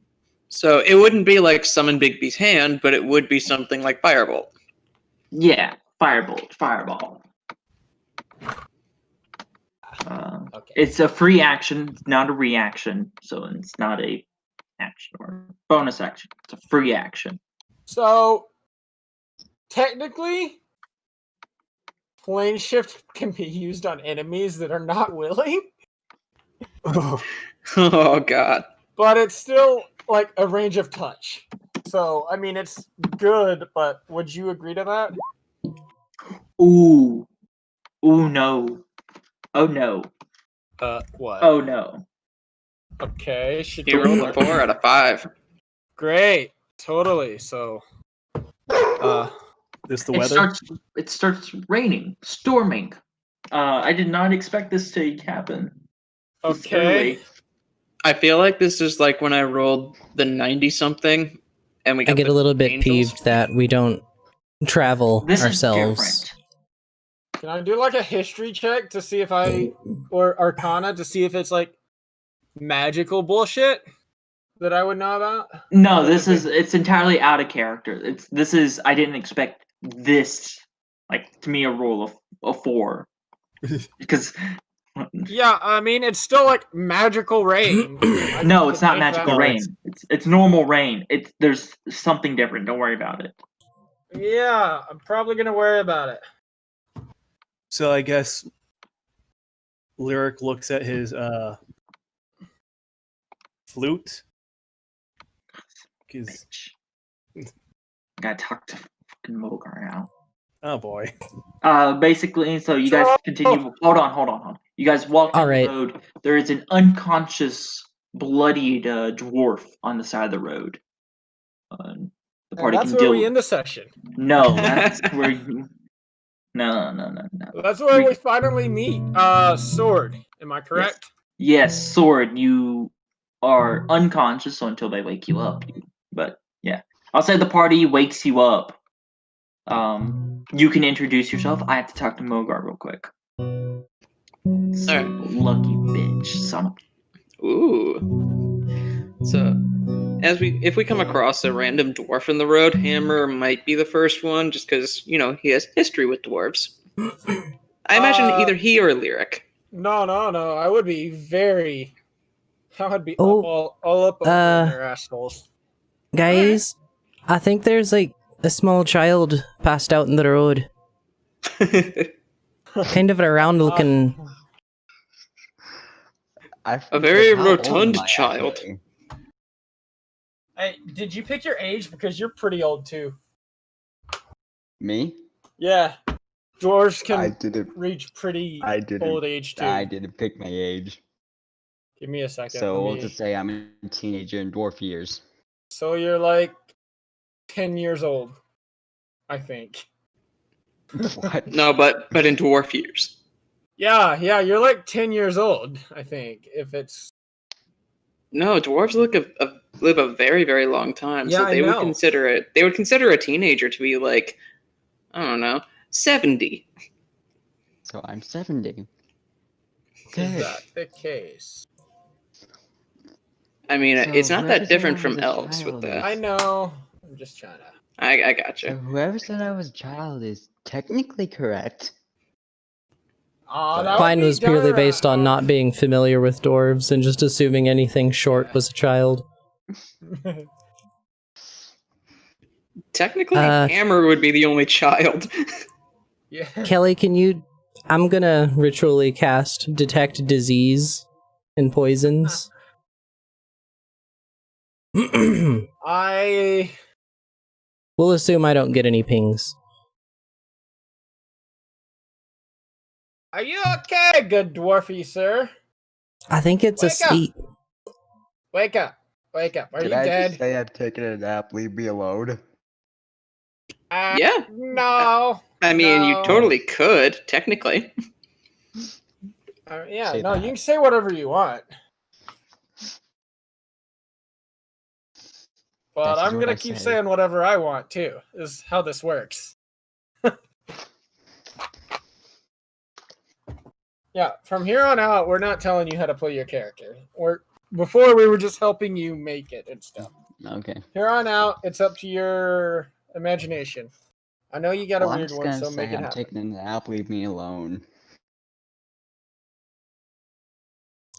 Speaker 7: So it wouldn't be like Summon Bigby's Hand, but it would be something like Firebolt.
Speaker 3: Yeah, Fireball. It's a free action, not a reaction, so it's not a action or bonus action. It's a free action.
Speaker 4: So, technically, plane shift can be used on enemies that are not willing.
Speaker 7: Oh, God.
Speaker 4: But it's still like a range of touch. So, I mean, it's good, but would you agree to that?
Speaker 3: Ooh, no. Oh, no.
Speaker 4: What?
Speaker 3: Oh, no.
Speaker 4: Okay.
Speaker 7: You rolled a 4 out of 5.
Speaker 4: Great. Totally. So,
Speaker 6: this the weather?
Speaker 3: It starts raining, storming. I did not expect this to happen.
Speaker 4: Okay.
Speaker 7: I feel like this is like when I rolled the 90-something, and we got
Speaker 2: I get a little bit peeved that we don't travel ourselves.
Speaker 4: Can I do like a history check to see if or Arcana to see if it's like magical bullshit that I would know about?
Speaker 3: No, it's entirely out of character. I didn't expect this, like, to me a roll of 4. Because
Speaker 4: yeah, I mean it's still like magical rain.
Speaker 3: No, it's not magical rain. It's normal rain. There's something different. Don't worry about it.
Speaker 4: Yeah, I'm probably gonna worry about it.
Speaker 6: So I guess Lyric looks at his flute.
Speaker 3: Gotta talk to fucking Mogar now.
Speaker 6: Oh boy.
Speaker 3: Basically, so you guys continue. Hold on. You guys walk down the road. There is an unconscious, bloodied dwarf on the side of the road. The party
Speaker 4: that's where we end the session.
Speaker 3: No, that's where you... No.
Speaker 4: That's where we finally meet. Sword. Am I correct?
Speaker 3: Yes, Sword. You are unconscious until they wake you up. But yeah, outside the party wakes you up, you can introduce yourself. I have to talk to Mogar real quick.
Speaker 7: Alright.
Speaker 3: Lucky bitch, son of.
Speaker 7: Ooh. So, if we come across a random dwarf in the road, Hammer might be the first one, just because he has history with dwarves. I imagine either he or Lyric.
Speaker 4: No. I would be very. I would be all up over their assholes.
Speaker 2: Guys, I think there's like a small child passed out in the road. Kind of a round looking.
Speaker 7: A very rotund child.
Speaker 4: Hey, did you pick your age? Because you're pretty old too.
Speaker 5: Me?
Speaker 4: Yeah. Dwarves
Speaker 5: I
Speaker 4: can
Speaker 5: didn't.
Speaker 4: reach pretty
Speaker 5: I didn't.
Speaker 4: old age too.
Speaker 5: I didn't pick my age.
Speaker 4: Give me a second.
Speaker 5: So we'll just say I'm a teenager in dwarf years.
Speaker 4: So you're like 10 years old, I think.
Speaker 5: What?
Speaker 7: No, but in dwarf years.
Speaker 4: Yeah, you're like 10 years old, I think. If it's
Speaker 7: No, dwarves live a very, very long time.
Speaker 4: Yeah,
Speaker 7: so they
Speaker 4: I
Speaker 7: would
Speaker 4: know.
Speaker 7: consider it. They would consider a teenager to be like, I don't know, 70.
Speaker 5: So I'm 70.
Speaker 4: Is that the case?
Speaker 7: I mean,
Speaker 5: So
Speaker 7: it's not that
Speaker 5: whoever
Speaker 7: different
Speaker 5: said I
Speaker 7: from
Speaker 5: was a
Speaker 7: elves with
Speaker 5: child
Speaker 7: that.
Speaker 4: I know. I'm just trying to.
Speaker 7: I gotcha.
Speaker 5: So whoever said I was a child is technically correct.
Speaker 2: Mine was purely based on not being familiar with dwarves and just assuming anything short was a child.
Speaker 7: Technically, Hammer would be the only child.
Speaker 4: Yeah.
Speaker 2: Kelly, can you... I'm gonna ritually cast Detect Disease and Poisons. We'll assume I don't get any pings.
Speaker 4: Are you okay, good dwarfy sir?
Speaker 2: I think it's a sleep.
Speaker 4: Wake up. Are
Speaker 5: Can
Speaker 4: you
Speaker 5: I
Speaker 4: dead?
Speaker 5: just say I'm taking a nap? Leave me alone.
Speaker 7: Yeah.
Speaker 4: No.
Speaker 7: I mean,
Speaker 4: no.
Speaker 7: you totally could, technically.
Speaker 4: Yeah,
Speaker 5: Say
Speaker 4: no,
Speaker 5: that.
Speaker 4: you can say whatever you want. But
Speaker 5: That's
Speaker 4: I'm
Speaker 5: what
Speaker 4: gonna
Speaker 5: I
Speaker 4: keep
Speaker 5: say.
Speaker 4: saying whatever I want too, is how this works. Yeah, from here on out, we're not telling you how to play your character. Before we were just helping you make it and stuff.
Speaker 5: Okay.
Speaker 4: Here on out, it's up to your imagination. I know you got a
Speaker 5: Well, I'm
Speaker 4: weird
Speaker 5: just
Speaker 4: one,
Speaker 5: gonna
Speaker 4: so
Speaker 5: say
Speaker 4: make it
Speaker 5: I'm
Speaker 4: happen.
Speaker 5: taking a nap. Leave me alone.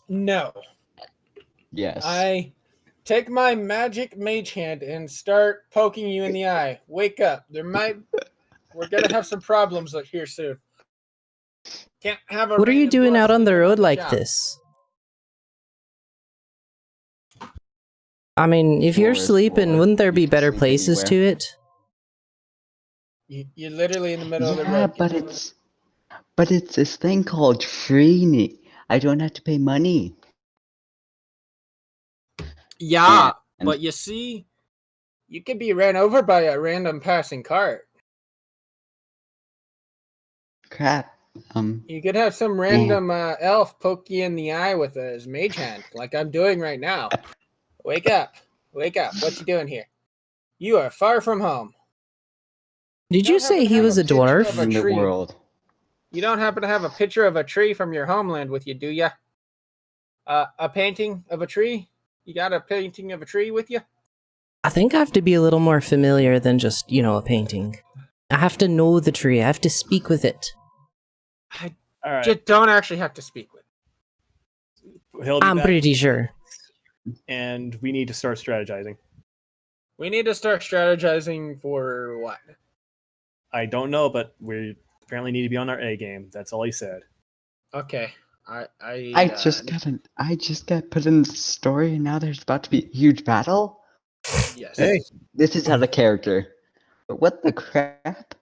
Speaker 4: No.
Speaker 5: Yes.
Speaker 4: I take my magic mage hand and start poking you in the eye. Wake up. We're gonna have some problems here soon. Can't have a
Speaker 2: What are you
Speaker 4: random
Speaker 2: doing
Speaker 4: dwarf
Speaker 2: out on the
Speaker 4: sleeping
Speaker 2: road
Speaker 4: the
Speaker 2: like
Speaker 4: job.
Speaker 2: this? I mean, if you're
Speaker 5: Forest
Speaker 2: sleeping,
Speaker 5: floor.
Speaker 2: wouldn't there be
Speaker 5: You can
Speaker 2: better
Speaker 5: sleep
Speaker 2: places
Speaker 5: anywhere.
Speaker 2: to it?
Speaker 4: You're literally in the middle of the
Speaker 5: Yeah,
Speaker 4: road.
Speaker 5: but it's this thing called free. I don't have to pay money.
Speaker 4: Yeah,
Speaker 5: And-
Speaker 4: but you see, you could be ran over by a random passing cart.
Speaker 5: Crap.
Speaker 4: You could have some random elf poke you in the eye with his mage hand, like I'm doing right now. Wake up. What you doing here? You are far from home.
Speaker 2: Did you say he was a
Speaker 4: picture
Speaker 2: dwarf?
Speaker 4: of a
Speaker 5: in the
Speaker 4: tree.
Speaker 5: world.
Speaker 4: You don't happen to have a picture of a tree from your homeland with you, do ya? A painting of a tree? You got a painting of a tree with you?
Speaker 2: I think I have to be a little more familiar than just, a painting. I have to know the tree. I have to speak with it.
Speaker 6: All right.
Speaker 4: You don't actually have to speak with.
Speaker 6: He'll be
Speaker 2: I'm
Speaker 6: back,
Speaker 2: pretty sure.
Speaker 6: and we need to start strategizing.
Speaker 4: We need to start strategizing for what?
Speaker 6: I don't know, but we apparently need to be on our A game. That's all he said.
Speaker 4: Okay.
Speaker 5: I just got put in the story, and now there's about to be a huge battle.
Speaker 4: Yes.
Speaker 6: Hey.
Speaker 5: This is out of character. But what the crap?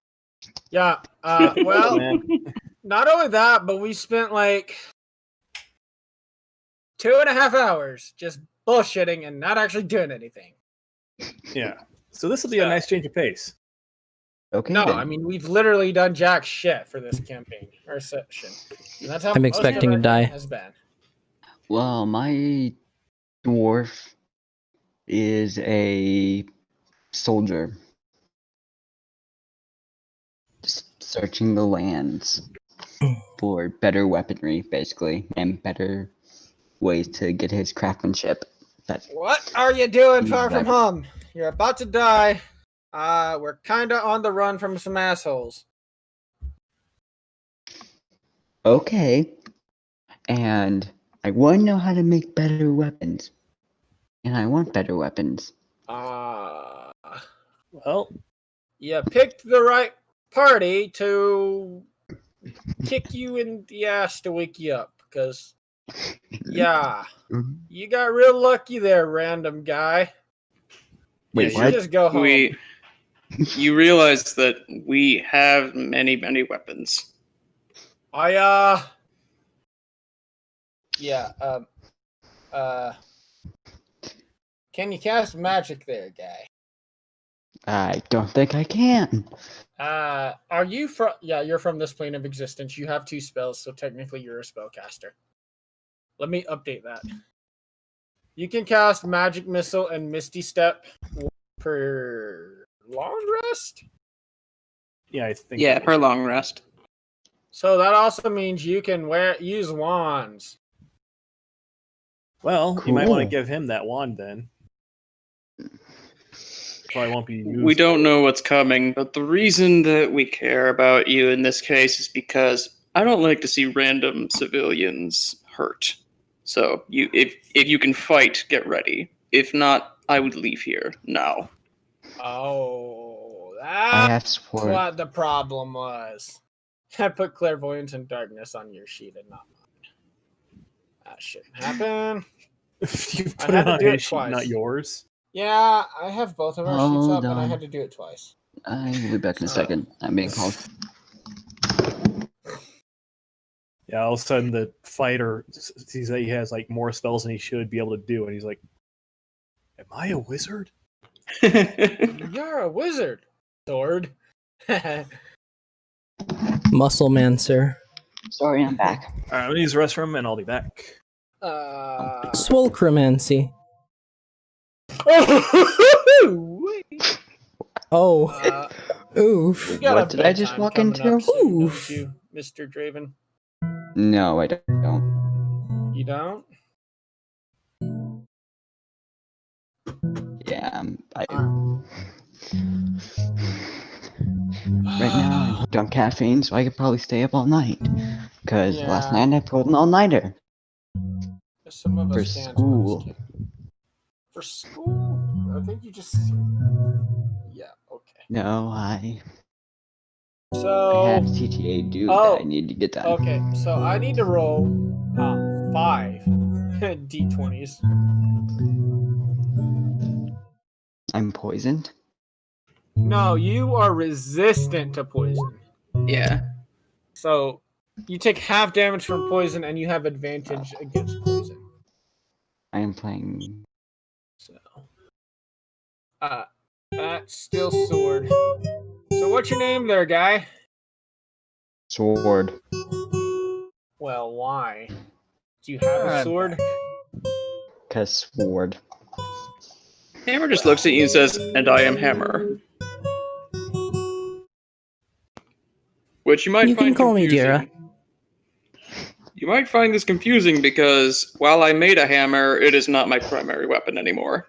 Speaker 4: Yeah. Well,
Speaker 6: Man.
Speaker 4: not only that, but we spent like 2.5 hours just bullshitting and not actually doing anything.
Speaker 6: Yeah. So this will be a nice change of pace.
Speaker 5: Okay.
Speaker 4: No,
Speaker 5: then.
Speaker 4: I mean we've literally done jack shit for this campaign or session. And that's how
Speaker 2: I'm
Speaker 4: most of
Speaker 2: expecting
Speaker 4: our
Speaker 2: to die.
Speaker 4: game has been.
Speaker 5: Well, my dwarf is a soldier. Just searching the lands for better weaponry, basically, and better ways to get his craftsmanship.
Speaker 4: What are you doing far from
Speaker 5: Exactly.
Speaker 4: home? You're about to die. We're kinda on the run from some assholes.
Speaker 5: Okay. And I want to know how to make better weapons. And I want better weapons.
Speaker 6: Well,
Speaker 4: you picked the right party to kick you in the ass to wake you up, because yeah, you got real lucky there, random guy.
Speaker 5: Wait,
Speaker 4: you
Speaker 5: what?
Speaker 4: should just go home.
Speaker 7: You realize that we have many, many weapons.
Speaker 4: Can you cast magic there, guy?
Speaker 5: I don't think I can.
Speaker 4: Are you from? Yeah, you're from this plane of existence. You have 2 spells, so technically you're a spellcaster. Let me update that. You can cast Magic Missile and Misty Step per long rest.
Speaker 6: Yeah, I think.
Speaker 7: Yeah, per long rest.
Speaker 4: So that also means you can use wands.
Speaker 6: Well,
Speaker 5: Cool.
Speaker 6: you might want to give him that wand then. Probably won't be used.
Speaker 7: We don't know what's coming, but the reason that we care about you in this case is because I don't like to see random civilians hurt. So if you can fight, get ready. If not, I would leave here now.
Speaker 4: Oh,
Speaker 5: I
Speaker 4: that's
Speaker 5: asked for
Speaker 4: what the problem was. I put clairvoyance and darkness on your sheet and not mine. That shouldn't happen.
Speaker 6: You
Speaker 4: I
Speaker 6: put
Speaker 4: had
Speaker 6: it
Speaker 4: to
Speaker 6: on
Speaker 4: do
Speaker 6: his
Speaker 4: it
Speaker 6: sheet,
Speaker 4: twice.
Speaker 6: not yours.
Speaker 4: Yeah, I have both of our sheets
Speaker 5: Hold
Speaker 4: up, and I
Speaker 5: on.
Speaker 4: had to do it twice.
Speaker 5: I will be back in a second. I'm being called.
Speaker 6: Yeah, all of a sudden the fighter sees that he has like more spells than he should be able to do, and he's like, "Am I a wizard?"
Speaker 4: You're a wizard, sword.
Speaker 2: Muscle man, sir.
Speaker 5: Sorry, I'm back.
Speaker 6: All right, I'm gonna use the restroom, and I'll be back.
Speaker 2: Swolchromancy. Oh. Oof.
Speaker 4: You got
Speaker 5: What
Speaker 4: a
Speaker 5: did I just
Speaker 4: bedtime
Speaker 5: walk
Speaker 4: coming
Speaker 5: into?
Speaker 4: up soon,
Speaker 2: Oof.
Speaker 4: don't you, Mr. Draven?
Speaker 5: No, I don't.
Speaker 4: You don't?
Speaker 5: Yeah, right now, I'm on caffeine, so I could probably stay up all night. Because last
Speaker 4: Yeah.
Speaker 5: night I pulled an all-nighter.
Speaker 4: Some of
Speaker 5: For
Speaker 4: us can't.
Speaker 5: school.
Speaker 4: For school? I think you just. Yeah, okay.
Speaker 5: No, I
Speaker 4: So.
Speaker 5: had a CTA due
Speaker 4: Oh,
Speaker 5: that I need to get done.
Speaker 4: Okay, so I need to roll 5 d20s.
Speaker 5: I'm poisoned?
Speaker 4: No, you are resistant to poison.
Speaker 7: Yeah.
Speaker 4: So you take half damage from poison and you have advantage against poison.
Speaker 5: I am playing...
Speaker 4: So that's still sword. So what's your name there, guy?
Speaker 5: Sword.
Speaker 4: Well, why? Do you have a sword?
Speaker 5: Cause sword.
Speaker 7: Hammer just looks at you and says, "And I am Hammer." Which you might
Speaker 2: You
Speaker 7: find
Speaker 2: can call me
Speaker 7: confusing.
Speaker 2: Dira.
Speaker 7: You might find this confusing because while I made a hammer, it is not my primary weapon anymore.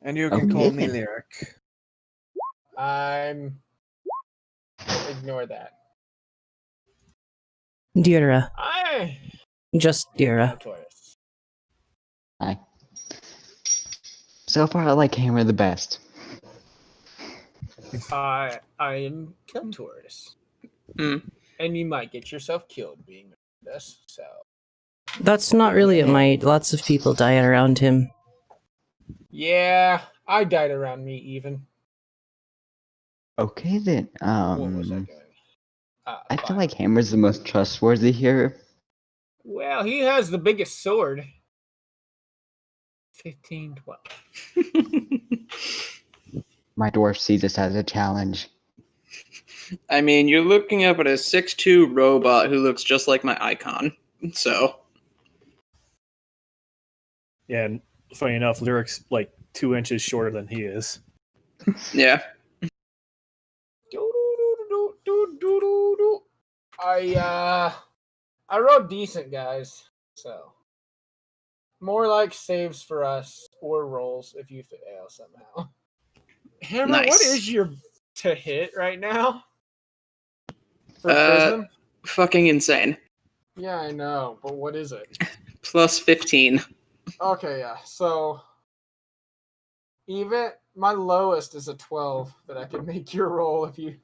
Speaker 8: And you can call me Lyric.
Speaker 4: Ignore that.
Speaker 2: Dira.
Speaker 4: I
Speaker 2: Just Dira.
Speaker 5: Hi. So far, I like Hammer the best.
Speaker 4: I am Keltoris. And you might get yourself killed being this, so.
Speaker 2: That's not really a might. Lots of people die around him.
Speaker 4: Yeah, I died around me even.
Speaker 5: Okay then,
Speaker 4: What was I going?
Speaker 5: I feel like Hammer's the most trustworthy here.
Speaker 4: Well, he has the biggest sword. 15, 12.
Speaker 5: My dwarf sees this as a challenge.
Speaker 7: I mean, you're looking up at a 6'2" robot who looks just like my icon, so...
Speaker 6: Yeah, and funny enough, Lyric's like 2 inches shorter than he is.
Speaker 7: Yeah.
Speaker 4: I rolled decent, guys. So more like saves for us or rolls if you fail somehow. Hammer,
Speaker 7: Nice.
Speaker 4: what is your to hit right now for prism?
Speaker 7: Fucking insane.
Speaker 4: Yeah, I know, but what is it?
Speaker 7: Plus 15.
Speaker 4: Okay, yeah. So even my lowest is a 12 that I can make your roll if you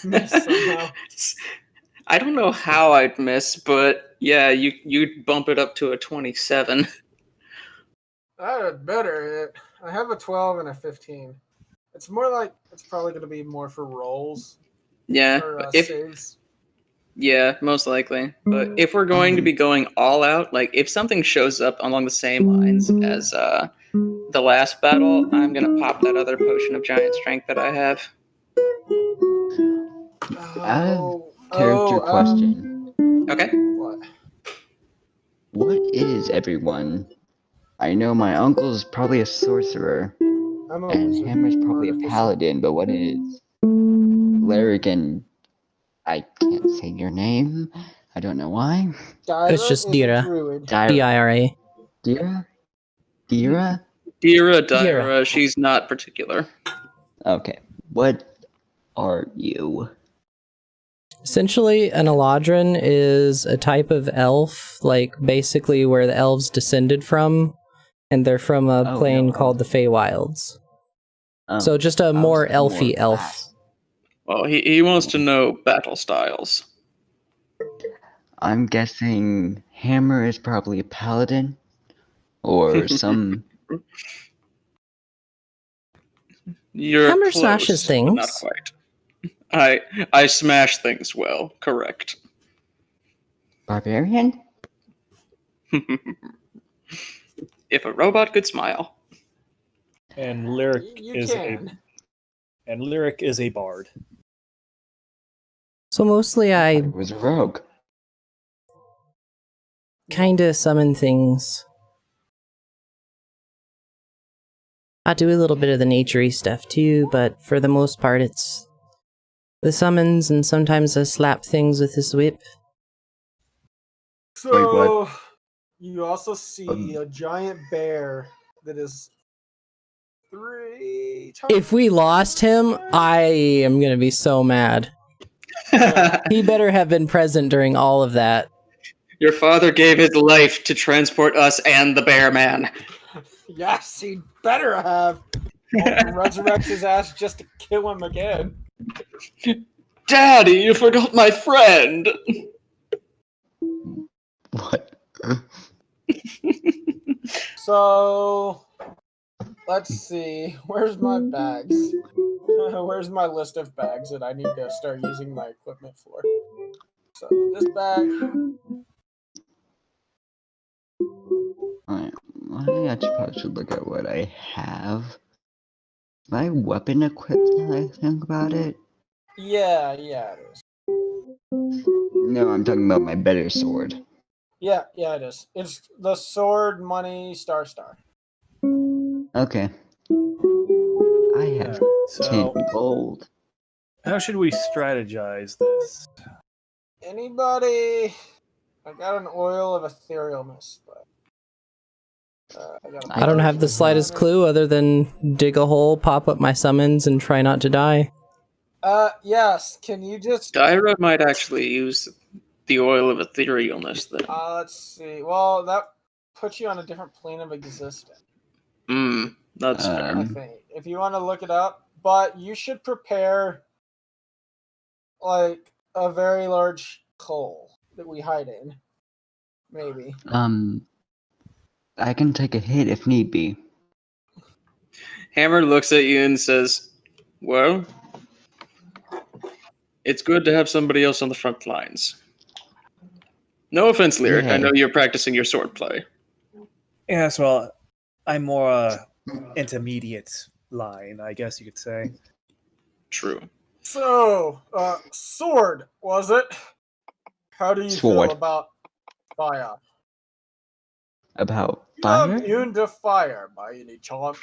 Speaker 4: miss somehow.
Speaker 7: I don't know how I'd miss, but yeah, you'd bump it up to a 27.
Speaker 4: I had better hit. I have a 12 and a 15. It's more like it's probably going to be more for rolls
Speaker 7: Yeah,
Speaker 4: or
Speaker 7: if
Speaker 4: saves.
Speaker 7: yeah, most likely. But if we're going to be going all out, like if something shows up along the same lines as the last battle, I'm gonna pop that other potion of giant strength that I have.
Speaker 5: Character question.
Speaker 7: Okay.
Speaker 4: What?
Speaker 5: What is everyone? I know my uncle's probably a sorcerer, and Hammer's probably a paladin, but what is Lyric and I can't say your name. I don't know why.
Speaker 2: It's just Dira. D-I-R-A.
Speaker 5: Dira? Dira?
Speaker 7: Dira, she's not particular.
Speaker 5: Okay. What are you?
Speaker 2: Essentially, an Eladrin is a type of elf, like basically where the elves descended from, and they're from a plane called the Feywilds. So just a more elfy elf.
Speaker 7: Well, he wants to know battle styles.
Speaker 5: I'm guessing Hammer is probably a paladin, or some.
Speaker 7: You're
Speaker 2: Hammer
Speaker 7: close,
Speaker 2: smashes things.
Speaker 7: but not quite. I smash things well. Correct.
Speaker 5: Barbarian?
Speaker 7: If a robot could smile.
Speaker 6: And Lyric is a bard.
Speaker 2: So mostly I
Speaker 5: was a rogue.
Speaker 2: Kinda summon things. I do a little bit of the naturey stuff too, but for the most part it's the summons, and sometimes I slap things with this whip.
Speaker 4: So you also see a giant bear that is 3 times.
Speaker 2: If we lost him, I am gonna be so mad. He better have been present during all of that.
Speaker 7: Your father gave his life to transport us and the bear man.
Speaker 4: Yes, he better have. Resurrect his ass just to kill him again.
Speaker 7: Daddy, you forgot my friend.
Speaker 5: What?
Speaker 4: So, let's see. Where's my bags? Where's my list of bags that I need to start using my equipment for? So, this bag.
Speaker 5: I actually should look at what I have. My weapon equipped now I think about it.
Speaker 4: Yeah, it is.
Speaker 5: No, I'm talking about my better sword.
Speaker 4: Yeah, it is. It's the sword, money, star.
Speaker 5: Okay. I have 10 gold.
Speaker 6: How should we strategize this?
Speaker 4: Anybody? I got an oil of etherealness, but
Speaker 2: I don't have the slightest clue other than dig a hole, pop up my summons, and try not to die.
Speaker 4: Yes. Can you just...
Speaker 7: Dyra might actually use the oil of etherealness then.
Speaker 4: Let's see. Well, that puts you on a different plane of existence.
Speaker 7: That's fair.
Speaker 4: I think. If you want to look it up. But you should prepare, like, a very large coal that we hide in. Maybe.
Speaker 5: I can take a hit if need be.
Speaker 7: Hammer looks at you and says, well, it's good to have somebody else on the front lines. No offense, Lyric.
Speaker 5: Yeah.
Speaker 7: I know you're practicing your swordplay.
Speaker 6: Yes, well, I'm more intermediate line, I guess you could say.
Speaker 7: True.
Speaker 4: So, sword, was it? How do you feel about fire?
Speaker 5: About Fire?
Speaker 4: immune to fire by any chance?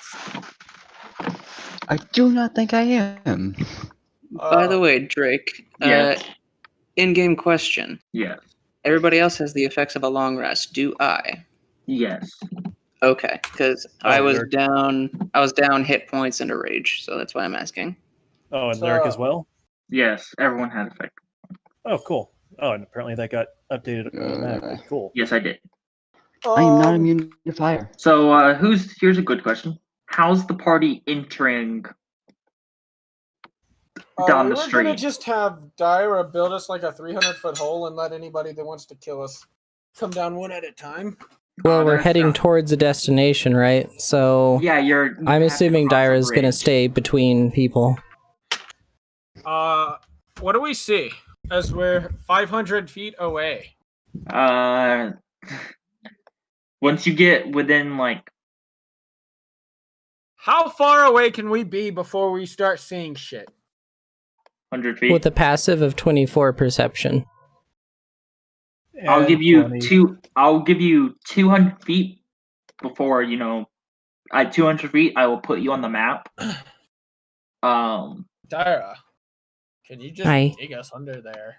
Speaker 5: I do not think I am.
Speaker 7: By the way, Drake,
Speaker 3: Yes.
Speaker 7: in-game question.
Speaker 3: Yes.
Speaker 7: Everybody else has the effects of a long rest. Do I?
Speaker 3: Yes.
Speaker 7: Okay, because
Speaker 6: Oh,
Speaker 7: I was
Speaker 6: Lyric.
Speaker 7: down hit points and a rage, so that's why I'm asking.
Speaker 6: Oh, and
Speaker 4: So-
Speaker 6: Lyric as well?
Speaker 3: Yes. Everyone had effect.
Speaker 6: Oh, cool. Oh, and apparently that got updated automatically. Cool.
Speaker 3: Yes, I did.
Speaker 5: I am not immune to fire.
Speaker 3: So, here's a good question. How's the party entering down
Speaker 4: we
Speaker 3: the
Speaker 4: were
Speaker 3: street?
Speaker 4: gonna just have Dyra build us like a 300-foot hole and let anybody that wants to kill us come down one at a time.
Speaker 2: Well, we're
Speaker 3: that's
Speaker 2: heading
Speaker 3: not-
Speaker 2: towards a destination, right? So
Speaker 3: Yeah,
Speaker 2: I'm assuming Dyra's gonna stay between people.
Speaker 4: What do we see as we're 500 feet away?
Speaker 3: Once you get within like
Speaker 4: How far away can we be before we start seeing shit?
Speaker 3: 100 feet,
Speaker 2: With a passive of 24 perception.
Speaker 3: I'll
Speaker 6: And
Speaker 3: give you
Speaker 6: 20.
Speaker 3: I'll give you 200 feet before at 200 feet I will put you on the map.
Speaker 4: Dyra, can you just
Speaker 2: Hi.
Speaker 4: dig us under there?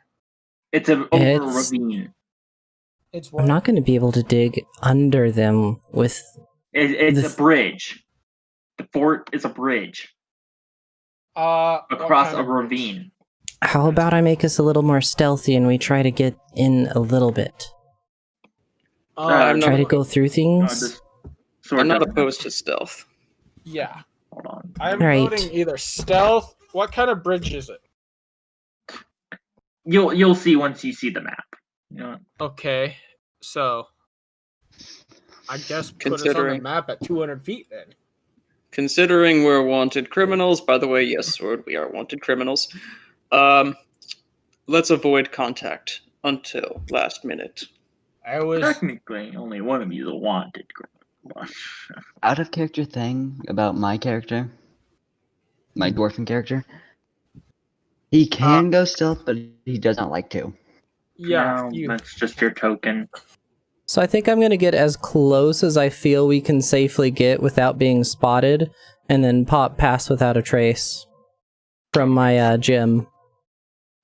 Speaker 3: It's over a
Speaker 2: It's-
Speaker 3: ravine.
Speaker 4: It's what?
Speaker 2: I'm not going to be able to dig under them with...
Speaker 3: It's
Speaker 2: This-
Speaker 3: a bridge. The fort is a bridge
Speaker 4: what
Speaker 3: across
Speaker 4: kind
Speaker 3: a
Speaker 4: of bridge?
Speaker 3: ravine.
Speaker 2: How about I make us a little more stealthy and we try to get in a little bit?
Speaker 7: I'm
Speaker 2: Try
Speaker 7: not,
Speaker 2: to go through things?
Speaker 3: This sword
Speaker 7: I'm not
Speaker 3: doesn't-
Speaker 7: opposed to stealth.
Speaker 4: Yeah,
Speaker 3: Hold on.
Speaker 4: I'm
Speaker 2: Right.
Speaker 4: voting either stealth. What kind of bridge is it?
Speaker 3: You'll see once you see the map.
Speaker 4: Okay, so I guess put us on the
Speaker 7: Considering-
Speaker 4: map at 200 feet then.
Speaker 7: Considering we're wanted criminals, by the way, yes, Sword, we are wanted criminals. Let's avoid contact until last minute.
Speaker 4: I was
Speaker 3: Technically, only one of you is a wanted.
Speaker 5: Out of character thing about my character, my dwarfen character, he can go stealth, but he doesn't like to.
Speaker 4: yeah.
Speaker 3: No, that's just your token.
Speaker 2: So I think I'm going to get as close as I feel we can safely get without being spotted, and then pop pass without a trace from my gym.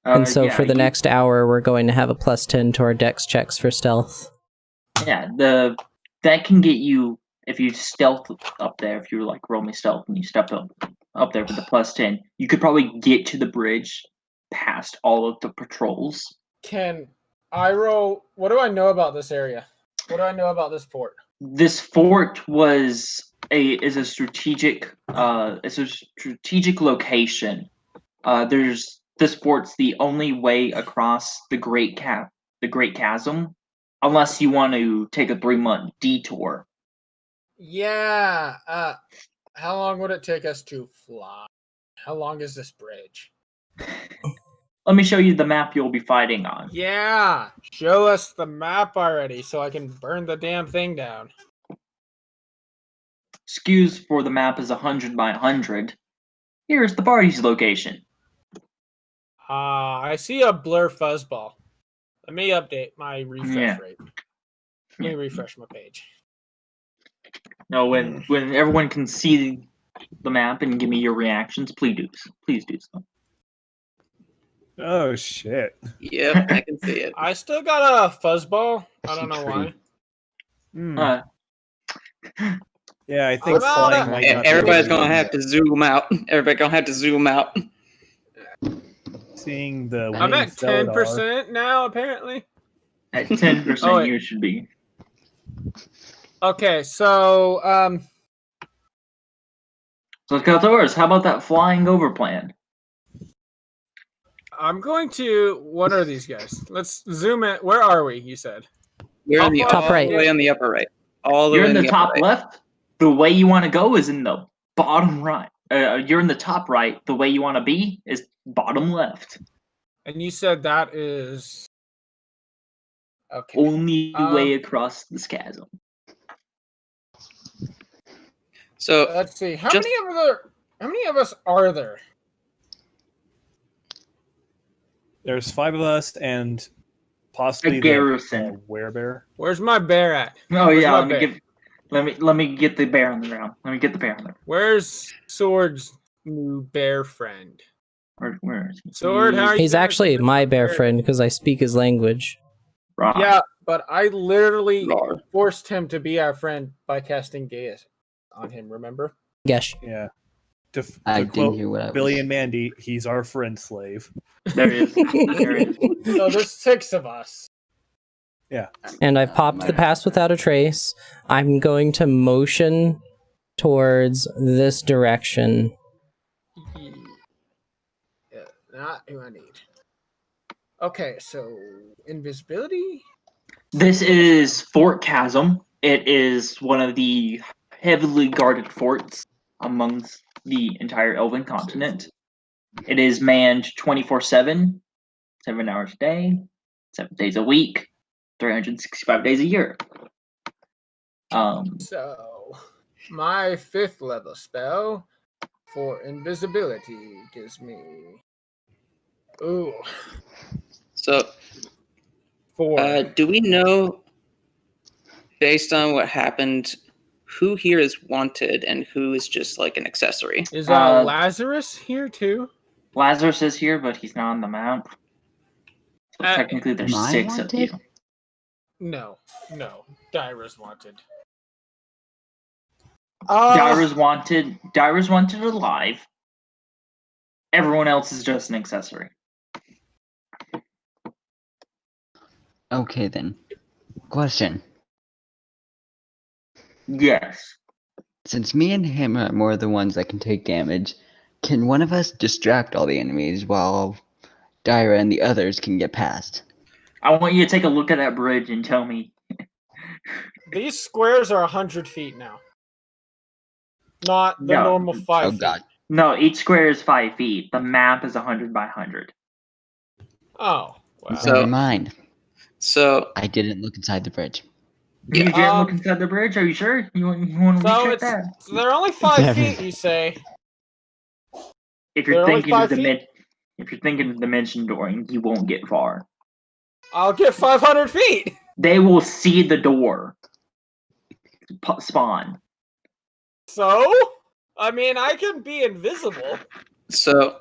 Speaker 2: And so for the next hour, we're going to have a +10 to our dex checks for stealth.
Speaker 3: Yeah, that can get you if you stealth up there. If you like roll me stealth and you step up there with the +10, you could probably get to the bridge past all of the patrols.
Speaker 4: Can I roll? What do I know about this area? What do I know about this fort?
Speaker 3: This fort is a strategic location. This fort's the only way across the Great Chasm, unless you want to take a 3-month detour.
Speaker 4: Yeah. How long would it take us to fly? How long is this bridge?
Speaker 3: Let me show you the map you'll be fighting on.
Speaker 4: Yeah. Show us the map already so I can burn the damn thing down.
Speaker 3: Excuse for the map is 100 by 100. Here's the party's location.
Speaker 4: I see a blur fuzzball. Let me update my refresh rate. Let me refresh my page.
Speaker 3: No, when everyone can see the map and give me your reactions, please do so.
Speaker 6: Oh, shit.
Speaker 7: Yep, I can see it.
Speaker 4: I still got a fuzzball. I don't know why.
Speaker 6: Hmm. Yeah, I think
Speaker 4: Well,
Speaker 6: flying might not be
Speaker 7: Everybody's
Speaker 6: able
Speaker 7: gonna have to zoom out. Everybody gonna have to zoom out.
Speaker 6: Seeing the
Speaker 4: I'm
Speaker 6: winged
Speaker 4: at
Speaker 6: Celadar.
Speaker 4: 10% now, apparently.
Speaker 3: At 10%,
Speaker 4: Oh, wait.
Speaker 3: you should be.
Speaker 4: Okay, so
Speaker 3: So, Kaltoris, how about that flying over plan?
Speaker 4: I'm going to. What are these guys? Let's zoom in. Where are we? You said.
Speaker 7: You're in the
Speaker 4: Top
Speaker 7: all
Speaker 2: right.
Speaker 7: the way on the upper right. All the
Speaker 3: You're
Speaker 7: way
Speaker 3: in the top
Speaker 7: upper right.
Speaker 3: left. The way you want to go is in the bottom right. You're in the top right. The way you want to be is bottom left.
Speaker 4: And you said that is. Okay.
Speaker 3: Only way across this chasm.
Speaker 7: So
Speaker 4: Let's see. How
Speaker 7: Just-
Speaker 4: many of us are there?
Speaker 6: There's 5 of us and possibly
Speaker 3: A garrison.
Speaker 6: the werebear.
Speaker 4: Where's my bear at?
Speaker 3: Oh
Speaker 4: Where's
Speaker 3: yeah,
Speaker 4: my
Speaker 3: let me
Speaker 4: bear?
Speaker 3: Let me get the bear on the ground. Let me get the bear on the ground.
Speaker 4: Where's Sword's new bear friend?
Speaker 3: Where is he?
Speaker 4: Sword, how are you
Speaker 2: He's
Speaker 4: doing?
Speaker 2: actually my bear friend because I speak his language.
Speaker 3: Right.
Speaker 4: Yeah, but I literally
Speaker 7: Rar.
Speaker 4: forced him to be our friend by casting Gaius on him, remember?
Speaker 2: Gesh.
Speaker 6: Yeah. To
Speaker 5: I didn't
Speaker 6: quote
Speaker 5: hear what I was.
Speaker 6: Billy and Mandy, he's our friend slave.
Speaker 3: There he is. There he is.
Speaker 4: So there's 6 of us.
Speaker 6: Yeah.
Speaker 2: And I've popped the pass without a trace. I'm going to motion towards this direction.
Speaker 4: Yeah, not who I need. Okay, so invisibility?
Speaker 3: This is Fort Chasm. It is one of the heavily guarded forts amongst the entire Elven continent. It is manned 24/7, 7 hours a day, 7 days a week, 365 days a year.
Speaker 4: So, my 5th level spell for invisibility gives me... Ooh.
Speaker 7: So,
Speaker 4: 4.
Speaker 7: do we know, based on what happened, who here is wanted and who is just like an accessory?
Speaker 4: Is Lazarus here too?
Speaker 3: Lazarus is here, but he's not on the map. So technically, there's
Speaker 5: Am I
Speaker 3: 6 of you.
Speaker 5: wanted?
Speaker 4: No. Dyra's wanted.
Speaker 3: Dyra's wanted. Dyra's wanted alive. Everyone else is just an accessory.
Speaker 5: Okay then. Question.
Speaker 3: Yes.
Speaker 5: Since me and him are more the ones that can take damage, can one of us distract all the enemies while Dyra and the others can get past?
Speaker 3: I want you to take a look at that bridge and tell me.
Speaker 4: These squares are 100 feet now. Not the normal 5
Speaker 5: Oh
Speaker 4: feet.
Speaker 5: god.
Speaker 3: No, each square is 5 feet. The map is 100 by 100.
Speaker 4: Oh, wow.
Speaker 5: Never mind.
Speaker 7: So,
Speaker 5: I didn't look inside the bridge.
Speaker 3: You didn't look inside the bridge? Are you sure? You want to
Speaker 4: So
Speaker 3: recheck that?
Speaker 4: so they're only 5 feet, you say?
Speaker 3: If
Speaker 4: they're
Speaker 3: you're
Speaker 4: only
Speaker 3: thinking of
Speaker 4: 5 feet?
Speaker 3: if you're thinking of dimension dooring, you won't get far.
Speaker 4: I'll get 500 feet.
Speaker 3: They will see the door spawn.
Speaker 4: So? I mean, I can be invisible.
Speaker 7: So,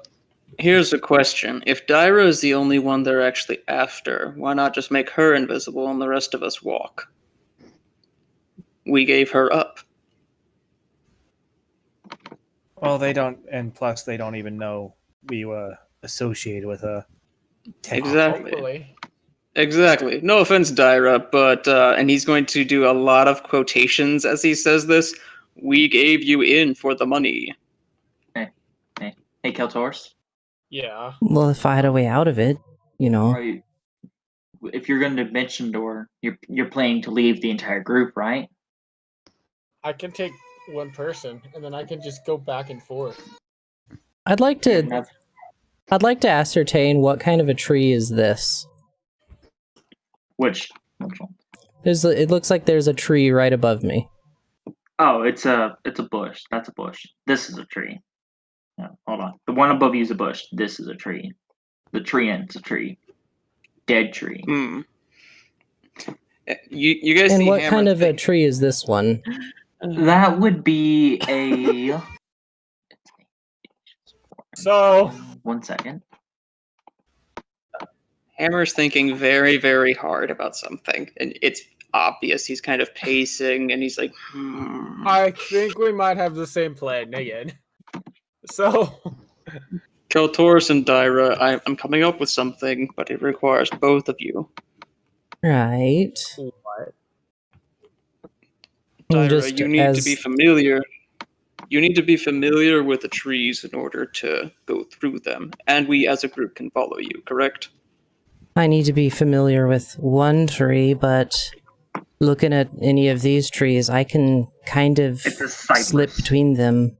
Speaker 7: here's a question. If Dyra is the only one they're actually after, why not just make her invisible and the rest of us walk? We gave her up.
Speaker 6: Well, they don't, and plus they don't even know we were associated with a
Speaker 7: Exactly. Exactly. No offense, Dyra, but and he's going to do a lot of quotations as he says this. We gave you in for the money.
Speaker 3: Hey, Keltors.
Speaker 4: Yeah.
Speaker 2: Well, if I had a way out of it, you know.
Speaker 3: If you're going to dimension door, you're planning to leave the entire group, right?
Speaker 4: I can take one person, and then I can just go back and forth.
Speaker 2: I'd like to ascertain what kind of a tree is this.
Speaker 3: Which one?
Speaker 2: It looks like there's a tree right above me.
Speaker 3: Oh, it's a bush. That's a bush. This is a tree. No, hold on. The one above you is a bush. This is a tree. The tree end's a tree. Dead tree.
Speaker 7: You guys.
Speaker 2: And
Speaker 7: see
Speaker 2: what
Speaker 7: Hammer
Speaker 2: kind of a tree is this one?
Speaker 3: That would be a.
Speaker 4: So
Speaker 3: 1 second.
Speaker 7: Hammer's thinking very, very hard about something, and it's obvious. He's kind of pacing, and he's like,
Speaker 4: I think we might have the same plan again. So,
Speaker 7: Keltoris and Dyra, I'm coming up with something, but it requires both of you.
Speaker 2: Right.
Speaker 4: what?
Speaker 7: Dyra, you need to be familiar. You need to be familiar with the trees in order to go through them, and we as a group can follow you, correct?
Speaker 2: I need to be familiar with one tree, but looking at any of these trees, I can kind of slip between them.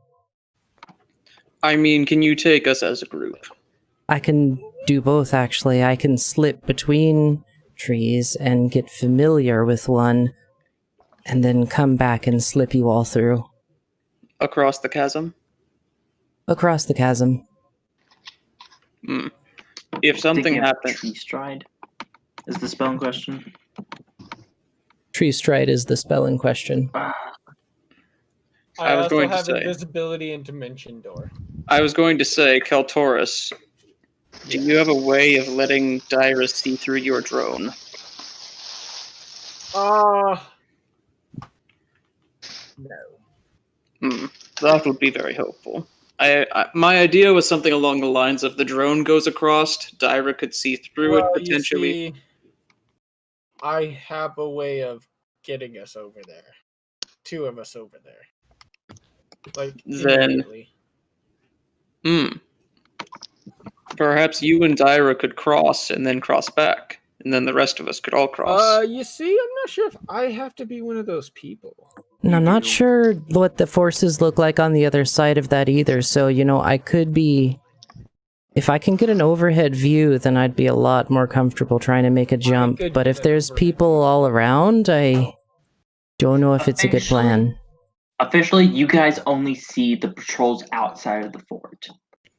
Speaker 7: I mean, can you take us as a group?
Speaker 2: I can do both, actually. I can slip between trees and get familiar with one, and then come back and slip you all through.
Speaker 7: Across the chasm?
Speaker 2: Across the chasm.
Speaker 7: If something happens...
Speaker 3: Tree stride is the spell in question.
Speaker 2: Tree stride is the spell in question.
Speaker 7: was going to
Speaker 4: have
Speaker 7: say.
Speaker 4: invisibility and dimension door.
Speaker 7: I was going to say, Keltaurus, do you have a way of letting Dyra see through your drone?
Speaker 4: No.
Speaker 7: That would be very helpful. My idea was something along the lines of the drone goes across, Dyra could see through it potentially.
Speaker 4: You see, I have a way of getting us over there. 2 of us over there. Like, immediately.
Speaker 7: Perhaps you and Dyra could cross and then cross back, and then the rest of us could all cross.
Speaker 4: You see, I'm not sure if I have to be one of those people.
Speaker 2: And I'm not sure what the forces look like on the other side of that either, so, you know, I could be... If I can get an overhead view, then I'd be a lot more comfortable trying to make a jump, but if there's people all around, I don't know if it's a good plan.
Speaker 3: Officially, you guys only see the patrols outside of the fort.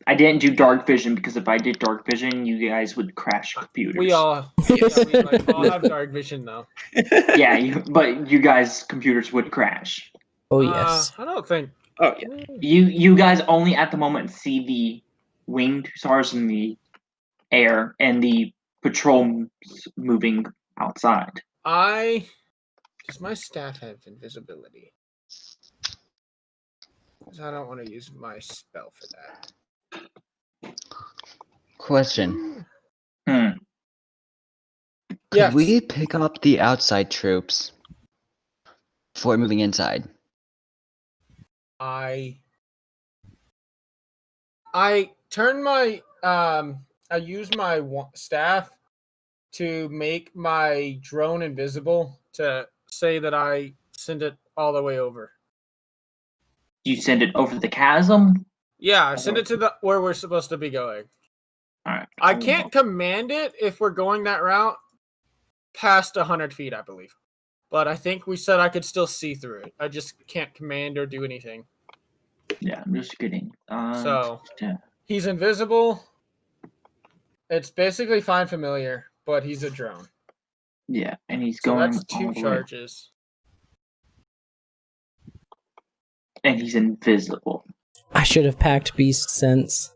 Speaker 3: I didn't do dark vision because if I did dark vision, you guys would crash computers.
Speaker 4: We all have dark vision though.
Speaker 3: Yeah, but you guys' computers would crash.
Speaker 2: Oh yes.
Speaker 4: I don't think.
Speaker 7: Oh yeah.
Speaker 3: You guys only at the moment see the winged hussars in the air and the patrols moving outside.
Speaker 4: Does my staff have invisibility? Because I don't want to use my spell for that.
Speaker 5: Question.
Speaker 3: Yes.
Speaker 5: Could we pick up the outside troops before moving inside?
Speaker 4: I turn my I use my staff to make my drone invisible to say that I send it all the way over.
Speaker 3: You send it over the chasm?
Speaker 4: Yeah, I send it to where we're supposed to be going.
Speaker 3: Alright.
Speaker 4: I can't command it if we're going that route past 100 feet, I believe. But I think we said I could still see through it. I just can't command or do anything.
Speaker 3: Yeah, I'm just kidding.
Speaker 4: So, he's invisible. It's basically Find Familiar, but he's a drone.
Speaker 3: Yeah, and he's
Speaker 4: so
Speaker 3: going.
Speaker 4: That's 2 charges.
Speaker 3: And he's invisible.
Speaker 2: I should have packed Beast Sense.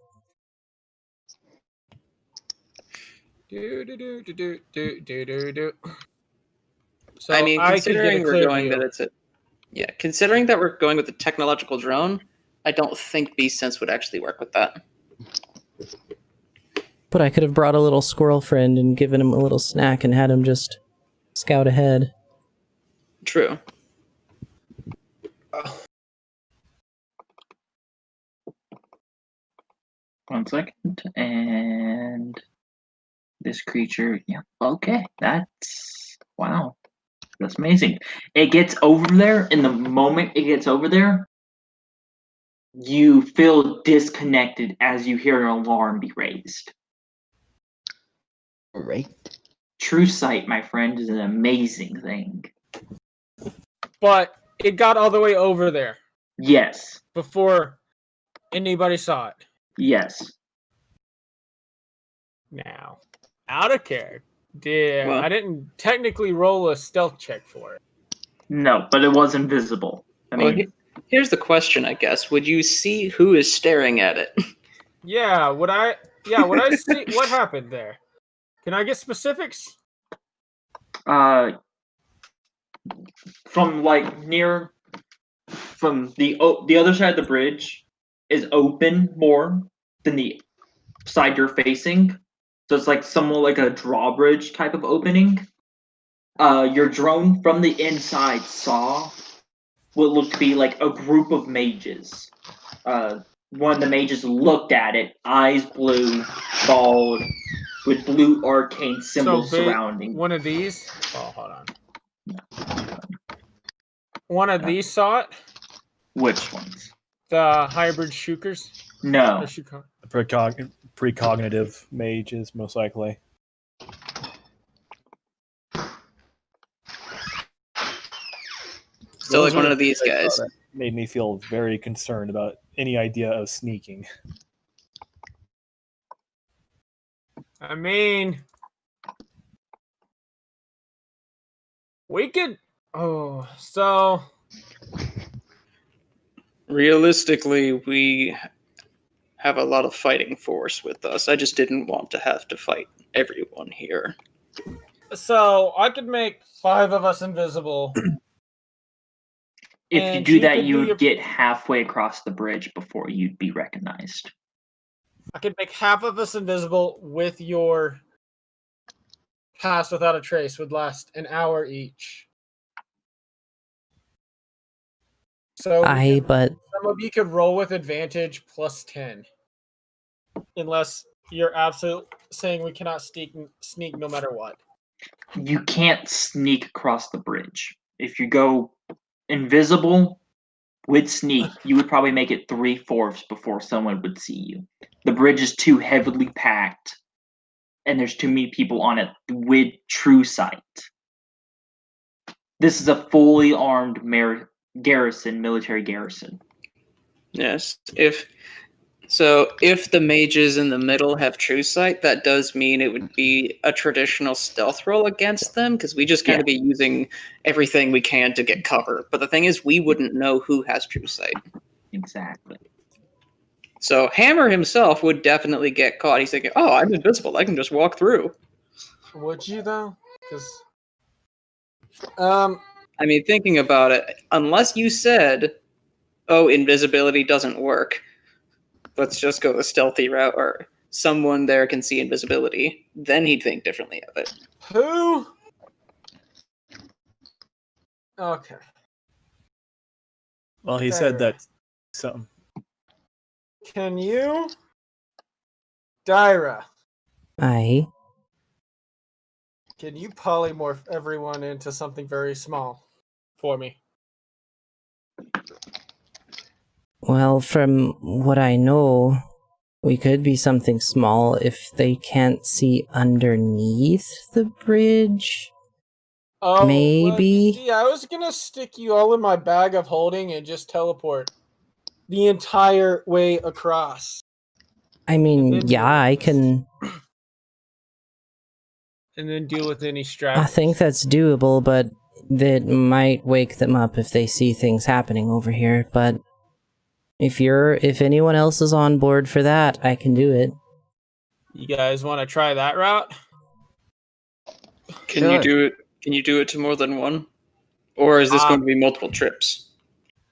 Speaker 7: So I mean, considering we're going considering that we're going with the technological drone, I don't think Beast Sense would actually work with that.
Speaker 2: But I could have brought a little squirrel friend and given him a little snack and had him just scout ahead.
Speaker 7: True.
Speaker 3: One second, and this creature, yeah, okay, wow, that's amazing. It gets over there, and the moment it gets over there, you feel disconnected as you hear an alarm be raised.
Speaker 5: Right.
Speaker 3: True sight, my friend, is an amazing thing.
Speaker 4: But it got all the way over there.
Speaker 3: Yes.
Speaker 4: Before anybody saw it.
Speaker 3: Yes.
Speaker 4: Now, out of character.
Speaker 7: Well,
Speaker 4: I didn't technically roll a stealth check for it.
Speaker 3: No, but it was invisible.
Speaker 7: Here's the question, I guess. Would you see who is staring at it?
Speaker 4: Yeah, would I see what happened there? Can I get specifics?
Speaker 3: From the other side of the bridge is open more than the side you're facing. So it's like somewhat like a drawbridge type of opening. Your drone from the inside saw what looked to be like a group of mages. One of the mages looked at it, eyes blue, bald, with blue arcane symbols surrounding.
Speaker 4: One of these? Oh, hold on. One of these saw it?
Speaker 3: Which ones?
Speaker 4: The hybrid shukers?
Speaker 3: No.
Speaker 6: Precognitive mages, most likely.
Speaker 7: So like one of these guys.
Speaker 6: Made me feel very concerned about any idea of sneaking.
Speaker 4: I mean, we could. Oh, so
Speaker 7: Realistically, we have a lot of fighting force with us. I just didn't want to have to fight everyone here.
Speaker 4: So I could make 5 of us invisible.
Speaker 3: If you do that, you would get halfway across the bridge before you'd be recognized.
Speaker 4: I could make half of us invisible with your pass without a trace would last an hour each. So
Speaker 2: but
Speaker 4: some of you could roll with advantage plus 10. Unless you're absolutely saying we cannot sneak no matter what.
Speaker 3: You can't sneak across the bridge. If you go invisible with sneak, you would probably make it 3/4 before someone would see you. The bridge is too heavily packed, and there's too many people on it with true sight. This is a fully armed military garrison.
Speaker 7: Yes. If the mages in the middle have true sight, that does mean it would be a traditional stealth roll against them, because we just kind of be using everything we can to get cover. But the thing is, we wouldn't know who has true sight.
Speaker 3: Exactly.
Speaker 7: So Hammer himself would definitely get caught. He's thinking, oh, I'm invisible. I can just walk through.
Speaker 4: Would you, though? Because...
Speaker 7: I mean, thinking about it, unless you said, oh, invisibility doesn't work, let's just go the stealthy route, or someone there can see invisibility, then he'd think differently of it.
Speaker 4: Who? Okay.
Speaker 6: Well, he said that. So.
Speaker 4: Can you, Dyra?
Speaker 2: Aye.
Speaker 4: Can you polymorph everyone into something very small for me?
Speaker 2: Well, from what I know, we could be something small if they can't see underneath the bridge.
Speaker 4: Oh,
Speaker 2: maybe.
Speaker 4: Well, see, I was gonna stick you all in my bag of holding and just teleport the entire way across.
Speaker 2: I mean, yeah, I can.
Speaker 4: And then deal with any straps.
Speaker 2: I think that's doable, but that might wake them up if they see things happening over here. But if anyone else is on board for that, I can do it.
Speaker 4: You guys want to try that route?
Speaker 7: Can you do it? Can you do it to more than one? Or is this going to be multiple trips?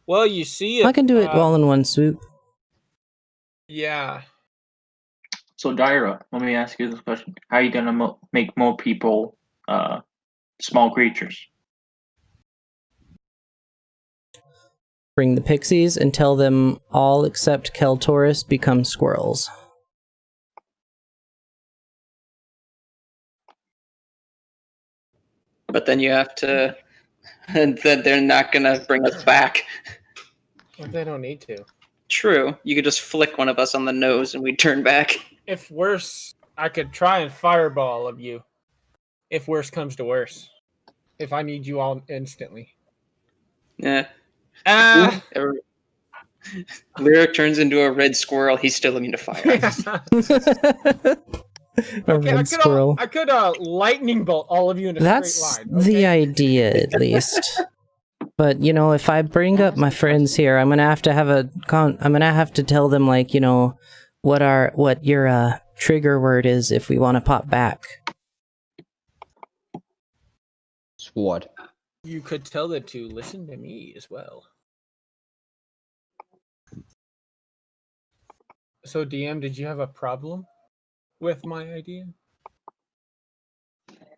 Speaker 4: Well, you see,
Speaker 2: I can do it all in one swoop.
Speaker 4: Yeah.
Speaker 3: So, Dyra, let me ask you this question. How are you going to make more people small creatures?
Speaker 2: Bring the pixies and tell them all except Keltoris become squirrels.
Speaker 7: But then you have to... And then they're not going to bring us back.
Speaker 4: Well, they don't need to.
Speaker 7: True. You could just flick one of us on the nose and we'd turn back.
Speaker 4: If worse, I could try and fireball of you. If worse comes to worse. If I need you all instantly.
Speaker 7: Yeah. Lyric turns into a red squirrel. He's still immune to fire.
Speaker 2: Red squirrel.
Speaker 4: I could lightning bolt all of you in a straight line.
Speaker 2: That's the idea, at least. But if I bring up my friends here, I'm gonna have to tell them, like, what your trigger word is if we want to pop back.
Speaker 5: What?
Speaker 4: You could tell them to listen to me as well. So, DM, did you have a problem with my idea?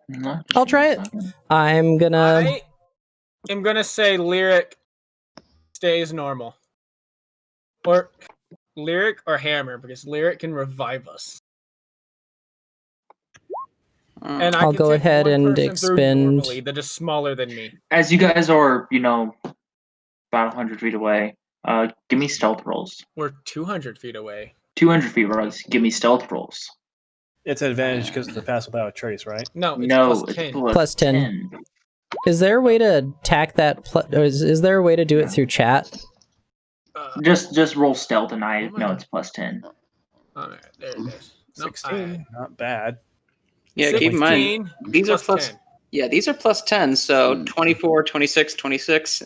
Speaker 3: No.
Speaker 2: I'll try it. I'm gonna
Speaker 4: say Lyric stays normal. Or Lyric or Hammer, because Lyric can revive us. And
Speaker 2: I'll go ahead and expend.
Speaker 4: Normally, that is smaller than me.
Speaker 3: As you guys are, about 100 feet away, give me stealth rolls.
Speaker 4: We're 200 feet away.
Speaker 3: 200 feet rolls. Give me stealth rolls.
Speaker 6: It's an advantage because of the pass without a trace, right?
Speaker 4: No, it's plus 10.
Speaker 2: Plus 10. Is there a way to attack that? Is there a way to do it through chat?
Speaker 3: Just roll stealth, and I know it's plus 10.
Speaker 4: All right, there it is.
Speaker 6: 16, not bad.
Speaker 7: Yeah, keep in mind, these are plus
Speaker 4: 10.
Speaker 7: Yeah, these are plus 10, so 24, 26, 26.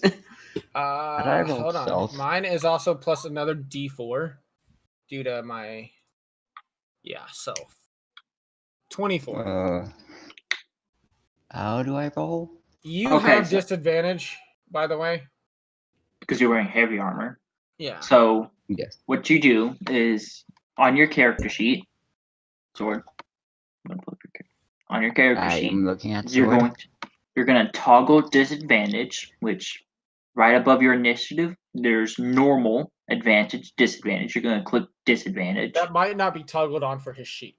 Speaker 4: Hold on.
Speaker 5: Stealth?
Speaker 4: Mine is also plus another D4 due to my so 24.
Speaker 5: How do I roll?
Speaker 4: You have disadvantage, by the way.
Speaker 3: Because you're wearing heavy armor.
Speaker 4: Yeah.
Speaker 3: So
Speaker 5: Yes.
Speaker 3: what you do is on your character sheet, sword. On your character
Speaker 5: I
Speaker 3: sheet,
Speaker 5: am looking at
Speaker 3: you're
Speaker 5: sword.
Speaker 3: going to toggle disadvantage, which right above your initiative, there's normal, advantage, disadvantage. You're going to click disadvantage.
Speaker 4: That might not be toggled on for his sheet.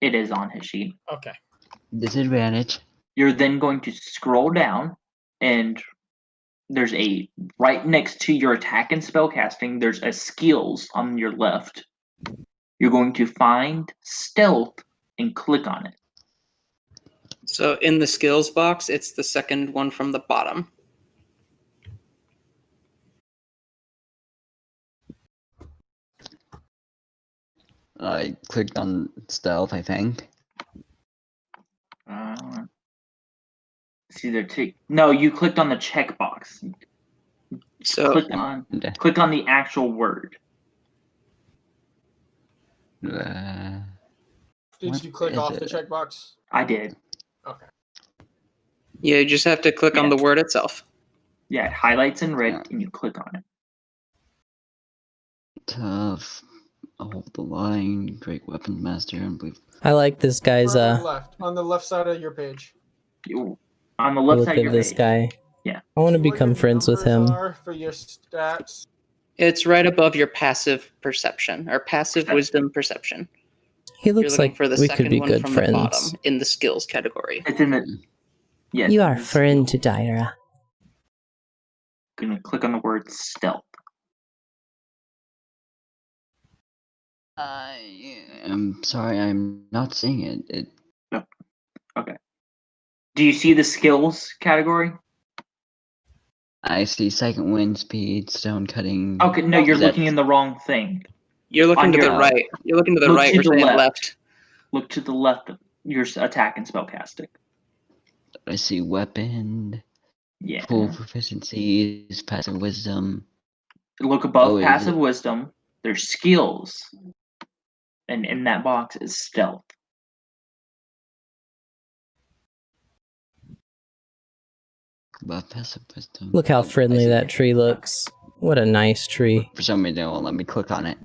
Speaker 3: It is on his sheet.
Speaker 4: Okay.
Speaker 5: Disadvantage.
Speaker 3: You're then going to scroll down, and there's right next to your attack and spellcasting, there's a skills on your left. You're going to find stealth and click on it.
Speaker 7: So in the skills box, it's the second one from the bottom.
Speaker 5: I clicked on stealth, I think.
Speaker 3: It's either no, you clicked on the checkbox.
Speaker 7: So
Speaker 3: click on the actual word.
Speaker 4: Did you click off the checkbox?
Speaker 3: I did.
Speaker 4: Okay.
Speaker 7: Yeah, you just have to click on the word itself.
Speaker 3: Yeah, it highlights in red, and you click on it.
Speaker 5: Tough. Hold the line. Great weapons master.
Speaker 2: I like this guy's
Speaker 4: on the left side of your page.
Speaker 3: On the left
Speaker 2: look
Speaker 3: side of
Speaker 2: of
Speaker 3: your
Speaker 2: this
Speaker 3: page.
Speaker 2: guy.
Speaker 3: Yeah.
Speaker 2: I want to become friends with him.
Speaker 4: For your stats.
Speaker 7: It's right above your passive perception or passive wisdom perception.
Speaker 2: He looks like
Speaker 7: for the
Speaker 2: we
Speaker 7: second
Speaker 2: could be
Speaker 7: one
Speaker 2: good
Speaker 7: from
Speaker 2: friends.
Speaker 7: the bottom in the skills category.
Speaker 3: It's in the
Speaker 2: You are friend to Dyra.
Speaker 3: Gonna click on the word stealth.
Speaker 5: I'm sorry, I'm not seeing it.
Speaker 3: No. Okay. Do you see the skills category?
Speaker 5: I see second wind speed, stone cutting.
Speaker 3: Okay, no, you're looking in the wrong thing.
Speaker 7: You're looking to the right. You're looking to the right. We're saying left.
Speaker 3: Look to the left of your attack and spellcasting.
Speaker 5: I see weapon.
Speaker 3: Yeah.
Speaker 5: Full proficiencies, passive wisdom.
Speaker 3: Look above passive wisdom. There's skills. And in that box is stealth.
Speaker 5: Above passive wisdom.
Speaker 2: Look how friendly that tree looks. What a nice tree.
Speaker 5: For some reason, it won't let me click on it.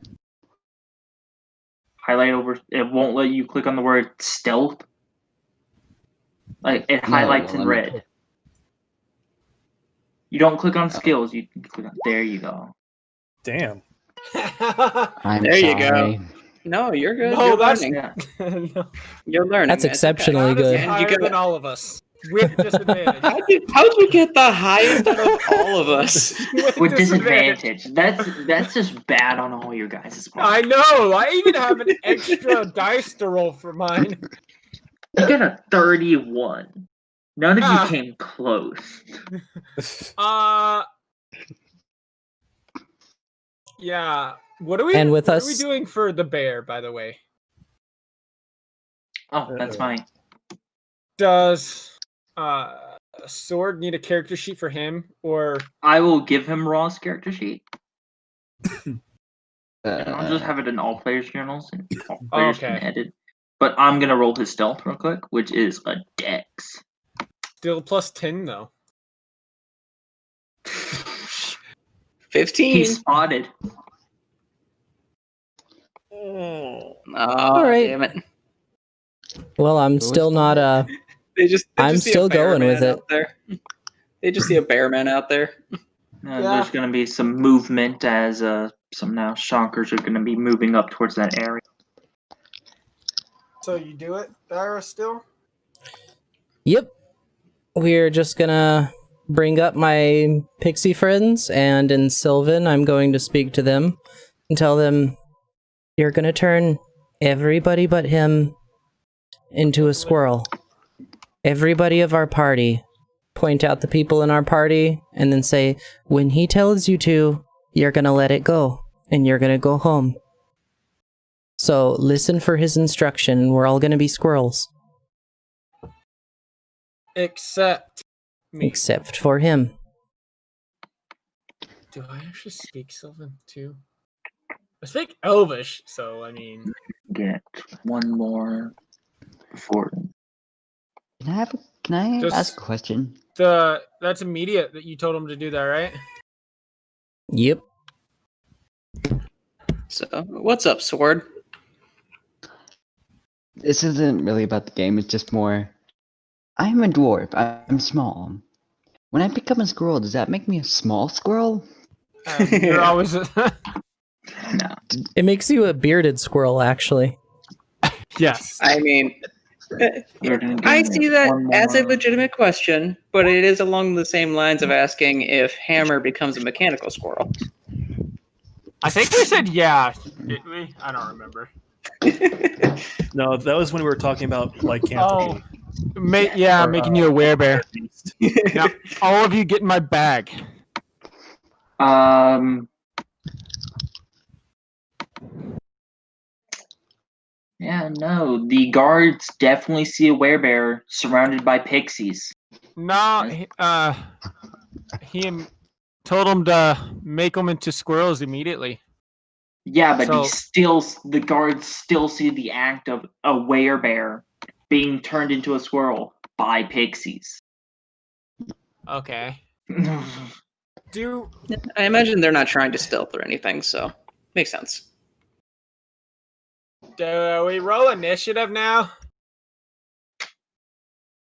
Speaker 3: Highlight over. It won't let you click on the word stealth. Like it highlights in red. You don't click on skills. You click on. There you go.
Speaker 6: Damn.
Speaker 7: There you go. No, you're good.
Speaker 4: No,
Speaker 7: you're
Speaker 4: that's
Speaker 7: learning. No. You're learning.
Speaker 2: That's exceptionally good.
Speaker 4: Higher than all of us. With disadvantage.
Speaker 7: How'd you get the highest out of all of us?
Speaker 3: With disadvantage. That's just bad on all your guys' part.
Speaker 4: I know. I even have an extra dice to roll for mine.
Speaker 3: You got a 31. None of you came close.
Speaker 4: Yeah. What are we doing for the bear, by the way?
Speaker 3: Oh, that's fine.
Speaker 4: Does Sword need a character sheet for him, or
Speaker 3: I will give him Raw's character sheet. I'll just have it in all players' journals and all players can edit. But I'm gonna roll his stealth real quick, which is a dex.
Speaker 4: Still plus 10 though.
Speaker 7: 15.
Speaker 3: He's spotted.
Speaker 7: Oh,
Speaker 2: all right.
Speaker 7: Damn it.
Speaker 2: Well, I'm still not I'm still going with it.
Speaker 7: They just see a bear man out there.
Speaker 3: There's going to be some movement as some now shonkers are going to be moving up towards that area.
Speaker 4: So you do it, Dara, still?
Speaker 2: Yep. We're just gonna bring up my pixie friends, and in Sylvan, I'm going to speak to them and tell them, you're gonna turn everybody but him into a squirrel. Everybody of our party. Point out the people in our party, and then say, when he tells you to, you're gonna let it go, and you're gonna go home. So listen for his instruction, and we're all gonna be squirrels.
Speaker 4: Except me.
Speaker 2: Except for him.
Speaker 4: Do I actually speak Sylvan too? I speak Elvish, so I mean.
Speaker 3: Get one more before.
Speaker 5: Can I ask a question?
Speaker 4: That's immediate that you told him to do that, right?
Speaker 2: Yep.
Speaker 7: So, what's up, Sword?
Speaker 5: This isn't really about the game, it's just more... I'm a dwarf, I'm small. When I become a squirrel, does that make me a small squirrel?
Speaker 4: You're always...
Speaker 3: No.
Speaker 2: It makes you a bearded squirrel, actually.
Speaker 4: Yes.
Speaker 7: I mean, I see that as a legitimate question, but it is along the same lines of asking if Hammer becomes a mechanical squirrel.
Speaker 4: I think we said yeah, didn't we? I don't remember.
Speaker 6: No, that was when we were talking about lycanthropy.
Speaker 4: Making you a werebear. Now, all of you get in my bag.
Speaker 3: Yeah, no. The guards definitely see a werebear surrounded by pixies.
Speaker 4: No, he told them to make them into squirrels immediately.
Speaker 3: Yeah, but the guards still see the act of a werebear being turned into a squirrel by pixies.
Speaker 4: Okay.
Speaker 7: I imagine they're not trying to stealth or anything, so makes sense.
Speaker 4: Do we roll initiative now?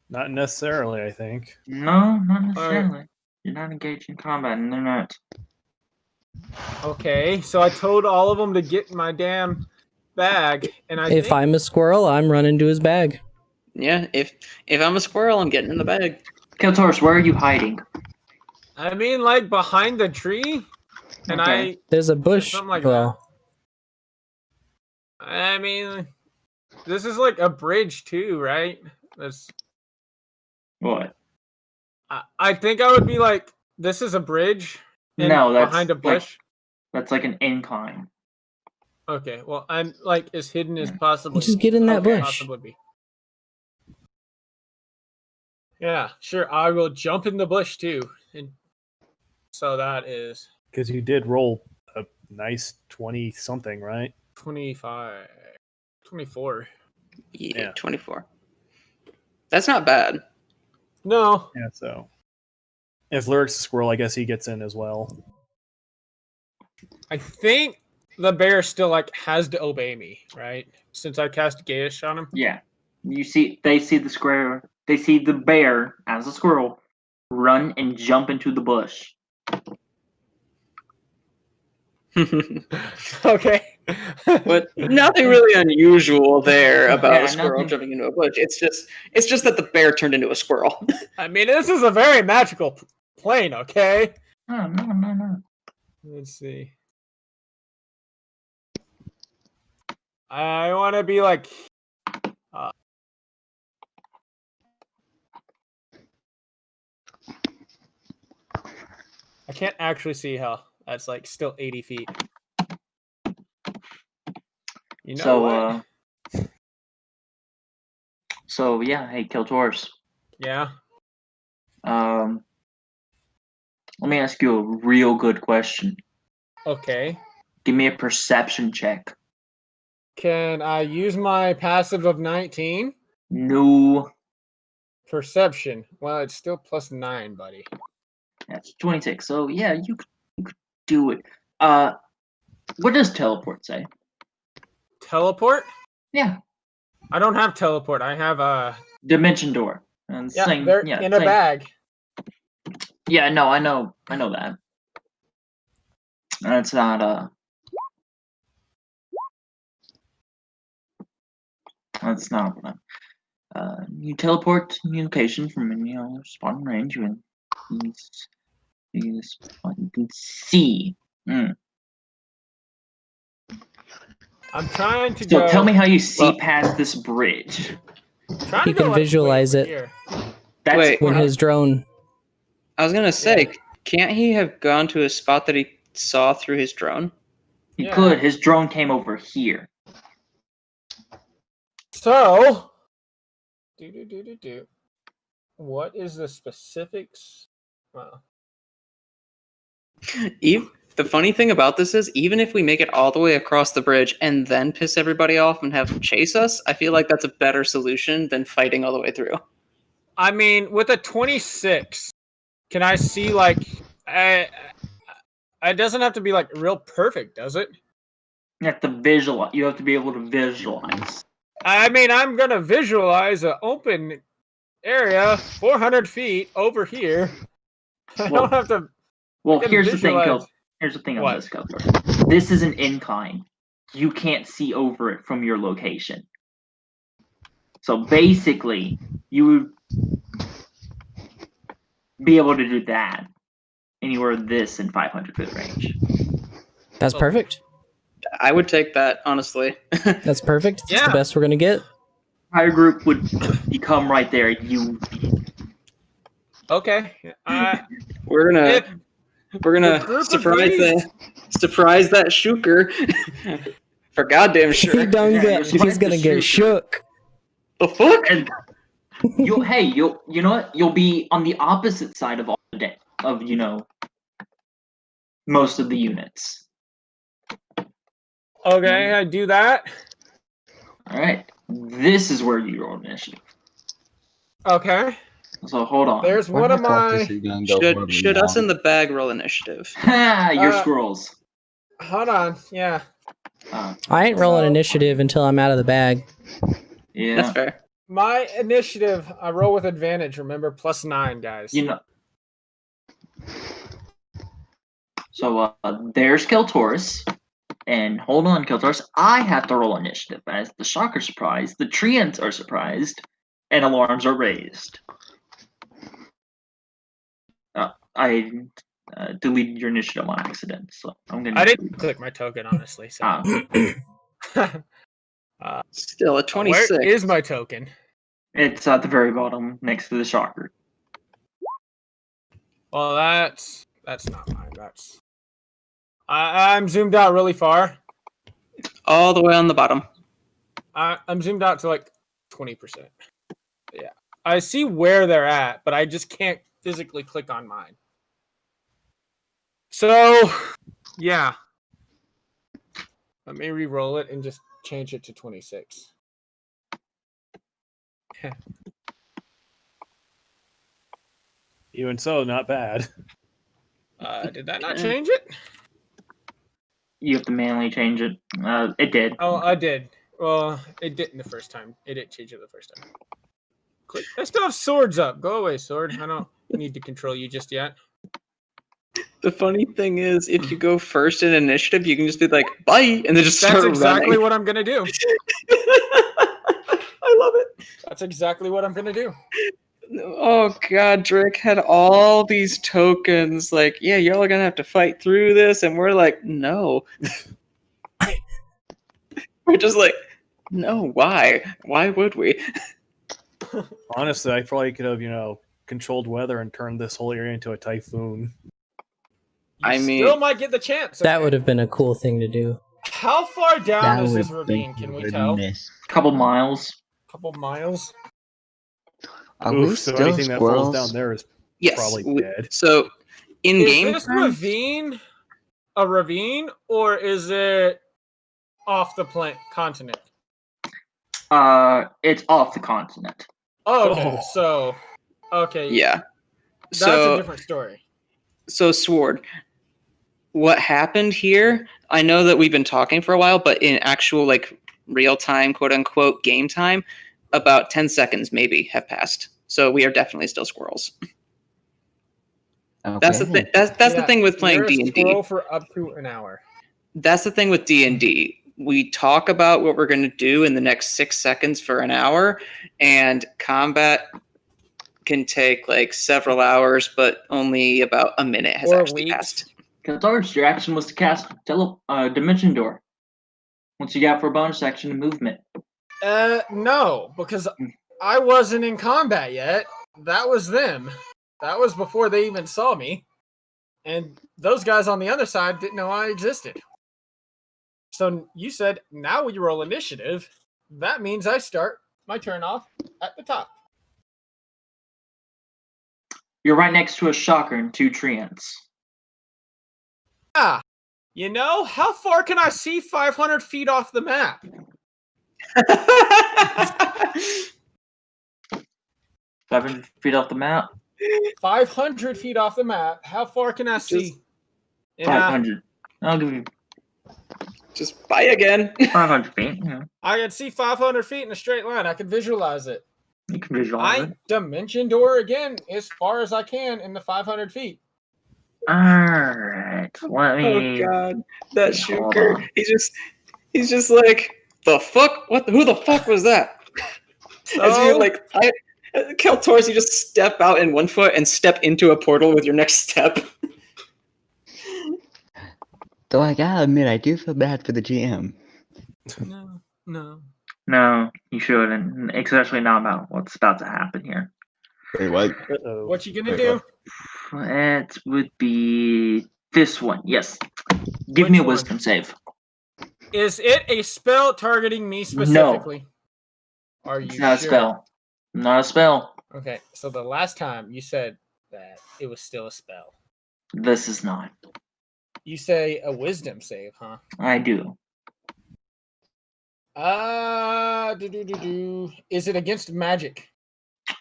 Speaker 6: Not necessarily, I think.
Speaker 3: No, not necessarily. You're not engaged in combat, and they're not.
Speaker 4: Okay, so I told all of them to get in my damn bag, and
Speaker 2: If I'm a squirrel, I'm running to his bag.
Speaker 7: Yeah, if I'm a squirrel, I'm getting in the bag.
Speaker 3: Kiltaurus, where are you hiding?
Speaker 4: I mean, like behind the tree, and
Speaker 3: Okay.
Speaker 2: There's a bush.
Speaker 4: Something like
Speaker 2: that.
Speaker 4: I mean, this is like a bridge too, right? That's
Speaker 3: what?
Speaker 4: I think I would be like, this is a bridge. And
Speaker 3: no, that's
Speaker 4: behind a bush.
Speaker 3: That's like an incline.
Speaker 4: Okay, well, I'm like as hidden as possible.
Speaker 2: Just get in that bush.
Speaker 4: Possibly be. Yeah, sure. I will jump in the bush too, and so that is
Speaker 6: because you did roll a nice 20 something, right?
Speaker 4: 25, 24.
Speaker 7: Yeah, 24. That's not bad.
Speaker 4: No.
Speaker 6: Yeah, so if Lyric's a squirrel, I guess he gets in as well.
Speaker 4: I think the bear still has to obey me, right? Since I cast Gaish on him.
Speaker 3: Yeah. They see the bear as a squirrel run and jump into the bush.
Speaker 4: Okay.
Speaker 7: But nothing really unusual there about a squirrel jumping into a bush. It's just that the bear turned into a squirrel.
Speaker 4: I mean, this is a very magical plane, okay?
Speaker 3: Oh, no.
Speaker 4: Let's see. I want to be like... I can't actually see how that's still 80 feet. You know what?
Speaker 3: So yeah, hey, Kiltaurus.
Speaker 4: Yeah.
Speaker 3: Let me ask you a real good question.
Speaker 4: Okay.
Speaker 3: Give me a perception check.
Speaker 4: Can I use my passive of 19?
Speaker 3: No.
Speaker 4: Perception. Well, it's still +9, buddy.
Speaker 3: That's 26. So yeah, you could do it. What does teleport say?
Speaker 4: Teleport?
Speaker 3: Yeah.
Speaker 4: I don't have teleport. I have a
Speaker 3: dimension door. And
Speaker 4: they're in a bag.
Speaker 3: Yeah, no, I know that. That's not That's not what you teleport to new location from any spot in range when you can see.
Speaker 4: I'm trying to
Speaker 3: go.
Speaker 4: So
Speaker 3: tell me how you see past this bridge.
Speaker 2: You can visualize it.
Speaker 7: Wait,
Speaker 2: when his drone.
Speaker 7: I was gonna say, can't he have gone to a spot that he saw through his drone?
Speaker 3: He could. His drone came over here.
Speaker 4: So, what is the specifics? Well,
Speaker 7: The funny thing about this is, even if we make it all the way across the bridge and then piss everybody off and have them chase us, I feel like that's a better solution than fighting all the way through.
Speaker 4: I mean, with a 26, can I see like it doesn't have to be like real perfect, does it?
Speaker 3: You have to visualize. You have to be able to visualize.
Speaker 4: I mean, I'm gonna visualize an open area, 400 feet over here. I don't have to.
Speaker 3: Well, here's the thing, Kel. Here's the thing on
Speaker 4: What?
Speaker 3: this, Keltor. This is an incline. You can't see over it from your location. So basically, you would be able to do that anywhere this in 500-foot range.
Speaker 2: That's perfect.
Speaker 7: I would take that, honestly.
Speaker 2: That's perfect. It's the best we're gonna get.
Speaker 3: Entire group would become right there. You.
Speaker 4: Okay.
Speaker 7: We're gonna surprise that shooker for goddamn sure.
Speaker 2: He done he's gonna get shook.
Speaker 7: The fuck?
Speaker 3: And you know what? You'll be on the opposite side of all the day of most of the units.
Speaker 4: Okay, I do that.
Speaker 3: All right. This is where you roll initiative.
Speaker 4: Okay.
Speaker 3: So hold on.
Speaker 4: There's one of my.
Speaker 7: Should us in the bag roll initiative?
Speaker 3: Your scrolls.
Speaker 4: Hold on. Yeah.
Speaker 2: I ain't rolling initiative until I'm out of the bag.
Speaker 3: Yeah.
Speaker 7: That's fair.
Speaker 4: My initiative, I roll with advantage. Remember, +9, guys.
Speaker 3: So there's Keltaurus. And hold on, Keltaurus. I have to roll initiative. As the shock are surprised, the treants are surprised, and alarms are raised. I deleted your initiative on accident, so I'm gonna.
Speaker 4: I didn't click my token, honestly. So.
Speaker 7: Still a 26.
Speaker 4: Where is my token?
Speaker 3: It's at the very bottom, next to the shocker.
Speaker 4: Well, that's not mine. That's. I'm zoomed out really far.
Speaker 7: All the way on the bottom.
Speaker 4: I'm zoomed out to like 20%. Yeah, I see where they're at, but I just can't physically click on mine. So, yeah. Let me re-roll it and just change it to 26.
Speaker 6: Even so, not bad.
Speaker 4: Did that not change it?
Speaker 3: You have to manually change it. It did.
Speaker 4: Oh, I did. Well, it didn't the first time. It didn't change it the first time. Quick. I still have swords up. Go away, sword. I don't need to control you just yet.
Speaker 7: The funny thing is, if you go first in initiative, you can just be like, bye, and then just start running.
Speaker 4: That's exactly what I'm going to do.
Speaker 7: I love it.
Speaker 4: That's exactly what I'm going to do.
Speaker 7: Oh, God, Drake had all these tokens. Like, yeah, y'all are going to have to fight through this. And we're like, no. We're just like, no, why? Why would we?
Speaker 6: Honestly, I probably could have, controlled weather and turned this whole area into a typhoon.
Speaker 4: I mean, still might get the chance.
Speaker 2: That would have been a cool thing to do.
Speaker 4: How far down is this ravine? Can we tell?
Speaker 3: Couple miles.
Speaker 4: Couple miles.
Speaker 6: So anything that falls down there is probably dead.
Speaker 7: So, in game,
Speaker 4: is this ravine a ravine or is it off the continent?
Speaker 3: It's off the continent.
Speaker 4: Oh, okay. So, okay.
Speaker 7: Yeah.
Speaker 4: That's a different story.
Speaker 7: So, Sword, what happened here, I know that we've been talking for a while, but in actual, real-time, quote-unquote, game time, about 10 seconds maybe have passed. So we are definitely still squirrels. Okay. That's the thing. That's the thing with playing D&D.
Speaker 4: Squirrel for up to an hour.
Speaker 7: That's the thing with D&D. We talk about what we're going to do in the next 6 seconds for an hour, and combat can take several hours, but only about a minute has actually passed.
Speaker 3: Keltaurus, your action was to cast Dimension Door. What's you got for a bonus action and movement?
Speaker 4: No, because I wasn't in combat yet. That was them. That was before they even saw me. And those guys on the other side didn't know I existed. So you said, now we roll initiative. That means I start my turn off at the top.
Speaker 3: You're right next to a shocker and 2 treants.
Speaker 4: You know, how far can I see 500 feet off the map?
Speaker 3: 500 feet off the map.
Speaker 4: 500 feet off the map. How far can I see?
Speaker 3: 500. I'll give you
Speaker 7: Just buy again.
Speaker 3: 500 feet. Yeah.
Speaker 4: I can see 500 feet in a straight line. I can visualize it.
Speaker 3: You can visualize it.
Speaker 4: Dimension door again as far as I can in the 500 feet.
Speaker 3: Alright. Let me.
Speaker 7: Oh god, that shooker. He's just like, the fuck? Who the fuck was that? As you like, Keltaurus, you just step out in 1 foot and step into a portal with your next step.
Speaker 5: Though I gotta admit, I do feel bad for the GM.
Speaker 4: No.
Speaker 3: No, you shouldn't. Especially not about what's about to happen here.
Speaker 5: Wait, what?
Speaker 6: Uh-oh.
Speaker 4: What you gonna do?
Speaker 3: It would be this one. Yes. Give me a wisdom save.
Speaker 4: Is it a spell targeting me specifically?
Speaker 3: No.
Speaker 4: Are you
Speaker 3: It's not a
Speaker 4: sure?
Speaker 3: spell. Not a spell.
Speaker 4: Okay, so the last time you said that it was still a spell.
Speaker 3: This is not.
Speaker 4: You say a wisdom save, huh?
Speaker 3: I do.
Speaker 4: Is it against magic?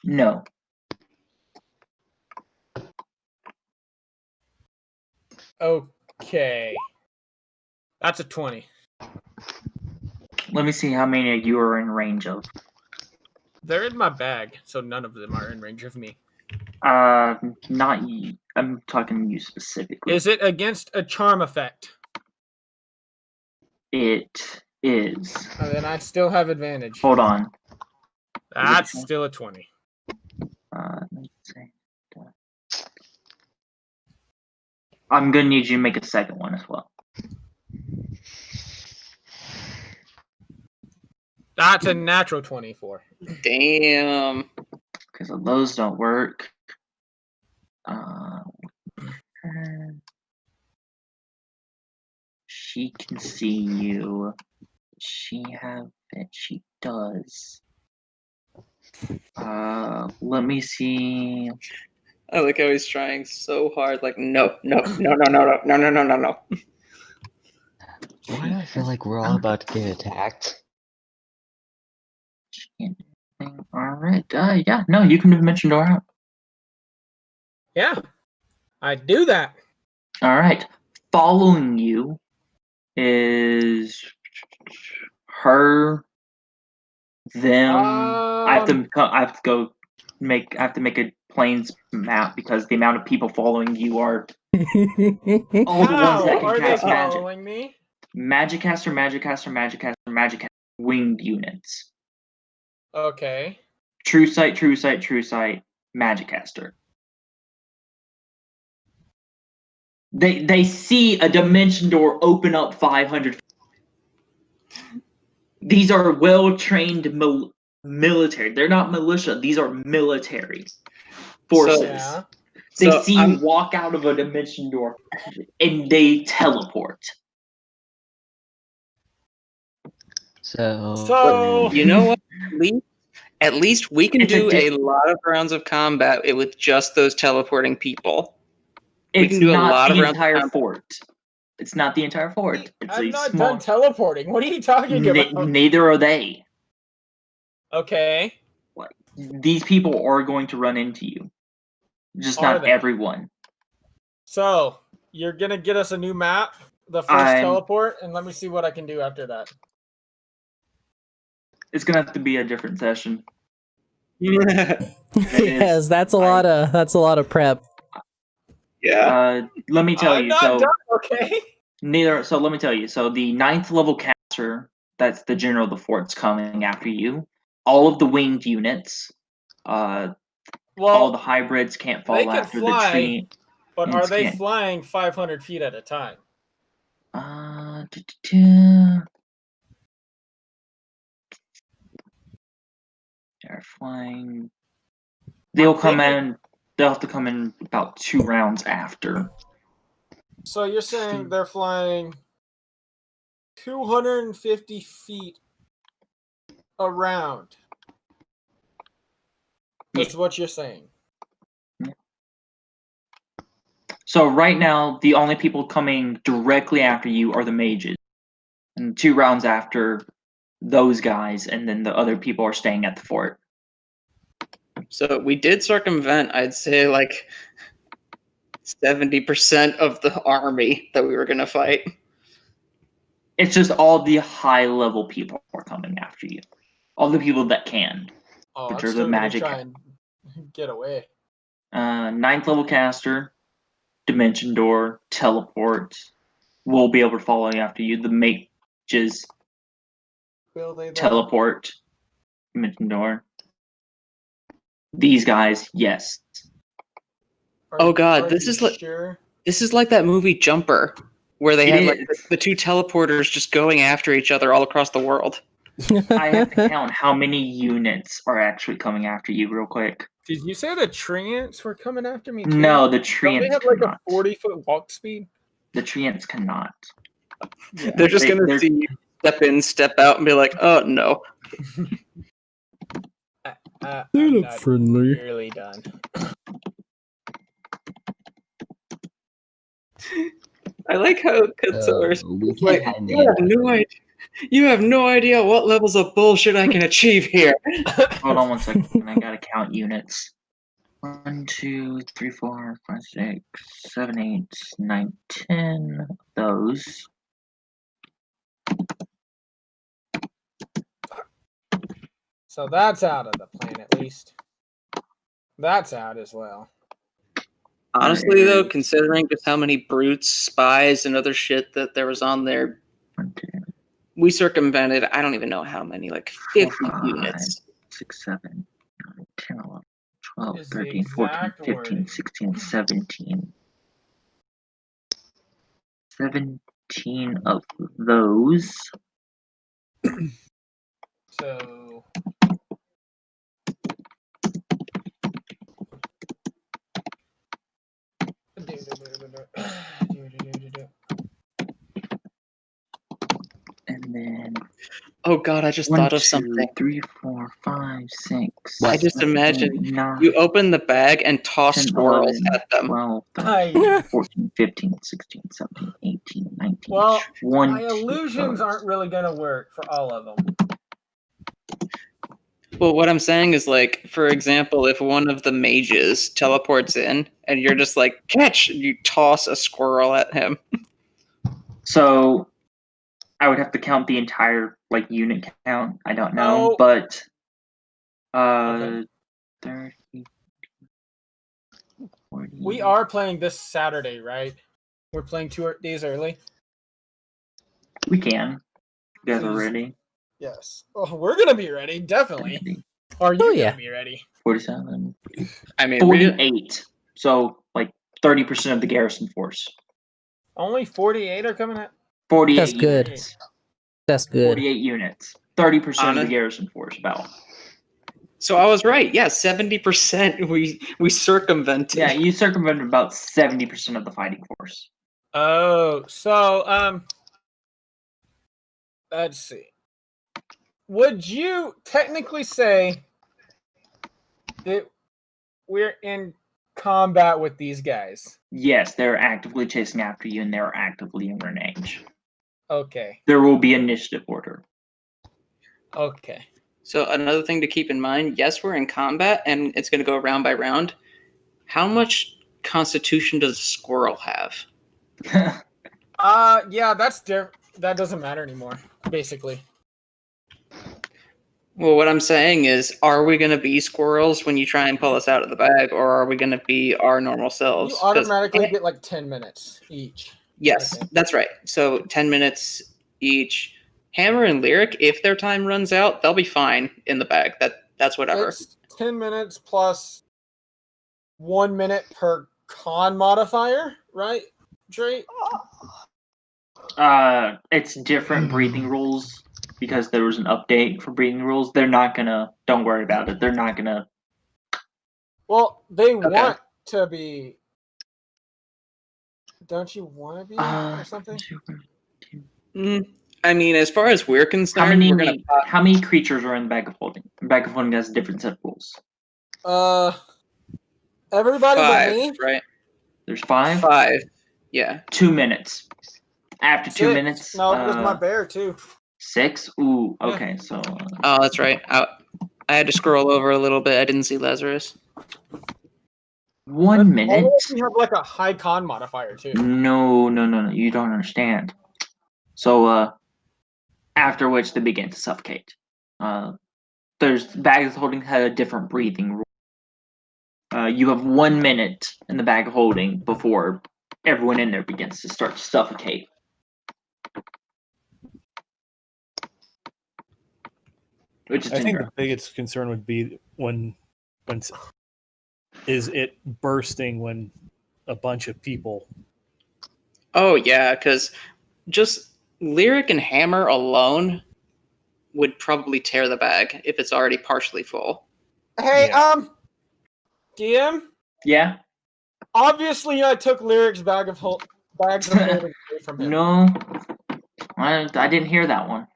Speaker 3: No.
Speaker 4: Okay. That's a 20.
Speaker 3: Let me see how many you are in range of.
Speaker 4: They're in my bag, so none of them are in range of me.
Speaker 3: Not you. I'm talking you specifically.
Speaker 4: Is it against a charm effect?
Speaker 3: It is.
Speaker 4: Then I still have advantage.
Speaker 3: Hold on.
Speaker 4: That's still a 20.
Speaker 3: Let's see. I'm gonna need you to make a second one as well.
Speaker 4: That's a natural 24.
Speaker 7: Damn.
Speaker 3: Because those don't work. She can see you. She does. Let me see.
Speaker 7: I like how he's trying so hard. Like, no.
Speaker 5: Why do I feel like we're all about to get attacked?
Speaker 3: Alright, yeah, no, you can mention door out.
Speaker 4: Yeah, I do that.
Speaker 3: Alright, following you is her, them. I have to make a planes map because the amount of people following you are all the ones that can cast magic.
Speaker 4: Following me?
Speaker 3: Magic winged units.
Speaker 4: Okay.
Speaker 3: True sight, magic caster. They see a dimension door open up 500. These are well-trained military. They're not militia. These are military forces. They see you walk out of a dimension door, and they teleport.
Speaker 7: So you know what? At least we can do a lot of rounds of combat with just those teleporting people.
Speaker 3: It's not the entire fort. It's not the entire fort.
Speaker 4: I'm not done teleporting. What are you talking about?
Speaker 3: Neither are they.
Speaker 4: Okay.
Speaker 3: These people are going to run into you. Just not everyone.
Speaker 4: So, you're going to get us a new map, the first teleport, and let me see what I can do after that.
Speaker 3: It's going to have to be a different session.
Speaker 2: Yes, that's a lot of prep.
Speaker 7: Yeah.
Speaker 3: Let me tell you.
Speaker 4: Not done, okay.
Speaker 3: So let me tell you. So the 9th level caster, that's the general of the fort's coming after you. All of the winged units, all the hybrids can't fall after the tree.
Speaker 4: But are they flying 500 feet at a time?
Speaker 3: They're flying. They'll have to come in about 2 rounds after.
Speaker 4: So you're saying they're flying 250 feet around. That's what you're saying.
Speaker 3: So right now, the only people coming directly after you are the mages. And 2 rounds after those guys, and then the other people are staying at the fort.
Speaker 7: So we did circumvent, I'd say, like 70% of the army that we were going to fight.
Speaker 3: It's just all the high-level people are coming after you. All the people that can.
Speaker 4: Oh,
Speaker 3: which
Speaker 4: I'm
Speaker 3: are the
Speaker 4: still
Speaker 3: magic.
Speaker 4: gonna try and get away.
Speaker 3: 9th level caster, dimension door, teleport will be able to follow after you. The mages
Speaker 4: Will they though?
Speaker 3: teleport, dimension door. These guys, yes.
Speaker 7: Oh god, this is like this is like that movie Jumper, where they have like the 2 teleporters just going after each other all across the world.
Speaker 3: I have to count how many units are actually coming after you real quick.
Speaker 4: Did you say the treants were coming after me too?
Speaker 3: No, the treants
Speaker 4: Don't they have
Speaker 3: cannot.
Speaker 4: like a 40-foot walk speed?
Speaker 3: The treants cannot.
Speaker 7: Yeah, they're just going to see you step in, step out, and be like, oh no.
Speaker 2: They look friendly.
Speaker 4: Really done.
Speaker 7: I like how Katsuo's like, you have no idea what levels of bullshit I can achieve here.
Speaker 3: Hold on 1 second. I gotta count units. 1, 2, 3, 4, 5, 6, 7, 8, 9, 10. Those.
Speaker 4: So that's out of the plan, at least. That's out as well.
Speaker 7: Honestly, though, considering just how many brutes, spies, and other shit that there was on there, we circumvented, I don't even know how many, like 50 units.
Speaker 3: 6, 7, 9, 10, 11, 12, 13, 14, 15, 16, 17. 17 of those.
Speaker 4: So
Speaker 3: And then
Speaker 7: oh god, I just thought of something.
Speaker 3: 3, 4, 5, 6.
Speaker 7: I just imagined you open the bag and toss squirrels at them.
Speaker 3: 12, 13, 14, 15, 16, 17, 18, 19,
Speaker 4: well,
Speaker 3: 20.
Speaker 4: my illusions aren't really gonna work for all of them.
Speaker 7: Well, what I'm saying is, like, for example, if one of the mages teleports in and you're just like, catch, and you toss a squirrel at him.
Speaker 3: So I would have to count the entire like unit count. I don't know, but okay. 30, 40.
Speaker 4: We are playing this Saturday, right? We're playing 2 days early.
Speaker 3: We can. You guys are ready?
Speaker 4: Yes. Oh, we're gonna be ready, definitely. Are you gonna be ready?
Speaker 3: 47.
Speaker 7: I mean,
Speaker 3: 48. So like 30% of the garrison force.
Speaker 4: Only 48 are coming at.
Speaker 3: 48.
Speaker 2: That's good.
Speaker 3: Units.
Speaker 2: That's good.
Speaker 3: 48 units. 30% of the garrison force. About.
Speaker 7: So I was right. Yeah, 70%. We circumvented.
Speaker 3: Yeah, you circumvented about 70% of the fighting force.
Speaker 4: Oh, so let's see. Would you technically say that we're in combat with these guys?
Speaker 3: Yes, they're actively chasing after you, and they're actively in range.
Speaker 4: Okay.
Speaker 3: There will be initiative order.
Speaker 4: Okay.
Speaker 7: So another thing to keep in mind, yes, we're in combat, and it's going to go round by round. How much constitution does a squirrel have?
Speaker 4: Yeah, that doesn't matter anymore, basically.
Speaker 7: Well, what I'm saying is, are we going to be squirrels when you try and pull us out of the bag, or are we going to be our normal selves?
Speaker 4: You automatically get like 10 minutes each.
Speaker 7: Yes, that's right. So 10 minutes each. Hammer and Lyric, if their time runs out, they'll be fine in the bag. That's whatever.
Speaker 4: It's 10 minutes plus 1 minute per con modifier, right, Drake?
Speaker 3: It's different breathing rules because there was an update for breathing rules. They're not gonna. Don't worry about it. They're not gonna.
Speaker 4: Well, they want to be. Don't you want to be or something?
Speaker 7: I mean, as far as we're concerned,
Speaker 3: how many creatures are in the bag of holding? The bag of holding has a different set of rules.
Speaker 4: Everybody
Speaker 7: 5,
Speaker 4: but me.
Speaker 7: Right?
Speaker 3: There's 5?
Speaker 7: 5. Yeah.
Speaker 3: 2 minutes. After 2
Speaker 4: 6.
Speaker 3: minutes.
Speaker 4: No, there's my bear too.
Speaker 3: 6? Ooh, okay, so.
Speaker 7: Oh, that's right. I had to scroll over a little bit. I didn't see Lazarus.
Speaker 3: 1 minute?
Speaker 4: You have like a high con modifier too.
Speaker 3: No. You don't understand. So, after which they begin to suffocate. There's bags of holding had a different breathing rule. You have 1 minute in the bag of holding before everyone in there begins to start to suffocate. Which is
Speaker 6: I think the biggest concern would be when is it bursting when a bunch of people.
Speaker 7: Oh yeah, because just Lyric and Hammer alone would probably tear the bag if it's already partially full.
Speaker 4: Hey, DM.
Speaker 3: Yeah.
Speaker 4: Obviously, I took Lyric's bags of holding away from him.
Speaker 3: No, I didn't hear that one.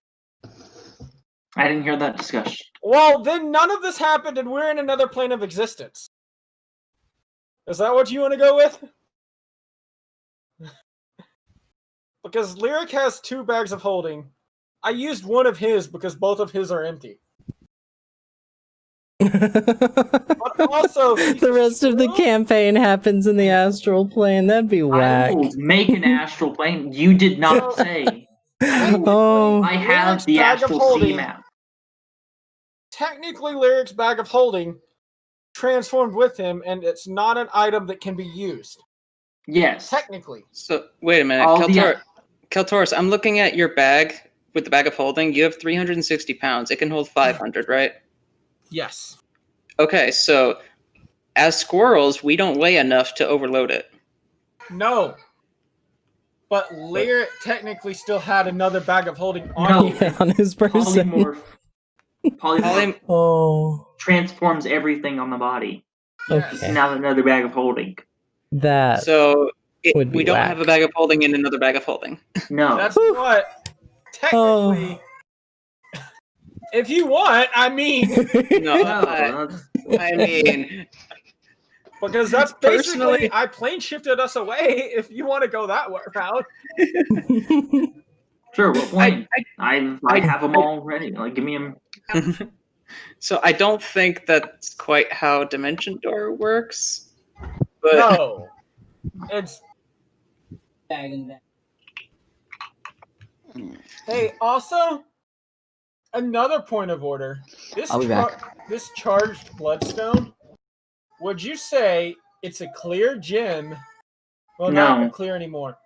Speaker 3: I didn't hear that discussion.
Speaker 4: Well, then none of this happened, and we're in another plane of existence. Is that what you want to go with? Because Lyric has 2 bags of holding. I used one of his because both of his are empty. But also,
Speaker 2: the rest of the campaign happens in the astral plane. That'd be whack.
Speaker 3: I will make an astral plane. You did not say.
Speaker 2: Oh,
Speaker 3: I have the astral sea map.
Speaker 4: Technically, Lyric's bag of holding transformed with him, and it's not an item that can be used.
Speaker 3: Yes.
Speaker 4: Technically.
Speaker 7: So, wait a minute. Keltoris, I'm looking at your bag with the bag of holding. You have 360 pounds. It can hold 500, right?
Speaker 4: Yes.
Speaker 7: Okay, so as squirrels, we don't weigh enough to overload it.
Speaker 4: No. But Lyric technically still had another bag of holding on
Speaker 2: on his person.
Speaker 3: Polymorph transforms everything on the body.
Speaker 2: Okay.
Speaker 3: Now another bag of holding.
Speaker 2: That
Speaker 7: so
Speaker 2: would be
Speaker 7: we don't
Speaker 2: whack.
Speaker 7: have a bag of holding and another bag of holding.
Speaker 3: No.
Speaker 4: That's what technically. If you want, I mean.
Speaker 7: I mean.
Speaker 4: Because that's basically, I plane shifted us away if you want to go that route.
Speaker 3: Sure, what plane? I have them all ready. Like, give me them.
Speaker 7: So I don't think that's quite how Dimension Door works. But
Speaker 4: no. It's. Hey, also, another point of order.
Speaker 5: I'll be back.
Speaker 4: This charged bloodstone, would you say it's a clear gem? Well, not clear anymore.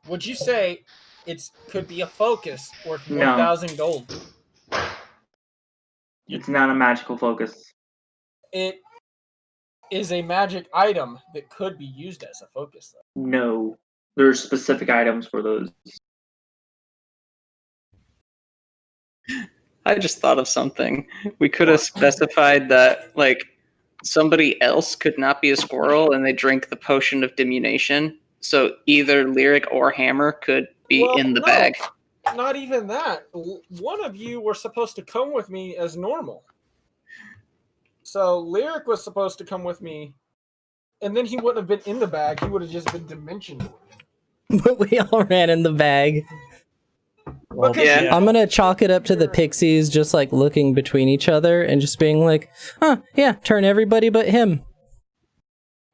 Speaker 4: Would you say it could be a focus worth 1,000 gold?
Speaker 3: It's not a magical focus.
Speaker 4: It is a magic item that could be used as a focus, though.
Speaker 3: No. There's specific items for those.
Speaker 7: I just thought of something. We could have specified that, like, somebody else could not be a squirrel and they drink the potion of diminution. So either Lyric or Hammer could be in the bag.
Speaker 4: Not even that. One of you were supposed to come with me as normal. So Lyric was supposed to come with me, and then he wouldn't have been in the bag. He would have just been dimensioned.
Speaker 2: But we all ran in the bag.
Speaker 4: Well,
Speaker 2: I'm gonna chalk it up to the pixies just like looking between each other and just being like, yeah, turn everybody but him.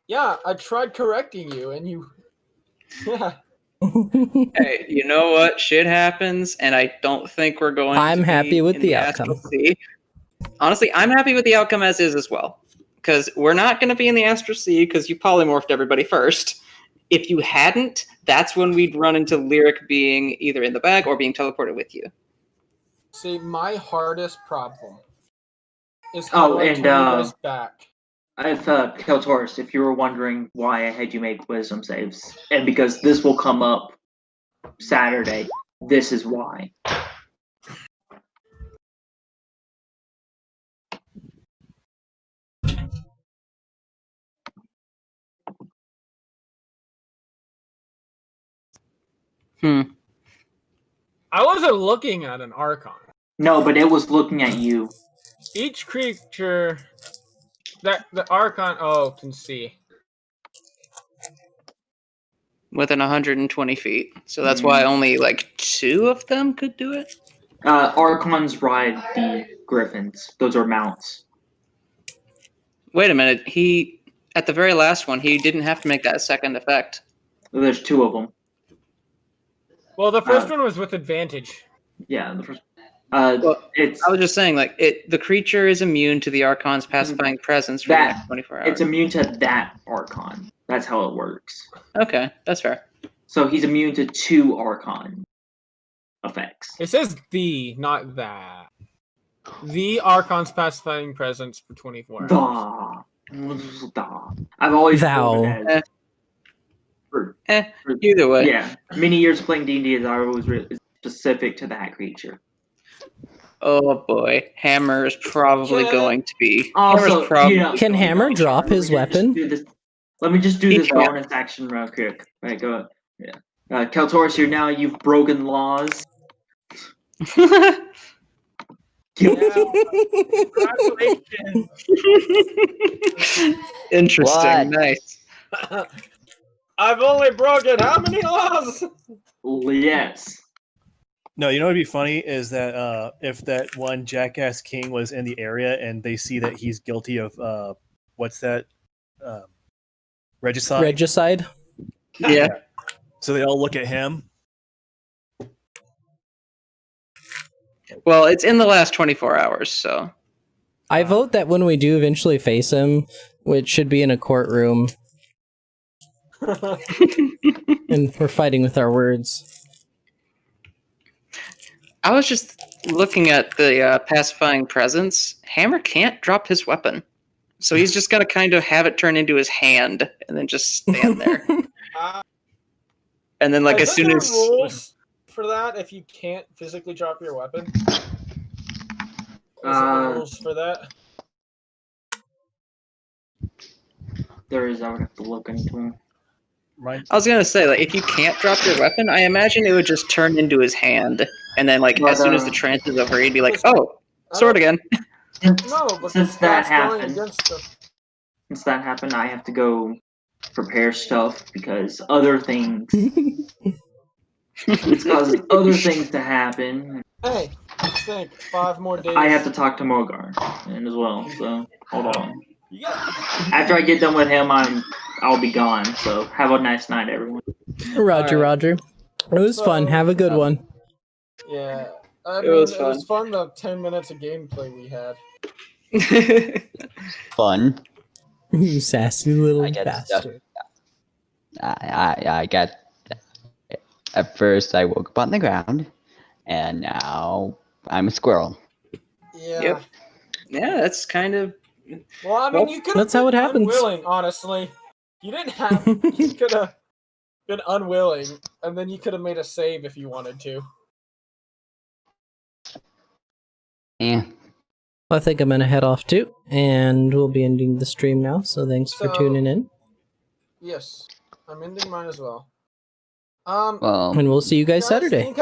Speaker 4: Yeah, I tried correcting you and you... Yeah.
Speaker 7: Hey, you know what? Shit happens, and I don't think we're going
Speaker 2: I'm
Speaker 7: to
Speaker 2: happy with the
Speaker 7: Astral
Speaker 2: outcome.
Speaker 7: Sea. Honestly, I'm happy with the outcome as is as well. Because we're not going to be in the Astral Sea because you polymorphed everybody first. If you hadn't, that's when we'd run into Lyric being either in the bag or being teleported with you.
Speaker 4: See, my hardest problem is how I turn you guys back.
Speaker 3: If Keltaurus, if you were wondering why I had you make wisdom saves, and because this will come up Saturday, this is why.
Speaker 4: I wasn't looking at an Archon.
Speaker 3: No, but it was looking at you.
Speaker 4: Each creature that the Archon can see.
Speaker 7: within 120 feet. So that's why only like 2 of them could do it.
Speaker 3: Archons ride the griffins. Those are mounts.
Speaker 7: Wait a minute. At the very last one, he didn't have to make that second effect.
Speaker 3: There's 2 of them.
Speaker 4: Well, the first one was with advantage.
Speaker 3: Yeah, the first.
Speaker 7: I was just saying, like, the creature is immune to the Archon's pacifying presence for the next 24 hours.
Speaker 3: It's immune to that Archon. That's how it works.
Speaker 7: Okay, that's fair.
Speaker 3: So he's immune to 2 Archon effects.
Speaker 4: It says the, not that. The Archon's pacifying presence for 24 hours.
Speaker 3: I've always
Speaker 2: Thou.
Speaker 7: Either way.
Speaker 3: Yeah, many years playing D&D is always specific to that creature.
Speaker 7: Oh boy, Hammer is probably going to be.
Speaker 3: Also,
Speaker 2: can Hammer drop his weapon?
Speaker 3: Let me just do this bonus action real quick. Right, go. Yeah. Kaltoris, you've broken laws.
Speaker 4: Congratulations.
Speaker 7: Interesting. Nice.
Speaker 4: I've only broken how many laws?
Speaker 3: Yes.
Speaker 6: No, you know what'd be funny is that if that one jackass king was in the area and they see that he's guilty of what's that? Regicide.
Speaker 2: Regicide?
Speaker 7: Yeah.
Speaker 6: So they all look at him.
Speaker 7: Well, it's in the last 24 hours, so.
Speaker 2: I vote that when we do eventually face him, which should be in a courtroom, and we're fighting with our words.
Speaker 7: I was just looking at the pacifying presence. Hammer can't drop his weapon. So he's just got to kind of have it turn into his hand and then just stand there. And then, like, as soon as...
Speaker 4: rules for that, if you can't physically drop your weapon? Is there rules for that?
Speaker 3: There is. I would have to look into them.
Speaker 6: Right.
Speaker 7: I was going to say, like, if you can't drop your weapon, I imagine it would just turn into his hand. And then, like, as soon as the trance is over, he'd be like, oh, sword again.
Speaker 4: No, but
Speaker 3: Since that
Speaker 4: going
Speaker 3: happened,
Speaker 4: against
Speaker 3: I have to go prepare stuff because other things. It's causing other things to happen.
Speaker 4: Hey, just think, 5 more days.
Speaker 3: I have to talk to Mogar and as well. So hold on. After I get done with him, I'll be gone. So have a nice night, everyone.
Speaker 2: Roger, Roger. It was fun. Have a good one.
Speaker 4: Yeah.
Speaker 7: It was
Speaker 4: fun the 10 minutes of gameplay we had.
Speaker 5: Fun.
Speaker 2: You sassy little
Speaker 5: I get
Speaker 2: bastard.
Speaker 5: I got. At first, I woke up on the ground, and now I'm a squirrel.
Speaker 4: Yeah.
Speaker 7: Yep. Yeah, that's kind of...
Speaker 4: Well, I mean, you could have
Speaker 2: that's how it happens.
Speaker 4: Unwilling, honestly. You didn't have... You could have been unwilling, and then you could have made a save if you wanted to.
Speaker 5: Yeah.
Speaker 2: I think I'm gonna head off too, and we'll be ending the stream now, so thanks for tuning in.
Speaker 4: Yes. I'm ending mine as well.
Speaker 5: Well,
Speaker 2: And we'll see you guys Saturday.
Speaker 4: Think